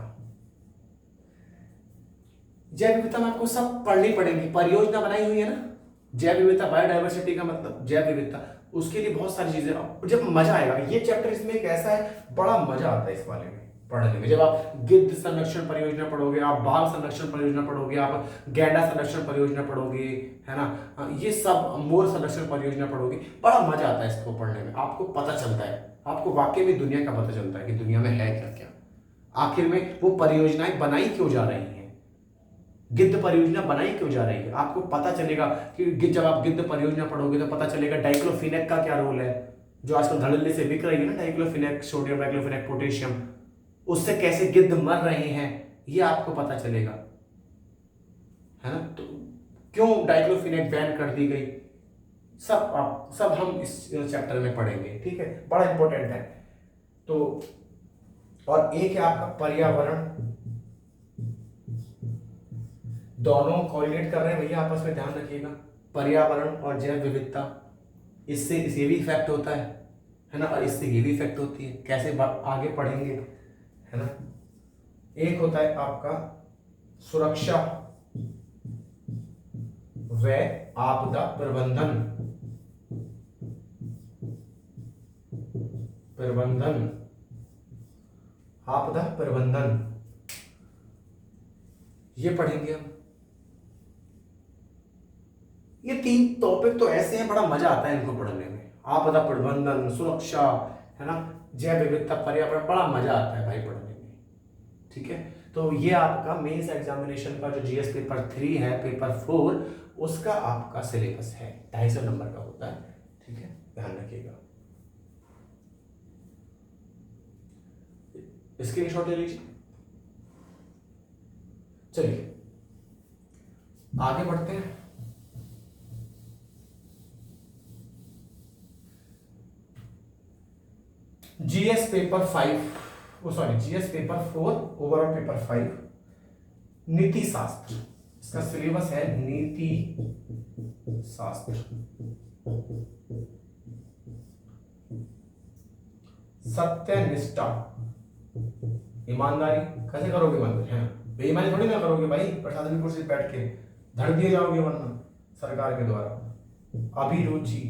जैव विविधता में आपको सब पढ़नी पड़ेगी, परियोजना बनाई हुई है ना। जैव विविधता, बायोडाइवर्सिटी का मतलब जैव विविधता, उसके लिए बहुत सारी चीजें, जब मजा आएगा ये चैप्टर, इसमें एक ऐसा है, बड़ा मजा आता है इस वाले में पढ़ने में। जब आप गिद्ध संरक्षण परियोजना पढ़ोगे, आप बाल संरक्षण परियोजना पढ़ोगे, आप गैंडा संरक्षण परियोजना पढ़ोगे, है ना, ये सब मोर संरक्षण परियोजना पढ़ोगे, बड़ा मजा आता है इसको पढ़ने में। आपको पता चलता है, आपको वाकई में दुनिया का पता चलता है कि दुनिया में है क्या क्या, आखिर में वो परियोजनाएं बनाई क्यों जा रही हैं, गिद्ध परियोजना बनाई क्यों जा रही है। आपको पता चलेगा कि जब आप गिद्ध परियोजना पढ़ोगे तो पता चलेगा डाइक्लोफिनेक का क्या रोल है, जो आजकल धड़ल्ले से बिक रही है ना, डाइक्लोफिनेक, सोडियम डाइक्लोफिनेक, पोटेशियम, उससे कैसे गिद्ध मर रहे हैं ये आपको पता चलेगा, है ना। तो क्यों डाइक्लोफिनेक बैन कर दी गई, सब हम इस चैप्टर में पढ़ेंगे, ठीक है, बड़ा इंपॉर्टेंट है। तो और एक है आपका पर्यावरण, दोनों कोऑर्डिनेट कर रहे हैं भैया आपस में, ध्यान रखिएगा। पर्यावरण और जैव विविधता, इससे ये भी इफेक्ट होता है ना, और इससे ये भी इफेक्ट होती है, कैसे आगे पढ़ेंगे, है ना। एक होता है आपका सुरक्षा व आपदा प्रबंधन, प्रबंधन, आपदा प्रबंधन, ये पढ़ेंगे हम। ये 3 टॉपिक तो ऐसे हैं, बड़ा मजा आता है इनको पढ़ने में। आपदा प्रबंधन, सुरक्षा, है ना, जैव विविधता, पर्यावरण, बड़ा मजा आता है भाई पढ़ने में, ठीक है। तो ये आपका मेंस एग्जामिनेशन का जो जीएस पेपर 3 है, पेपर 4, उसका आपका सिलेबस है, 250 नंबर का होता है, ठीक है, ध्यान रखिएगा। स्क्रीनशॉट ले लीजिए। चलिए आगे बढ़ते हैं। GS paper 5, GS paper 4, overall paper 5, नीति शास्त्र, इसका सिलेबस है नीति शास्त्र, सत्यनिष्ठा, ईमानदारी कैसे करोगे ईमानदारी, है ना, बेईमानी थोड़ी ना करोगे भाई, प्रशासनिक कुर्सी पे बैठ के धड़ दिए जाओगे वरना सरकार के द्वारा। अभिरुचि,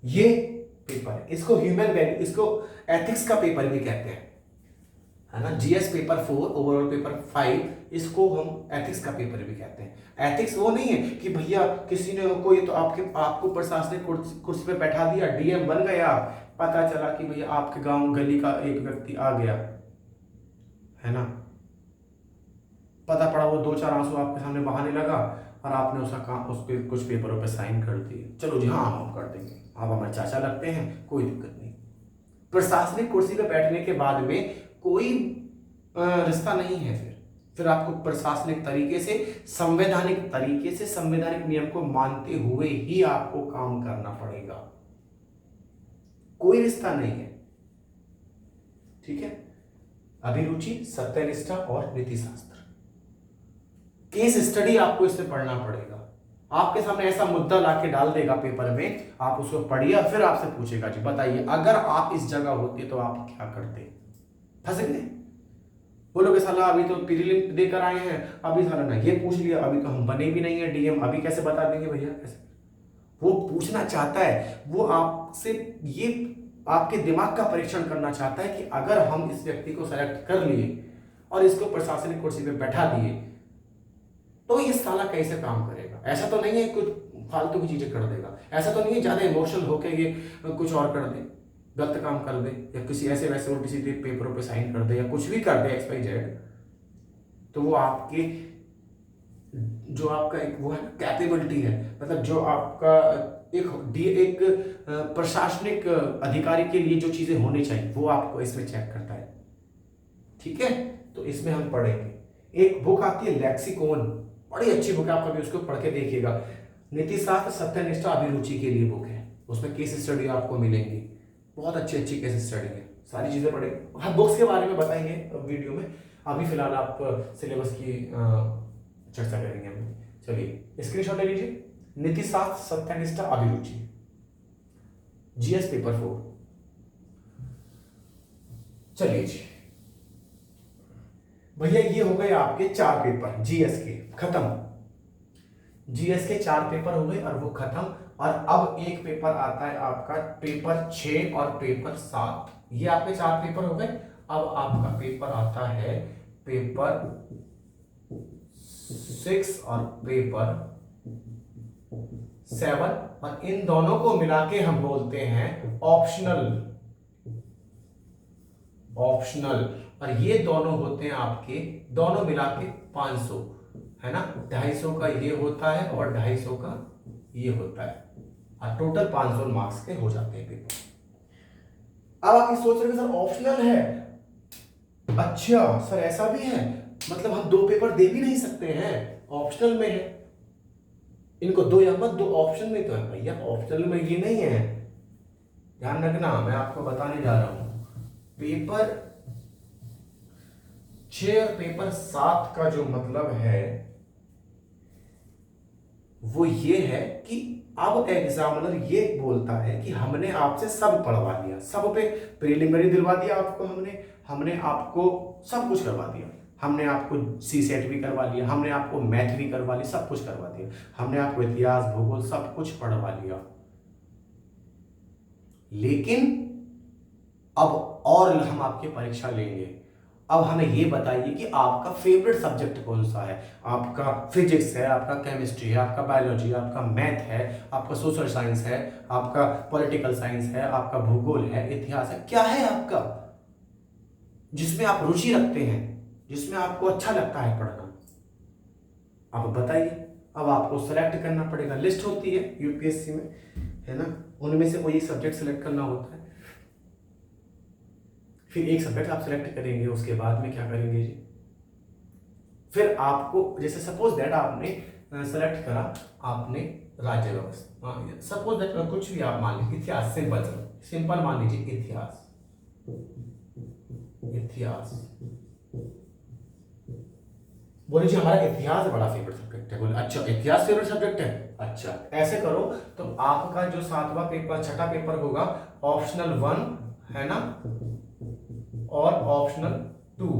ये पेपर है, इसको ह्यूमन वैल्यू, इसको एथिक्स का पेपर भी कहते हैं, है ना। जीएस पेपर 4, ओवरऑल पेपर 5, इसको हम एथिक्स का पेपर भी कहते हैं। एथिक्स वो नहीं है कि भैया किसी ने कोई तो आपको प्रशासनिक कुर्सी पे बैठा दिया, डीएम बन गया, पता चला कि भैया आपके गांव गली का एक व्यक्ति आ गया, है ना, पता पड़ा वो 2-4 आंसू आपके सामने बहाने लगा और आपने उसका काम, उस पे कुछ पेपरों पे साइन कर दिए, चलो जी हाँ हम कर देंगे, आप हमारे चाचा लगते हैं, कोई दिक्कत नहीं। प्रशासनिक कुर्सी पे बैठने के बाद में कोई रिश्ता नहीं है, फिर आपको प्रशासनिक तरीके से, संवैधानिक तरीके से, संवैधानिक नियम को मानते हुए ही आपको काम करना पड़ेगा, कोई रिश्ता नहीं है, ठीक है। अभिरुचि, सत्यनिष्ठा और नीतिशास्त्र, केस स्टडी आपको इसमें पढ़ना पड़ेगा। आपके सामने ऐसा मुद्दा लाके डाल देगा पेपर में, आप उसको पढ़िए, फिर आपसे पूछेगा जी बताइए अगर आप इस जगह होते तो आप क्या करते, फंसेंगे, बोलोगे साला अभी तो प्रीलिम देकर आए हैं, अभी साला ना ये पूछ लिया, अभी तो हम बने भी नहीं है डीएम, अभी कैसे बता देंगे भैया, कैसे। वो पूछना चाहता है, वो आपसे ये आपके दिमाग का परीक्षण करना चाहता है कि अगर हम इस व्यक्ति को सेलेक्ट कर लिए और इसको प्रशासनिक कुर्सी पे बैठा दिए तो ये साला कैसे काम करेगा। ऐसा तो नहीं है कुछ फालतू की चीजें कर देगा, ऐसा तो नहीं है ज्यादा इमोशनल होके ये कुछ और कर दे, गलत काम कर दे, या किसी ऐसे वैसे उल्टी सीधे पेपरों पे साइन कर दे, या कुछ भी कर दे XYZ, तो वो आपके जो आपका एक वो है कैपेबिलिटी है, मतलब जो आपका एक प्रशासनिक अधिकारी के लिए जो चीजें होनी चाहिए वो आपको इसमें चेक करता है, ठीक है। तो इसमें हम पढ़ेंगे, एक बुक आती है लेक्सिकॉन, बड़ी अच्छी बुक है, आप कभी उसको पढ़ के देखिएगा, नीतिशास्त्र, सत्यनिष्ठा, अभिरुचि के लिए बुक है, उसमें केस स्टडी आपको मिलेंगी, बहुत अच्छी अच्छी केस स्टडी है, सारी चीजें पढ़ेंगे, हर बुक्स के बारे में बताएंगे वीडियो में, अभी फिलहाल आप सिलेबस की चर्चा करेंगे हम। चलिए स्क्रीनशॉट ले लीजिए, नीतिशास्त्र, सत्यनिष्ठा, अभिरुचि, जीएस पेपर 4। चलिए जी भैया ये हो गए आपके 4 पेपर जीएस के खत्म, जीएस के 4 पेपर हो गए और वो खत्म, और अब एक पेपर आता है आपका पेपर 6 और पेपर 7, ये आपके 4 पेपर हो गए। अब आपका पेपर आता है पेपर 6 और पेपर 7, और इन दोनों को मिला के हम बोलते हैं ऑप्शनल, और ये दोनों होते हैं आपके, दोनों मिला के 500, है ना, 250 का ये होता है और 250 का ये होता है, और टोटल 500 मार्क्स के हो जाते हैं पेपर। अब आप सोच रहे हैं सर ऑप्शनल है, अच्छा सर ऐसा भी है, मतलब हम 2 पेपर दे भी नहीं सकते हैं, ऑप्शनल में है, इनको 2 या मत 2, ऑप्शन में तो है भैया, ऑप्शनल में ये नहीं है, ध्यान रखना, मैं आपको बताने जा रहा हूं। पेपर 6 और पेपर 7 का जो मतलब है वो ये है कि अब एग्जामिनर ये बोलता है कि हमने आपसे सब पढ़वा दिया, सब पे प्रीलिमिनरी दिलवा दिया आपको, हमने आपको सब कुछ करवा दिया, हमने आपको CSET भी करवा लिया, हमने आपको मैथ भी करवा ली, सब कुछ करवा दिया, हमने आपको इतिहास, भूगोल सब कुछ पढ़वा लिया, लेकिन अब और हम आपकी परीक्षा लेंगे, अब हमें ये बताइए कि आपका फेवरेट सब्जेक्ट कौन सा है, आपका फिजिक्स है, आपका केमिस्ट्री है, आपका बायोलॉजी, आपका मैथ है, आपका सोशल साइंस है, आपका पॉलिटिकल साइंस है, आपका भूगोल है, इतिहास है, क्या है आपका जिसमें आप रुचि रखते हैं, जिसमें आपको अच्छा लगता है पढ़ना, आप बताइए। अब आपको सेलेक्ट करना पड़ेगा, लिस्ट होती है यूपीएससी में, है ना, उनमें से कोई एक सब्जेक्ट सेलेक्ट करना होता है, फिर एक सब्जेक्ट आप सेलेक्ट करेंगे, उसके बाद में क्या करेंगे जी, फिर आपको जैसे सपोज दैट आपने सेलेक्ट करा, आपने राज्य व्यवस्था, सपोज दैट कुछ भी आप मान लीजिए, इतिहास, सिंपल मान लीजिए इतिहास, बोले जी हमारा इतिहास बड़ा फेवरेट सब्जेक्ट है। बोले अच्छा इतिहास फेवरेट सब्जेक्ट है, अच्छा ऐसे करो तो आपका जो 7वां पेपर 6ठा पेपर होगा ऑप्शनल 1 है ना और ऑप्शनल 2,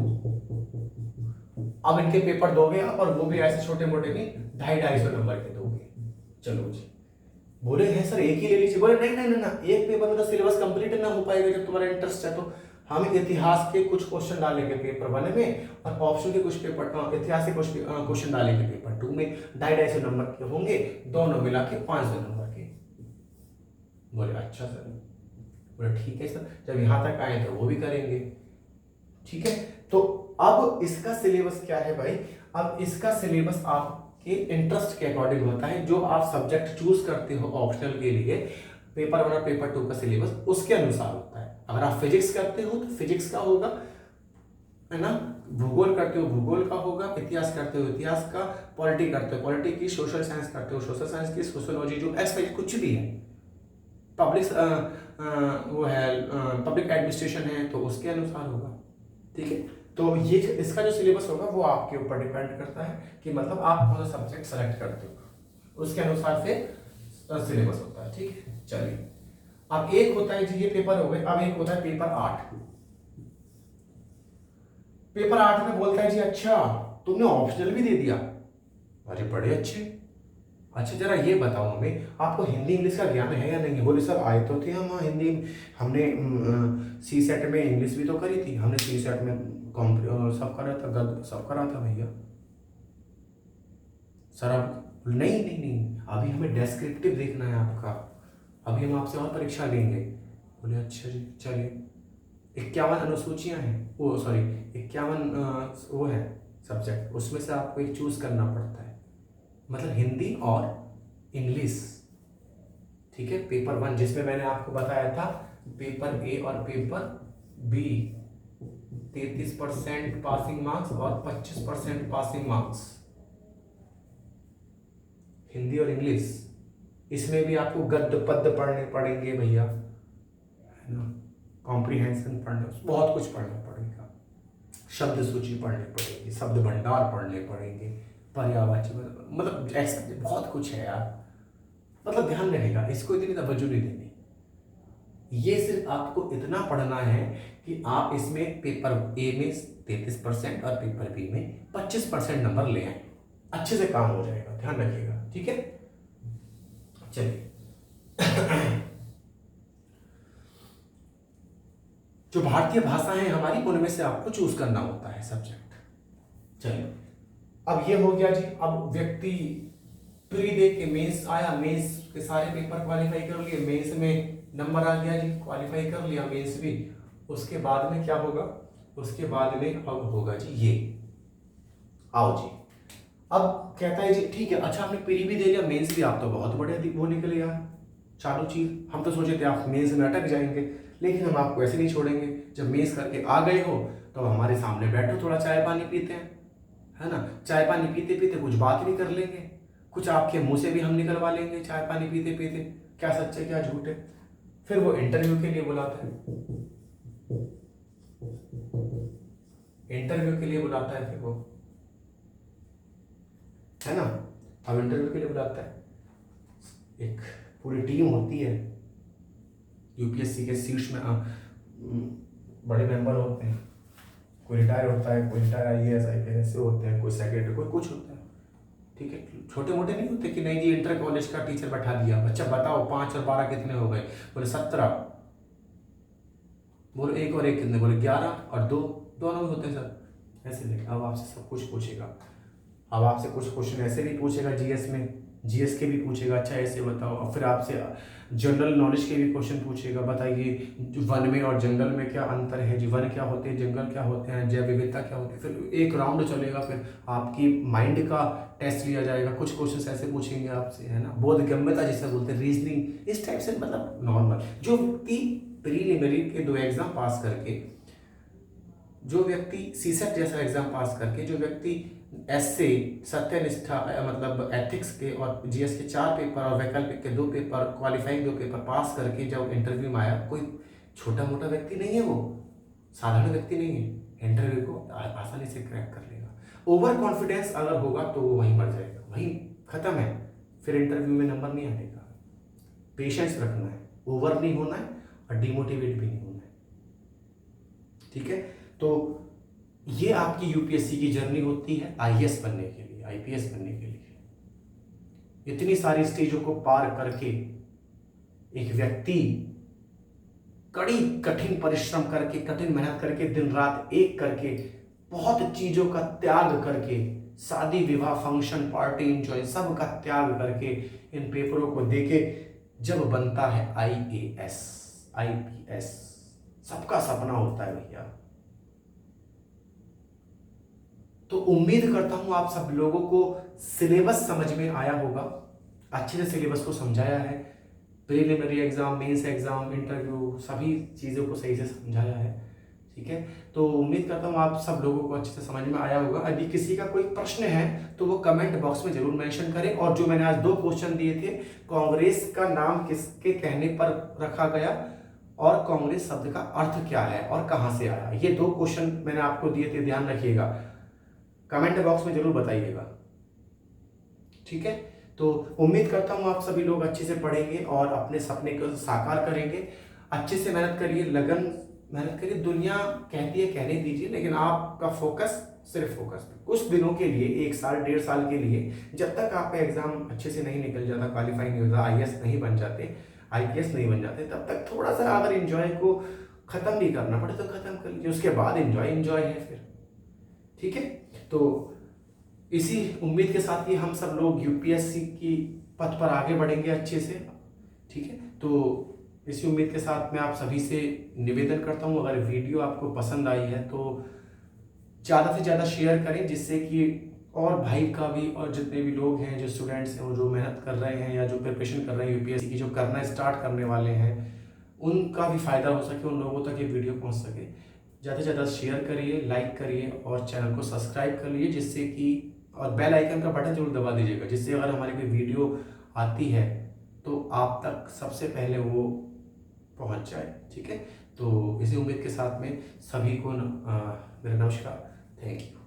अब इनके पेपर दोगे आप और वो भी ऐसे छोटे मोटे नहीं 250-250 नंबर के दोगे। चलो जी बोले है सर एक ही ले लीजिए। बोले नहीं नहीं नहीं ना, एक पेपर में तो सिलेबस कंप्लीट ना हो पाएगा जब तुम्हारा इंटरेस्ट है तो। हम इतिहास के कुछ क्वेश्चन डालेंगे पेपर 1 में और ऑप्शन के कुछ पेपर इतिहास के कुछ क्वेश्चन डालेंगे पेपर 2 में, 250-250 नंबर के होंगे, दोनों मिला के 500 नंबर के। बोले अच्छा सर। बोले ठीक है सर, जब यहाँ तक आए तो वो भी करेंगे। ठीक है, तो अब इसका सिलेबस क्या है भाई, अब इसका सिलेबस आपके इंटरेस्ट के अकॉर्डिंग होता है। जो आप सब्जेक्ट चूज करते हो ऑप्शनल के लिए, पेपर 1 और पेपर 2 का सिलेबस उसके अनुसार होता है। अगर आप फिजिक्स करते हो तो फिजिक्स का होगा, है ना, भूगोल करते हो भूगोल का होगा, इतिहास करते हो इतिहास का, पॉलिटी करते हो पॉलिटी की, सोशल साइंस करते हो सोशल साइंस की, सोशियोलॉजी जो एक्सपेक्ट कुछ भी है, पब्लिक वो है पब्लिक एडमिनिस्ट्रेशन है तो उसके अनुसार होगा। ठीक है, तो ये इसका जो सिलेबस होगा वो आपके ऊपर डिपेंड करता है कि मतलब आप कौन सा सब्जेक्ट सेलेक्ट करते हो, उसके अनुसार से सिलेबस होता है। ठीक है, चलिए अब एक होता है जी ये पेपर हो गए, अब एक होता है पेपर 8। पेपर 8 में बोलता है जी अच्छा तुमने ऑप्शनल भी दे दिया, अरे बड़े अच्छे, अच्छा जरा ये बताओ हमें आपको हिंदी इंग्लिश का ज्ञान है या नहीं है। बोले सर आए तो थे हम हिंदी, हमने सी सेट में इंग्लिश भी तो करी थी, हमने सी सेट में सब करा था, गद सब करा था भैया। सर अब नहीं नहीं नहीं, अभी हमें डेस्क्रिप्टिव देखना है आपका, अभी हम आपसे और परीक्षा लेंगे। बोले अच्छा जी चलिए, 51 अनुसूचियां हैं, वो सॉरी 51 वो है सब्जेक्ट, उसमें से आपको एक चूज करना पड़ता है, मतलब हिंदी और इंग्लिश। ठीक है, पेपर 1 जिसमें मैंने आपको बताया था पेपर ए और पेपर बी 33% पासिंग मार्क्स और 25% पासिंग मार्क्स, हिंदी और इंग्लिश। इसमें भी आपको गद्य पद्य पढ़ने पड़ेंगे भैया, है ना, कॉम्प्रिहेंशन पढ़ने, बहुत कुछ पढ़ना पड़ेगा, शब्द सूची पढ़नी पड़ेगी, शब्द भंडार पढ़ने पड़ेंगे, पर्यायवाची मतलब ऐसा बहुत कुछ है यार, मतलब ध्यान रहेगा, इसको इतनी तवज्जो नहीं देनी। ये सिर्फ आपको इतना पढ़ना है कि आप इसमें पेपर ए में 33% और पेपर बी में 25% नंबर ले आए, अच्छे से काम हो जाएगा, ध्यान रखिएगा। ठीक है, चलिए जो भारतीय भाषा है हमारी उनमें से आपको चूज करना होता है सब्जेक्ट। चलिए अब ये हो गया जी, अब व्यक्ति प्री दे के मेंस आया, मेंस के सारे पेपर क्वालिफाई कर लिए, मेंस में नंबर आ गया जी, क्वालिफाई कर लिया मेंस भी। उसके बाद में क्या होगा, उसके बाद में अब होगा जी ये, आओ जी, अब कहता है जी ठीक है अच्छा आपने प्री भी दे लिया, मेंस भी, आप तो बहुत बढ़िया वो निकले यार, चालू चीज। हम तो सोचे थे आप मेंस में अटक जाएंगे, लेकिन हम आपको ऐसे नहीं छोड़ेंगे, जब मेंस करके आ गए हो तो हमारे सामने बैठो, थोड़ा चाय पानी पीते हैं, है ना, चाय पानी पीते पीते कुछ बात भी कर लेंगे, कुछ आपके मुंह से भी हम निकलवा लेंगे चाय पानी पीते पीते, क्या सच है क्या झूठ है। फिर वो इंटरव्यू के लिए बुलाता है, इंटरव्यू के लिए बुलाता है, फिर वो, है ना, अब इंटरव्यू के लिए बुलाता है, एक पूरी टीम होती है, यूपीएससी के शीर्ष में बड़े मेंबर होते हैं, कोई रिटायर होता है, कोई रिटायर आईएएस आईपीएस होते हैं, कोई सेक्रेटरी, कोई कुछ होता है। ठीक है, छोटे मोटे नहीं होते कि नहीं जी इंटर कॉलेज का टीचर बैठा दिया, अच्छा बताओ 5 और 12 कितने हो गए, बोले 17, बोलो 1 और 1 कितने, बोले 11 और 2, दोनों होते हैं सर, ऐसे नहीं। अब आपसे सब कुछ पूछेगा, अब आपसे कुछ क्वेश्चन ऐसे भी पूछेगा जीएस में, जीएस के भी पूछेगा, अच्छा ऐसे बताओ, और फिर आपसे जनरल नॉलेज के भी क्वेश्चन पूछेगा, बताइए वन में और जंगल में क्या अंतर है जी, वन क्या होते हैं, जंगल क्या होते हैं, जैव विविधता क्या होती है। फिर एक राउंड चलेगा, फिर आपकी माइंड का टेस्ट लिया जाएगा, कुछ क्वेश्चन ऐसे पूछेंगे आपसे, है ना, बोधगम्यता जिसे बोलते हैं, रीजनिंग, इस टाइप से, मतलब नॉर्मल। जो व्यक्ति प्रीलिमिनरी के 2 एग्जाम पास करके, जो व्यक्ति सीसेट जैसा एग्जाम पास करके, जो व्यक्ति एसए, सत्यनिष्ठा मतलब एथिक्स के और जीएस के 4 पेपर और वैकल्पिक के 2 पेपर, क्वालिफाइंग 2 पेपर पास करके जब इंटरव्यू में आया, कोई छोटा मोटा व्यक्ति नहीं है, वो साधारण व्यक्ति नहीं है, इंटरव्यू को आसानी से क्रैक कर लेगा। ओवर कॉन्फिडेंस अगर होगा तो वो वहीं मर जाएगा, वहीं खत्म है, फिर इंटरव्यू में नंबर नहीं आएगा। पेशेंस रखना है, ओवर नहीं होना है और डिमोटिवेट भी नहीं होना है, ठीक है। तो ये आपकी यूपीएससी की जर्नी होती है आईएएस बनने के लिए, आईपीएस बनने के लिए। इतनी सारी स्टेजों को पार करके एक व्यक्ति कड़ी कठिन परिश्रम करके, कठिन मेहनत करके, दिन रात एक करके, बहुत चीजों का त्याग करके, शादी विवाह फंक्शन पार्टी एंजॉय सब का त्याग करके इन पेपरों को देके जब बनता है आईएएस आईपीएस, सबका सपना होता है भैया। तो उम्मीद करता हूं आप सब लोगों को सिलेबस समझ में आया होगा, अच्छे से सिलेबस को समझाया है, preliminary exam, mains exam, interview, सभी चीज़ों को सही से समझाया है, ठीक है। तो उम्मीद करता हूँ आप सब लोगों को अच्छे से समझ में आया होगा। यदि किसी का कोई प्रश्न है तो वो कमेंट बॉक्स में जरूर मेंशन करें। और जो मैंने आज 2 क्वेश्चन दिए थे, कांग्रेस का नाम किसके कहने पर रखा गया और कांग्रेस शब्द का अर्थ क्या है और कहाँ से आया, ये 2 क्वेश्चन मैंने आपको दिए थे, ध्यान रखिएगा, कमेंट बॉक्स में जरूर बताइएगा, ठीक है। तो उम्मीद करता हूँ आप सभी लोग अच्छे से पढ़ेंगे और अपने सपने को साकार करेंगे। अच्छे से मेहनत करिए, लगन मेहनत करिए, दुनिया कहती है कहने दीजिए, लेकिन आपका फोकस सिर्फ फोकस कुछ दिनों के लिए, 1 साल 1.5 साल के लिए, जब तक आपका एग्जाम अच्छे से नहीं निकल जाता, क्वालिफाई नहीं होता, आईएएस नहीं बन जाते, आईपीएस नहीं बन जाते, तब तक थोड़ा सा अगर एंजॉय को खत्म भी करना पड़े तो खत्म कर लीजिए, उसके बाद एंजॉय है फिर, ठीक है। तो इसी उम्मीद के साथ ही हम सब लोग यूपीएससी की पथ पर आगे बढ़ेंगे अच्छे से, ठीक है। तो इसी उम्मीद के साथ मैं आप सभी से निवेदन करता हूं, अगर वीडियो आपको पसंद आई है तो ज़्यादा से ज़्यादा शेयर करें, जिससे कि और भाई का भी, और जितने भी लोग हैं, जो स्टूडेंट्स हैं, जो मेहनत कर रहे हैं या जो प्रिपरेशन कर रहे हैं यूपीएससी की, जो करना स्टार्ट करने वाले हैं, उनका भी फायदा हो सके, उन लोगों तक ये वीडियो पहुँच सके। ज़्यादा से ज़्यादा शेयर करिए, लाइक करिए और चैनल को सब्सक्राइब कर लीजिए, जिससे कि, और बेल आइकन का बटन जरूर दबा दीजिएगा, जिससे अगर हमारी कोई वीडियो आती है तो आप तक सबसे पहले वो पहुंच जाए, ठीक है। तो इसी उम्मीद के साथ में सभी को मेरा नमस्कार, थैंक यू।